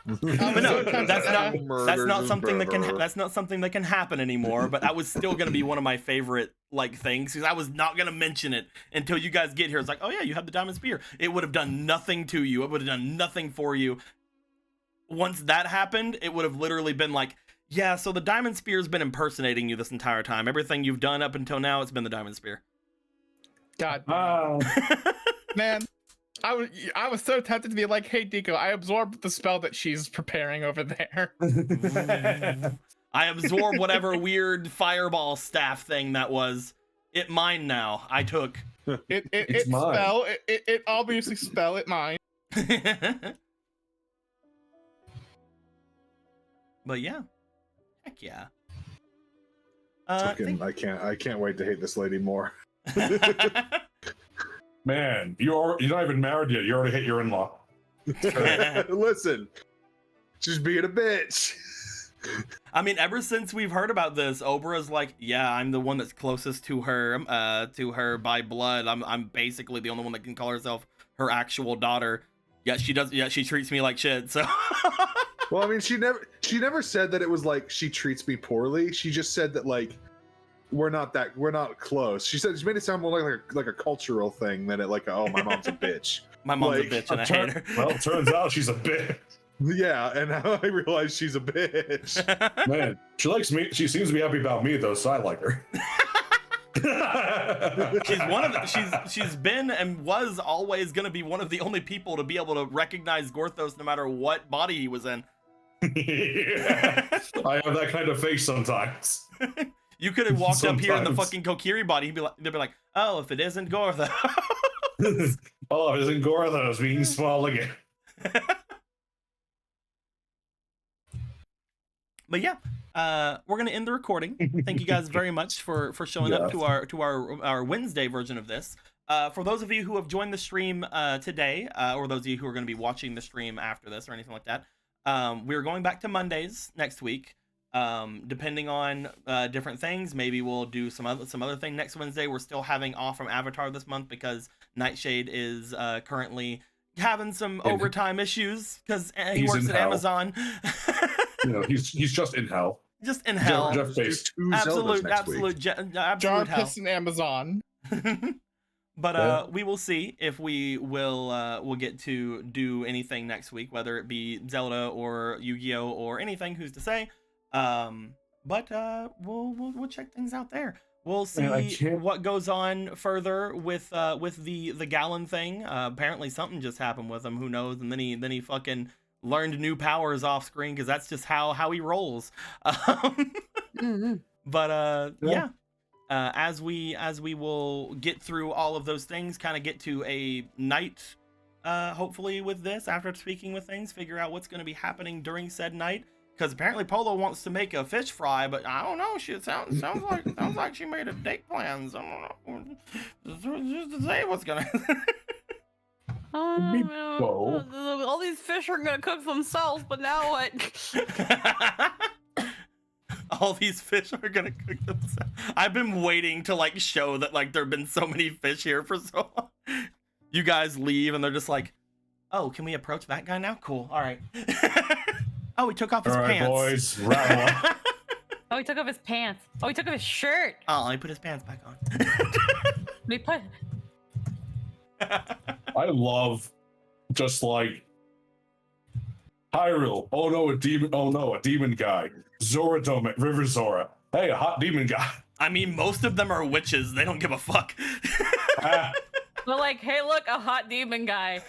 But no, that's not something that can happen anymore. But that was still gonna be one of my favorite things, because I was not gonna mention it until you guys get here. It's like, oh yeah, you have the diamond spear. It would have done nothing to you. It would have done nothing for you. Once that happened, it would have literally been like, yeah, so the diamond spear's been impersonating you this entire time. Everything you've done up until now, it's been the diamond spear. God, man. I was so tempted to be like, hey, Deco, I absorbed the spell that she's preparing over there. I absorbed whatever weird fireball staff thing that was. It mine now. I took. It's mine. Spell. It obviously spell it mine. But yeah. Heck yeah. I can't wait to hate this lady more. Man, you're not even married yet. You already hate your in-law. Listen, she's being a bitch. I mean, ever since we've heard about this, Obra's like, yeah, I'm the one that's closest to her by blood. I'm basically the only one that can call herself her actual daughter. Yeah, she does. Yeah, she treats me like shit. So. Well, I mean, she never said that it was like she treats me poorly. She just said that we're not close. She made it sound more like a cultural thing than oh, my mom's a bitch. My mom's a bitch and I hate her. Well, it turns out she's a bitch. Yeah, and now I realize she's a bitch. Man, she likes me. She seems to be happy about me though, so I like her. She's one of the, she's been and was always going to be one of the only people to be able to recognize Gorthos no matter what body he was in. Yeah. I have that kind of face sometimes. You could have walked up here in the Sometimes. fucking Kokiri body. They'd be like, oh, if it isn't Gorthos. Oh, it isn't Gorthos being small again. But yeah, we're gonna end the recording. Thank you guys very much for showing up to our Wednesday version of this. For those of you who have joined the stream today, or those of you who are going to be watching the stream after this or anything like that, we're going back to Mondays next week. Depending on different things, maybe we'll do some other thing next Wednesday. We're still having off from Avatar this month because Nightshade is currently having some overtime issues because he works at Amazon. You know, he's just in hell. Just in hell. Jeff Bezos. Absolute hell. Jarpus and Amazon. But we will see if we will get to do anything next week, whether it be Zelda or Yu-Gi-Oh or anything. Who's to say? But we'll check things out there. We'll see what goes on further with the Gallon thing. Apparently something just happened with him. Who knows? And then he fucking learned new powers off screen because that's just how he rolls. But yeah. As we will get through all of those things, kind of get to a night, hopefully with this, after speaking with things, figure out what's going to be happening during said night. Because apparently Polo wants to make a fish fry, but I don't know. Shit sounds like she made a date plans. I don't know. Just to say what's gonna. All these fish are gonna cook themselves, but now what? All these fish are gonna cook themselves. I've been waiting to like show that like there've been so many fish here for so long. You guys leave and they're just like, oh, can we approach that guy now? Cool. All right. Oh, he took off his pants. Boys, rattle up. Oh, he took off his pants. Oh, he took off his shirt. Oh, he put his pants back on. We put. I love just like Hyrule. Oh no, a demon. Oh no, a demon guy. Zoradome at River Zora. Hey, a hot demon guy. I mean, most of them are witches. They don't give a fuck. Ah, We're like, hey, look, a hot demon guy,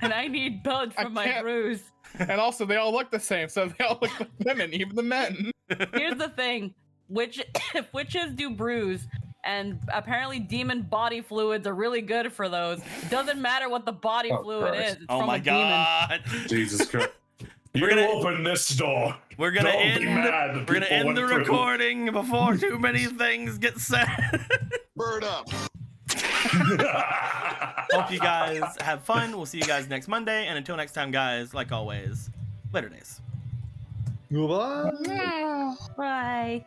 and I need blood I from my can't- bruise. And also, they all look the same, so they all look like women, even the men. Here's the thing: if witches do bruise, and apparently demon body fluids are really good for those, doesn't matter what the body fluid Christ. is. It's Oh from my a demon. god. Jesus Christ. We're You gonna- open this door. We're gonna Don't be mad that We're gonna people end went the through. recording before too many things get said. Bird up. Hope you guys have fun. We'll see you guys next Monday. And until next time, guys, like always, later days. Goodbye. Bye.